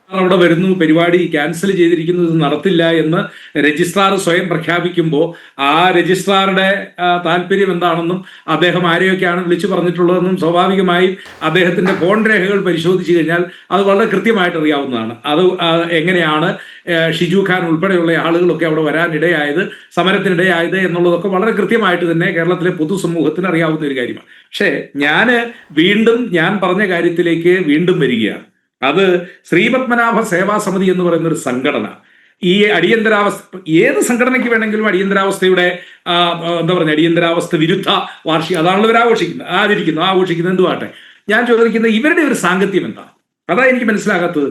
അവിടെ വരുന്നു, പരിപാടി ക്യാൻസൽ ചെയ്തിരിക്കുന്നത് നടത്തില്ല എന്ന് രജിസ്ട്രാർ സ്വയം പ്രഖ്യാപിക്കുമ്പോൾ ആ രജിസ്ട്രാറുടെ താല്പര്യം എന്താണെന്നും അദ്ദേഹം ആരെയൊക്കെയാണ് വിളിച്ചു പറഞ്ഞിട്ടുള്ളതെന്നും സ്വാഭാവികമായും അദ്ദേഹത്തിന്റെ ഫോൺ രേഖകൾ പരിശോധിച്ചു കഴിഞ്ഞാൽ അത് വളരെ കൃത്യമായിട്ട് അറിയാവുന്നതാണ്. അത് എങ്ങനെയാണ് ഷിജു ഖാൻ ഉൾപ്പെടെയുള്ള ആളുകളൊക്കെ അവിടെ വരാനിടയായത്, സമരത്തിനിടയായത് എന്നുള്ളതൊക്കെ വളരെ കൃത്യമായിട്ട് തന്നെ കേരളത്തിലെ പൊതുസമൂഹത്തിന് അറിയാവുന്ന ഒരു കാര്യമാണ്. പക്ഷേ ഞാൻ പറഞ്ഞ കാര്യത്തിലേക്ക് വീണ്ടും വരികയാണ്. അത് ശ്രീപത്മനാഭ സേവാ സമിതി എന്ന് പറയുന്ന ഒരു സംഘടന, ഈ അടിയന്തരാവസ്ഥ ഏത് സംഘടനയ്ക്ക് വേണമെങ്കിലും അടിയന്തരാവസ്ഥയുടെ അടിയന്തരാവസ്ഥ വിരുദ്ധ വാർഷികം അതാണല്ലോ ഇവർ ആഘോഷിക്കുന്നത് എന്തുവാട്ടെ. ഞാൻ ചോദിക്കുന്നത് ഇവരുടെ ഒരു സാങ്കത്യം എന്താ? അതാ എനിക്ക് മനസ്സിലാകാത്തത്.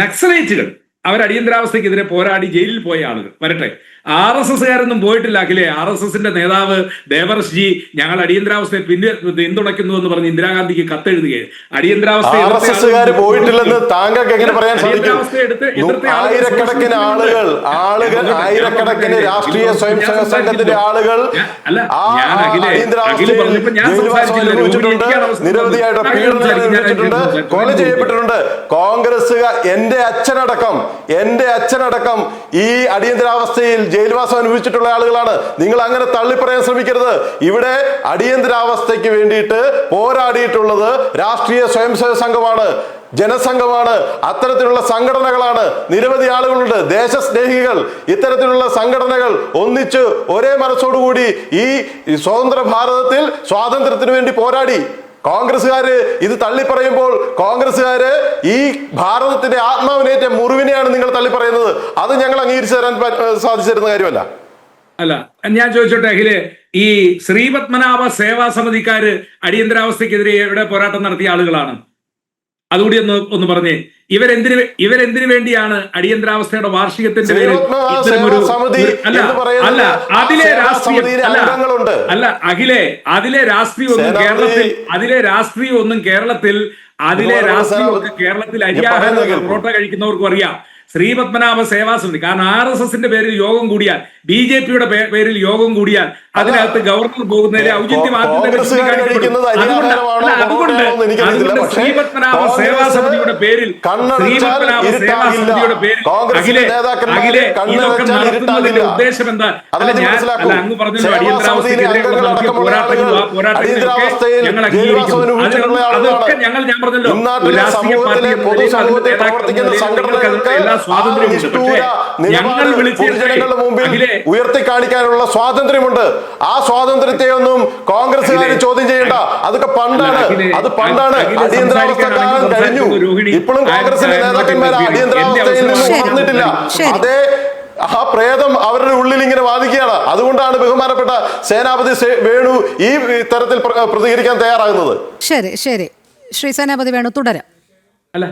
നക്സലൈറ്റുകൾ അവർ അടിയന്തരാവസ്ഥയ്ക്കെതിരെ പോരാടി ജയിലിൽ പോയ ആളുകൾ വരട്ടെ, RSSകാരൊന്നും പോയിട്ടില്ല. അഖിലെ RSSന്റെ നേതാവ് ദേവർഷ്ജി ഞങ്ങൾ അടിയന്തരാവസ്ഥയെ പിന്തുണയ്ക്കുന്നു എന്ന് പറഞ്ഞ് ഇന്ദിരാഗാന്ധിക്ക് കത്തെഴുതുകയാണ്. അടിയന്തരാവസ്ഥ പോയിട്ടില്ലെന്ന് താങ്കൾക്ക് എങ്ങനെ പറയാൻ സാധിക്കും? ആയിരക്കണക്കിന് രാഷ്ട്രീയ സ്വയംസേവക സംഘത്തിന്റെ ആളുകൾ നിരവധിയായിട്ട് പീഡനം, കൊല ചെയ്യപ്പെട്ടിട്ടുണ്ട്. കോൺഗ്രസുകാർ എന്റെ അച്ഛനടക്കം ഈ അടിയന്തരാവസ്ഥയിൽ ജയിൽവാസം അനുഭവിച്ചിട്ടുള്ള ആളുകളാണ്. നിങ്ങൾ അങ്ങനെ തള്ളിപ്പറയാൻ ശ്രമിക്കരുത്. ഇവിടെ അടിയന്തരാവസ്ഥയ്ക്ക് വേണ്ടിയിട്ട് പോരാടിയിട്ടുള്ളത് രാഷ്ട്രീയ സ്വയംസേവക സംഘമാണ്, ജനസംഘമാണ്, അത്തരത്തിലുള്ള സംഘടനകളാണ്. നിരവധി ആളുകളുണ്ട്, ദേശസ്നേഹികൾ. ഇത്തരത്തിലുള്ള സംഘടനകൾ ഒന്നിച്ച് ഒരേ മനസ്സോടുകൂടി ഈ സ്വതന്ത്ര ഭാരതത്തിൽ സ്വാതന്ത്ര്യത്തിന് വേണ്ടി പോരാടി. കോൺഗ്രസ്സുകാര് ഇത് തള്ളിപ്പറയുമ്പോൾ കോൺഗ്രസ്സുകാര് ഈ ഭാരതത്തിന്റെ ആത്മാവിനേറ്റ മുറിവിനെയാണ് നിങ്ങൾ തള്ളിപ്പറയുന്നത്. അത് ഞങ്ങൾ അംഗീകരിച്ചു തരാൻ സാധിച്ചിരുന്ന കാര്യമല്ല. അല്ല, ഞാൻ ചോദിച്ചോട്ടെ അഖിലെ, ഈ ശ്രീപത്മനാഭ സേവാ സമിതിക്കാര് അടിയന്തരാവസ്ഥക്കെതിരെ എവിടെ പോരാട്ടം നടത്തിയ ആളുകളാണ്? അതുകൂടി ഒന്ന് പറഞ്ഞേ. ഇവരെന്തിനു വേണ്ടിയാണ് അടിയന്തരാവസ്ഥയുടെ വാർഷികത്തിന്റെ പേരിൽ അതിലെ രാഷ്ട്രീയമൊന്നും കേരളത്തിൽ അരിയാഹാരം പൊറോട്ട കഴിക്കുന്നവർക്കും അറിയാം. ശ്രീപത്മനാഭ സേവാ സമിതി, കാരണം RSSന്റെ പേരിൽ യോഗം കൂടിയാൽ, BJPയുടെ പേരിൽ യോഗം കൂടിയാൽ അതിനകത്ത് ഗവർണർ പോകുന്നതിലെ ഔചിത്യം അതുകൊണ്ട് ശ്രീപത്മനാഭ സേവാ സമിതിയുടെ പേരിൽ ഇതൊക്കെ നടത്തുന്നതിന്റെ ഉദ്ദേശം എന്താ? അങ്ങ് പറഞ്ഞല്ലോ അടിയന്തരാവസ്ഥക്കെതിരെയുള്ള നടത്തിയ പോരാട്ടങ്ങളും ആ പോരാട്ടങ്ങളൊക്കെ ഞങ്ങൾ അംഗീകരിക്കുന്നു. അതൊക്കെ ഞാൻ പറഞ്ഞല്ലോ രാഷ്ട്രീയ പാർട്ടി എല്ലാ സ്വാതന്ത്ര്യമുണ്ട്. പക്ഷേ ഞങ്ങൾ ഉയർത്തി കാണിക്കാനുള്ള സ്വാതന്ത്ര്യമുണ്ട്. ആ സ്വാതന്ത്ര്യത്തെ ഒന്നും കോൺഗ്രസ്സുകാർ ചോദ്യം ചെയ്യേണ്ട. അതൊക്കെ പണ്ടാണ്. അടിയന്തരാവസ്ഥ കാലം കഴിഞ്ഞു. ഇപ്പോഴും കോൺഗ്രസിന്റെ നേതാക്കന്മാർ അടിയന്തരാവസ്ഥയിൽ നിന്ന് വന്നിട്ടില്ല. അതേ ആ പ്രേതം അവരുടെ ഉള്ളിൽ ഇങ്ങനെ വാദിക്കുകയാണ്. അതുകൊണ്ടാണ് ബഹുമാനപ്പെട്ട സേനാപതി വേണു ഈ തരത്തിൽ പ്രതികരിക്കാൻ തയ്യാറാകുന്നത്. ശരി ശ്രീ സേനാപതി വേണു തുടരാം. അല്ല,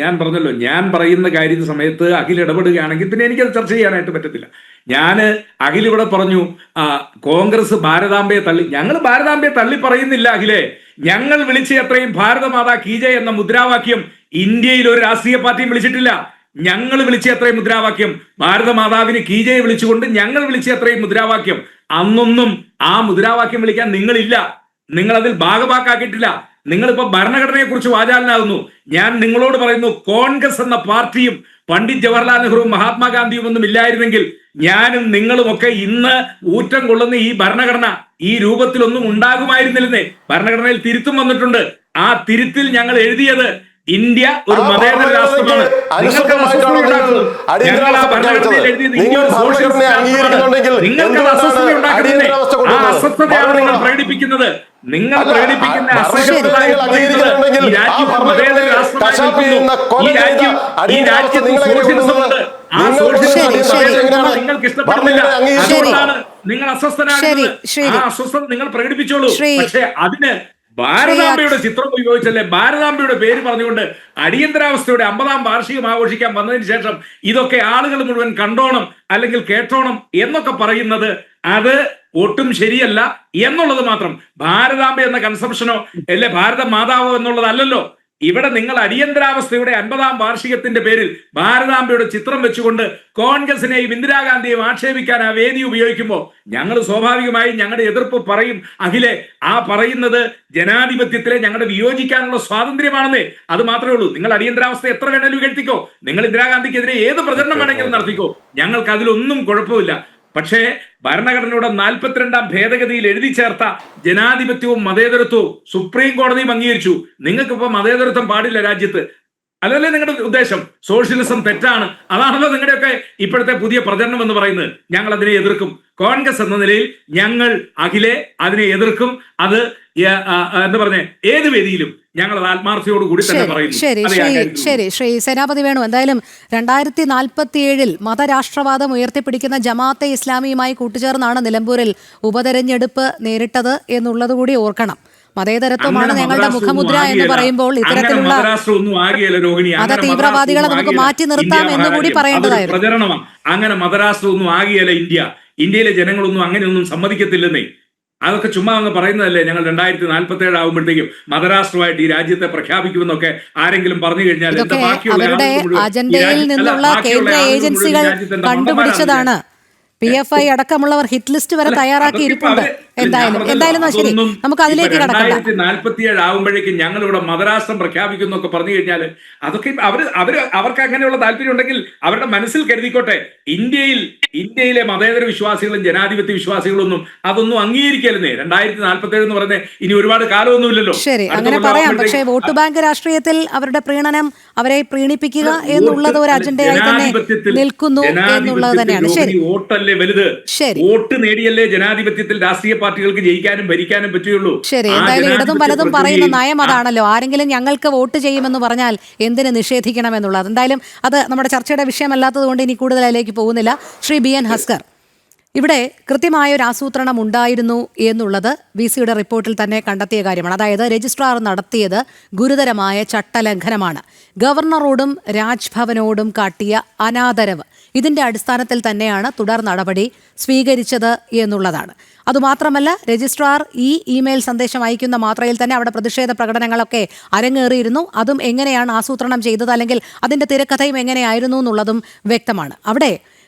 ഞാൻ പറഞ്ഞല്ലോ, ഞാൻ പറയുന്ന കാര്യ സമയത്ത് അഖിൽ ഇടപെടുകയാണെങ്കിൽ പിന്നെ എനിക്കത് ചർച്ച ചെയ്യാനായിട്ട് പറ്റത്തില്ല. അഖിൽ ഇവിടെ പറഞ്ഞു കോൺഗ്രസ് ഭാരതാംബയെ തള്ളി. ഞങ്ങൾ ഭാരതാംബയെ തള്ളി പറയുന്നില്ല അഖിലെ. ഞങ്ങൾ വിളിച്ച അത്രയും ഭാരതമാതാ കീ ജയ് എന്ന മുദ്രാവാക്യം ഇന്ത്യയിൽ ഒരു രാഷ്ട്രീയ പാർട്ടിയും വിളിച്ചിട്ടില്ല. ഞങ്ങൾ വിളിച്ച അത്രയും മുദ്രാവാക്യം, ഭാരതമാതാവിന് കീ ജയ് വിളിച്ചുകൊണ്ട് ഞങ്ങൾ വിളിച്ച അത്രയും മുദ്രാവാക്യം. അന്നൊന്നും ആ മുദ്രാവാക്യം വിളിക്കാൻ നിങ്ങളില്ല, നിങ്ങൾ അതിൽ ഭാഗമാക്കാക്കിയിട്ടില്ല. നിങ്ങളിപ്പോ ഭരണഘടനയെ കുറിച്ച് വാചാലനാകുന്നു. ഞാൻ നിങ്ങളോട് പറയുന്നു, കോൺഗ്രസ് എന്ന പാർട്ടിയും പണ്ഡിറ്റ് ജവഹർലാൽ നെഹ്റുവും മഹാത്മാഗാന്ധിയും ഒന്നും ഇല്ലായിരുന്നെങ്കിൽ ഞാനും നിങ്ങളുമൊക്കെ ഇന്ന് ഊറ്റം കൊള്ളുന്ന ഈ ഭരണഘടന ഈ രൂപത്തിലൊന്നും ഉണ്ടാകുമായിരുന്നില്ലെന്നേ. ഭരണഘടനയിൽ തിരുത്തും വന്നിട്ടുണ്ട്. ആ തിരുത്തിൽ ഞങ്ങൾ എഴുതിയത് ഇന്ത്യ ഒരു മതേതര രാഷ്ട്രമാണ്. നിങ്ങൾക്ക് അസ്വസ്ഥത ഉണ്ടാക്കുന്നത്, ആ അസ്വസ്ഥതയാണ് നിങ്ങൾ പ്രകടിപ്പിക്കുന്നത്. നിങ്ങൾ അല്ല, പ്രകടിപ്പിക്കുന്ന ഭരണഘടന നിങ്ങൾ അംഗീകരിക്കുന്നുണ്ടെങ്കിൽ ആ ഭരണഘടനയെ കശാപ്പ് ചെയ്യുന്ന കൊല ചെയ്ത അടിയന്തരാവസ്ഥ നിങ്ങൾ എങ്ങനെ കൊണ്ടുവന്നത്? നിങ്ങൾക്ക് ഇഷ്ടപ്പെടുന്നില്ല, അതുകൊണ്ടാണ് നിങ്ങൾ അസ്വസ്ഥനാകുന്നത്. ആ അസ്വസ്ഥത നിങ്ങൾ പ്രകടിപ്പിച്ചോളൂ. പക്ഷെ അതിന് ഭാരതാംബയുടെ ചിത്രം ഉപയോഗിച്ചല്ലേ, ഭാരതാംബയുടെ പേര് പറഞ്ഞുകൊണ്ട് അടിയന്തരാവസ്ഥയുടെ 50-ാം വാർഷികം ആഘോഷിക്കാൻ വന്നതിന് ശേഷം ഇതൊക്കെ ആളുകൾ മുഴുവൻ കണ്ടോണം അല്ലെങ്കിൽ കേട്ടോണം എന്നൊക്കെ പറയുന്നത് അത് ഒട്ടും ശരിയല്ല എന്നുള്ളത് മാത്രം. ഭാരതാംബ എന്ന കൺസെപ്ഷനോ അല്ലെ ഭാരത മാതാവോ എന്നുള്ളതല്ലല്ലോ. ഇവിടെ നിങ്ങൾ അടിയന്തരാവസ്ഥയുടെ 50-ാം വാർഷികത്തിന്റെ പേരിൽ ഭാരതാംബയുടെ ചിത്രം വെച്ചുകൊണ്ട് കോൺഗ്രസിനെയും ഇന്ദിരാഗാന്ധിയെയും ആക്ഷേപിക്കാൻ ആ വേദി ഉപയോഗിക്കുമ്പോൾ ഞങ്ങൾ സ്വാഭാവികമായും ഞങ്ങളുടെ എതിർപ്പ് പറയും. അഖിലെ, ആ പറയുന്നത് ജനാധിപത്യത്തിലെ ഞങ്ങളുടെ വിയോജിക്കാനുള്ള സ്വാതന്ത്ര്യമാണെന്നേ. അത് മാത്രമേ ഉള്ളൂ. നിങ്ങൾ അടിയന്തരാവസ്ഥ എത്ര വേണമെങ്കിലും കേൾത്തിക്കോ, നിങ്ങൾ ഇന്ദിരാഗാന്ധിക്കെതിരെ ഏത് പ്രചരണം വേണമെങ്കിലും നടത്തിക്കോ, ഞങ്ങൾക്ക് അതിലൊന്നും കുഴപ്പമില്ല. പക്ഷേ ഭരണഘടനയുടെ 42-ാം ഭേദഗതിയിൽ എഴുതി ചേർത്ത ജനാധിപത്യവും മതേതരത്വവും സുപ്രീം കോടതിയും അംഗീകരിച്ചു. നിങ്ങൾക്കിപ്പോ മതേതരത്വം പാടില്ല രാജ്യത്ത്, അതല്ലേ നിങ്ങളുടെ ഉദ്ദേശം? സോഷ്യലിസം തെറ്റാണ്, അതാണല്ലോ നിങ്ങളുടെയൊക്കെ ഇപ്പോഴത്തെ പുതിയ പ്രചരണം എന്ന് പറയുന്നത്. ഞങ്ങൾ അതിനെ എതിർക്കും. കോൺഗ്രസ് എന്ന നിലയിൽ ഞങ്ങൾ അഖിലെ അതിനെ എതിർക്കും. അത് എന്താ പറഞ്ഞ ഏത് വേദിയിലും ഞങ്ങൾ അത് ആത്മാർത്ഥയോടുകൂടി തന്നെ പറയുന്നു. ശരി ശ്രീ സേനാപതി വേണു, എന്തായാലും 2047 മതരാഷ്ട്രവാദം ഉയർത്തിപ്പിടിക്കുന്ന ജമാഅത്തെ ഇസ്ലാമിയുമായി കൂട്ടുചേർന്നാണ് നിലമ്പൂരിൽ ഉപതെരഞ്ഞെടുപ്പ് നേരിട്ടത് എന്നുള്ളത് കൂടി ഓർക്കണം. മതേതരത്വമാണ് ഞങ്ങളുടെ മുഖമുദ്ര എന്ന് പറയുമ്പോൾ ഇത്തരത്തിലുള്ള മത തീവ്രവാദികളെ നമുക്ക് മാറ്റി നിർത്താം എന്ന് കൂടി പറയേണ്ടതായിരുന്നു. പ്രചരണമാണ്. അങ്ങനെ മതരാഷ്ട്രം ഒന്നും ആകിയല്ല ഇന്ത്യയിലെ ജനങ്ങളൊന്നും അങ്ങനെയൊന്നും സമ്മതിക്കത്തില്ലെന്നേ. അതൊക്കെ ചുമ്മാ അങ്ങ് പറയുന്നതല്ലേ. ഞങ്ങൾ 2047 ആകുമ്പോഴത്തേക്കും മതരാഷ്ട്രമായിട്ട് ഈ രാജ്യത്തെ പ്രഖ്യാപിക്കുമെന്നൊക്കെ ആരെങ്കിലും പറഞ്ഞു കഴിഞ്ഞാൽ അവരുടെ അജണ്ടയിൽ നിന്നുള്ള കേന്ദ്ര ഏജൻസികൾ കണ്ടുപിടിച്ചതാണ്. PFI അടക്കമുള്ളവർ ഹിറ്റ് ലിസ്റ്റ് വരെ തയ്യാറാക്കി ഇരിപ്പുണ്ട്. എന്തായാലും ശരി, നമുക്ക് അതിലേക്ക് കടക്കാം. 2047 ആകുമ്പോഴേക്കും ഞങ്ങൾ ഇവിടെ മതരാഷ്ട്രം പ്രഖ്യാപിക്കുന്നൊക്കെ പറഞ്ഞു കഴിഞ്ഞാൽ അതൊക്കെ അവർക്ക് അങ്ങനെയുള്ള താല്പര്യം ഉണ്ടെങ്കിൽ അവരുടെ മനസ്സിൽ കരുതിക്കോട്ടെ. ഇന്ത്യയിലെ മതേതര വിശ്വാസികളും ജനാധിപത്യ വിശ്വാസികളൊന്നും അതൊന്നും അംഗീകരിക്കരുന്നേ. 2047 എന്ന് പറയുന്നത് ഇനി ഒരുപാട് കാലമൊന്നുമില്ലല്ലോ. ശരി, അങ്ങനെ പറയാം. പക്ഷേ വോട്ട് ബാങ്ക് രാഷ്ട്രീയത്തിൽ അവരുടെ പ്രീണനം, അവരെ പ്രീണിപ്പിക്കുക എന്നുള്ളത് ഒരു അജണ്ടയായി തന്നെ നിൽക്കുന്നു എന്നുള്ളത് തന്നെയാണ്. ശരി, വോട്ടല്ലേ വലുത്. വോട്ട് നേടിയല്ലേ ജനാധിപത്യത്തിൽ രാഷ്ട്രീയ പാർട്ടികൾക്ക് ജയിക്കാനും ഭരിക്കാനും പറ്റുള്ളൂ. ശരി, എന്തായാലും ഇടതും വലതും പറയുന്ന നയം അതാണല്ലോ. ആരെങ്കിലും ഞങ്ങൾക്ക് വോട്ട് ചെയ്യുമെന്ന് പറഞ്ഞാൽ എന്തിന് നിഷേധിക്കണം എന്നുള്ളത്. എന്തായാലും അത് നമ്മുടെ ചർച്ചയുടെ വിഷയമല്ലാത്തത് കൊണ്ട് ഇനി കൂടുതൽ അതിലേക്ക് പോകുന്നില്ല. ശ്രീ BN ഹസ്കർ, ഇവിടെ കൃത്യമായ ഒരു ആസൂത്രണം ഉണ്ടായിരുന്നു എന്നുള്ളത് VCയുടെ റിപ്പോർട്ടിൽ തന്നെ കണ്ടെത്തിയ കാര്യമാണ്. അതായത് രജിസ്ട്രാർ നടത്തിയത് ഗുരുതരമായ ചട്ടലംഘനമാണ്. ഗവർണറോടും രാജ്ഭവനോടും കാട്ടിയ അനാദരവ്, ഇതിന്റെ അടിസ്ഥാനത്തിൽ തന്നെയാണ് തുടർ നടപടി സ്വീകരിച്ചത് എന്നുള്ളതാണ്. അതുമാത്രമല്ല, രജിസ്ട്രാർ ഈ ഇമെയിൽ സന്ദേശം അയക്കുന്ന മാത്രയിൽ തന്നെ അവിടെ പ്രതിഷേധ പ്രകടനങ്ങളൊക്കെ അരങ്ങേറിയിരുന്നു. അതും എങ്ങനെയാണ് ആസൂത്രണം ചെയ്തത്, അല്ലെങ്കിൽ അതിന്റെ തിരക്കഥയും എങ്ങനെയായിരുന്നു എന്നുള്ളതും വ്യക്തമാണ്. അവിടെ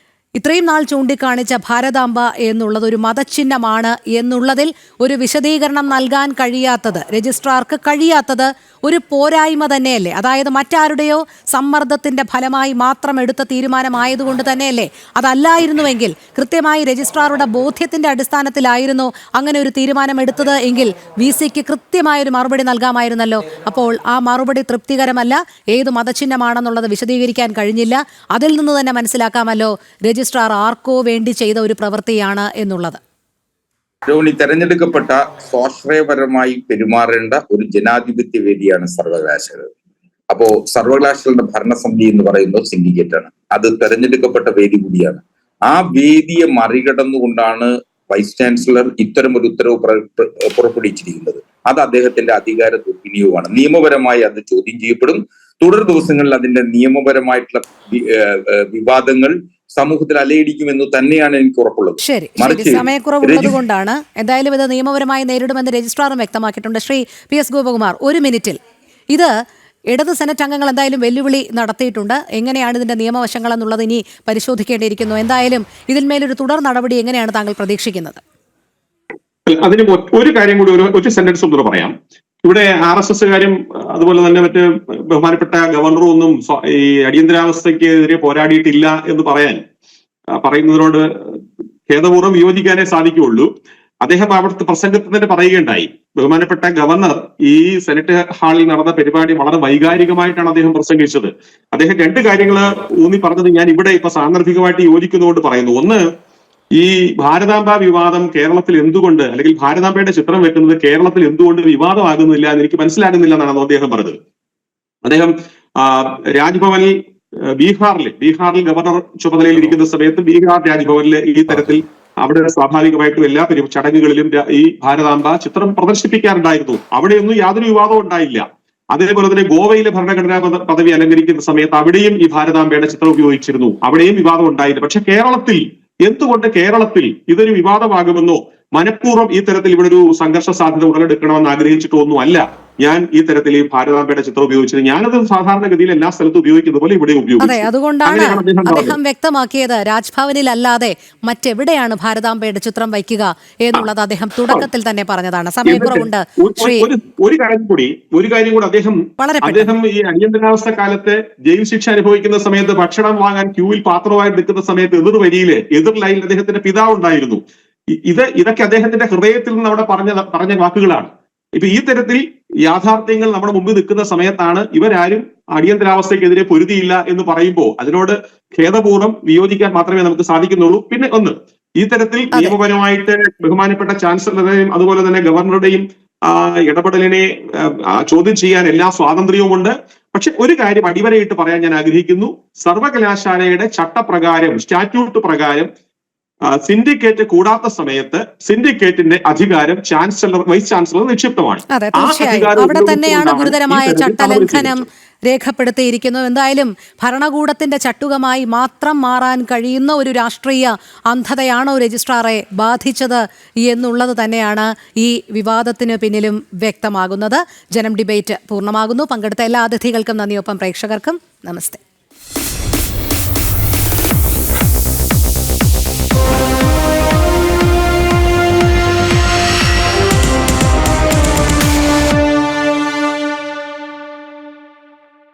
ഇത്രയും നാൾ ചൂണ്ടിക്കാണിച്ച ഭാരതാംബ എന്നുള്ളത് ഒരു മതചിഹ്നമാണ് എന്നുള്ളതിൽ ഒരു വിശദീകരണം നൽകാൻ കഴിയാത്തത്, രജിസ്ട്രാർക്ക് കഴിയാത്തത് ഒരു പോരായ്മ തന്നെയല്ലേ? അതായത് മറ്റാരുടെയോ സമ്മർദ്ദത്തിന്റെ ഫലമായി മാത്രം എടുത്ത തീരുമാനമായതുകൊണ്ട് തന്നെയല്ലേ? അതല്ലായിരുന്നുവെങ്കിൽ, കൃത്യമായി രജിസ്ട്രാറുടെ ബോധ്യത്തിന്റെ അടിസ്ഥാനത്തിലായിരുന്നു അങ്ങനെ ഒരു തീരുമാനം എടുത്തത് എങ്കിൽ VCക്ക് കൃത്യമായൊരു മറുപടി നൽകാമായിരുന്നല്ലോ. അപ്പോൾ ആ മറുപടി തൃപ്തികരമല്ല. ഏത് മതചിഹ്നമാണെന്നുള്ളത് വിശദീകരിക്കാൻ കഴിഞ്ഞില്ല. അതിൽ നിന്ന് തന്നെ മനസ്സിലാക്കാമല്ലോ രജിസ്ട്രാർ ആർക്കോ വേണ്ടി ചെയ്ത ഒരു പ്രവൃത്തിയാണ് എന്നുള്ളത്. തെരഞ്ഞെടുക്കപ്പെട്ട സ്വാശ്രയപരമായി പെരുമാറേണ്ട ഒരു ജനാധിപത്യ വേദിയാണ് സർവകലാശാല. അപ്പോ സർവകലാശാലയുടെ ഭരണസമിതി എന്ന് പറയുന്നത് സിൻഡിക്കേറ്റ് ആണ്. അത് തെരഞ്ഞെടുക്കപ്പെട്ട വേദി കൂടിയാണ്. ആ വേദിയെ മറികടന്നുകൊണ്ടാണ് വൈസ് ചാൻസലർ ഇത്തരം ഒരു ഉത്തരവ് പുറപ്പെടുവിച്ചിരിക്കുന്നത്. അത് അദ്ദേഹത്തിന്റെ അധികാര ദുർവിനിയോഗമാണ്. നിയമപരമായി അത് ചോദ്യം ചെയ്യപ്പെടും. തുടർ ദിവസങ്ങളിൽ അതിന്റെ നിയമപരമായിട്ടുള്ള വിവാദങ്ങൾ സമൂഹത്തിൽ അലയടിക്കുമെന്ന് തന്നെയാണ് എനിക്ക് ഉറപ്പുള്ളത്. ശരി, സമയക്കുറവുള്ളത് കൊണ്ടാണ്. എന്തായാലും ഇത് നിയമപരമായി നേരിടുമെന്ന് രജിസ്ട്രാറും വ്യക്തമാക്കിയിട്ടുണ്ട്. ശ്രീ PS ഗോപകുമാർ, ഒരു മിനിറ്റിൽ ഇത് ഇടത് സെനറ്റ് അംഗങ്ങൾ എന്തായാലും വെല്ലുവിളി നടത്തിയിട്ടുണ്ട്. എങ്ങനെയാണ് ഇതിന്റെ നിയമവശങ്ങൾ എന്നുള്ളത് ഇനി പരിശോധിക്കേണ്ടിയിരിക്കുന്നു. എന്തായാലും ഇതിന്മേലൊരു തുടർ നടപടി എങ്ങനെയാണ് താങ്കൾ പ്രതീക്ഷിക്കുന്നത്? അതിന് ഒരു കാര്യം കൂടി ഒരു സെന്റൻസ് കൂടെ പറയാം. ഇവിടെ RSS കാര്യം, അതുപോലെ തന്നെ മറ്റ് ബഹുമാനപ്പെട്ട ഗവർണറും ഒന്നും ഈ അടിയന്തരാവസ്ഥയ്ക്കെതിരെ പോരാടിയിട്ടില്ല എന്ന് പറയുന്നതിനോട് ഖേദപൂർവ്വം വിയോജിക്കാനേ സാധിക്കുകയുള്ളൂ. അദ്ദേഹം അവിടുത്തെ പ്രസംഗത്തിൽ തന്നെ പറയുകയുണ്ടായി, ബഹുമാനപ്പെട്ട ഗവർണർ ഈ സെനറ്റ് ഹാളിൽ നടന്ന പരിപാടി വളരെ വൈകാരികമായിട്ടാണ് അദ്ദേഹം പ്രസംഗിച്ചത്. അദ്ദേഹം രണ്ട് കാര്യങ്ങൾ ഊന്നി പറഞ്ഞത് ഞാൻ ഇവിടെ ഇപ്പൊ സാന്ദർഭികമായിട്ട് യോജിക്കുന്നതുകൊണ്ട് പറയുന്നു. ഒന്ന്, ഈ ഭാരതാംബ വിവാദം കേരളത്തിൽ എന്തുകൊണ്ട്, അല്ലെങ്കിൽ ഭാരതാംബയുടെ ചിത്രം വെക്കുന്നത് കേരളത്തിൽ എന്തുകൊണ്ട് വിവാദമാകുന്നില്ല എന്ന് എനിക്ക് മനസ്സിലാകുന്നില്ല എന്നാണ് അദ്ദേഹം പറഞ്ഞത്. അദ്ദേഹം രാജ്ഭവനിൽ ബീഹാറിൽ ഗവർണർ ചുമതലയിൽ ഇരിക്കുന്ന സമയത്ത് ബീഹാർ രാജ്ഭവനിൽ ഈ തരത്തിൽ അവിടെ സ്വാഭാവികമായിട്ടും എല്ലാ ചടങ്ങുകളിലും ഈ ഭാരതാംബ ചിത്രം പ്രദർശിപ്പിക്കാറുണ്ടായിരുന്നു. അവിടെയൊന്നും യാതൊരു വിവാദവും ഉണ്ടായില്ല. അതേപോലെ തന്നെ ഗോവയിലെ ഭരണഘടനാ പദവി അലങ്കരിക്കുന്ന സമയത്ത് അവിടെയും ഈ ഭാരതാംബയുടെ ചിത്രം ഉപയോഗിച്ചിരുന്നു. അവിടെയും വിവാദം ഉണ്ടായില്ല. പക്ഷെ കേരളത്തിൽ എന്തുകൊണ്ട് ഇതൊരു വിവാദമാകുമെന്നോ മനഃപൂർവ്വം ഈ തരത്തിൽ ഇവിടെ ഒരു സംഘർഷ സാധ്യത ഉടലെടുക്കണമെന്ന് ആഗ്രഹിച്ചിട്ടൊന്നും അല്ല ഞാൻ ഈ തരത്തിൽ ഈ ഭാരതാംബയുടെ ചിത്രം ഉപയോഗിച്ചത്. ഞാനത് സാധാരണഗതിയിൽ എല്ലാ സ്ഥലത്തും ഉപയോഗിക്കുന്ന പോലെ ഇവിടെ അതെ, അതുകൊണ്ടാണ് അദ്ദേഹം വ്യക്തമാക്കിയത് രാജ്ഭവനിൽ അല്ലാതെ മറ്റെവിടെയാണ് ഭാരതാംബയുടെ ചിത്രം വയ്ക്കുക എന്നുള്ളത് അദ്ദേഹം തുടക്കത്തിൽ തന്നെ പറഞ്ഞതാണ്. സമയക്കുറവുണ്ട്. ഒരു കാര്യം കൂടി അദ്ദേഹം ഈ അടിയന്തരാവസ്ഥ കാലത്ത് ജയിൽ ശിക്ഷ അനുഭവിക്കുന്ന സമയത്ത് ഭക്ഷണം വാങ്ങാൻ ക്യൂവിൽ പാത്രമായി നിൽക്കുന്ന സമയത്ത് എതിർ ലൈനിൽ അദ്ദേഹത്തിന്റെ പിതാവ് ഉണ്ടായിരുന്നു. ഇതൊക്കെ അദ്ദേഹത്തിന്റെ ഹൃദയത്തിൽ നിന്ന് അവിടെ പറഞ്ഞ വാക്കുകളാണ്. ഇപ്പൊ ഈ തരത്തിൽ യാഥാർത്ഥ്യങ്ങൾ നമ്മുടെ മുമ്പിൽ നിൽക്കുന്ന സമയത്താണ് ഇവരാരും അടിയന്തരാവസ്ഥയ്ക്കെതിരെ പൊരുതിയില്ല എന്ന് പറയുമ്പോൾ അതിനോട് ഖേദപൂർവ്വം വിയോജിക്കാൻ മാത്രമേ നമുക്ക് സാധിക്കുന്നുള്ളൂ. പിന്നെ ഈ തരത്തിൽ നിയമപരമായിട്ട് ബഹുമാനപ്പെട്ട ചാൻസലറുടെയും അതുപോലെ തന്നെ ഗവർണറുടെയും ഇടപെടലിനെ ചോദ്യം ചെയ്യാൻ എല്ലാ സ്വാതന്ത്ര്യവുമുണ്ട്. പക്ഷെ ഒരു കാര്യം അടിവരയിട്ട് പറയാൻ ഞാൻ ആഗ്രഹിക്കുന്നു. സർവകലാശാലയുടെ ചട്ടപ്രകാരം, സ്റ്റാറ്റ്യൂട്ട് പ്രകാരം സിൻഡിക്കേറ്റ് കൂടാത്ത സമയത്ത് സിൻഡിക്കേറ്റിന്റെ അധികാരം വൈസ് ചാൻസലർ നിക്ഷിപ്തമാണ്. അതെ, തീർച്ചയായും അവിടെ തന്നെയാണ് ഗുരുതരമായ ചട്ടലംഘനം രേഖപ്പെടുത്തിയിരിക്കുന്നത്. എന്തായാലും ഭരണകൂടത്തിന്റെ ചട്ടുകമായി മാത്രം മാറാൻ കഴിയുന്ന ഒരു രാഷ്ട്രീയ അന്ധതയാണോ രജിസ്ട്രാറെ ബാധിച്ചത് എന്നുള്ളത് തന്നെയാണ് ഈ വിവാദത്തിന് പിന്നിലും വ്യക്തമാകുന്നത്. ജനം ഡിബേറ്റ് പൂർണ്ണമാകുന്നു. പങ്കെടുത്ത എല്ലാ അതിഥികൾക്കും നന്ദി. ഒപ്പം പ്രേക്ഷകർക്കും നമസ്തേ.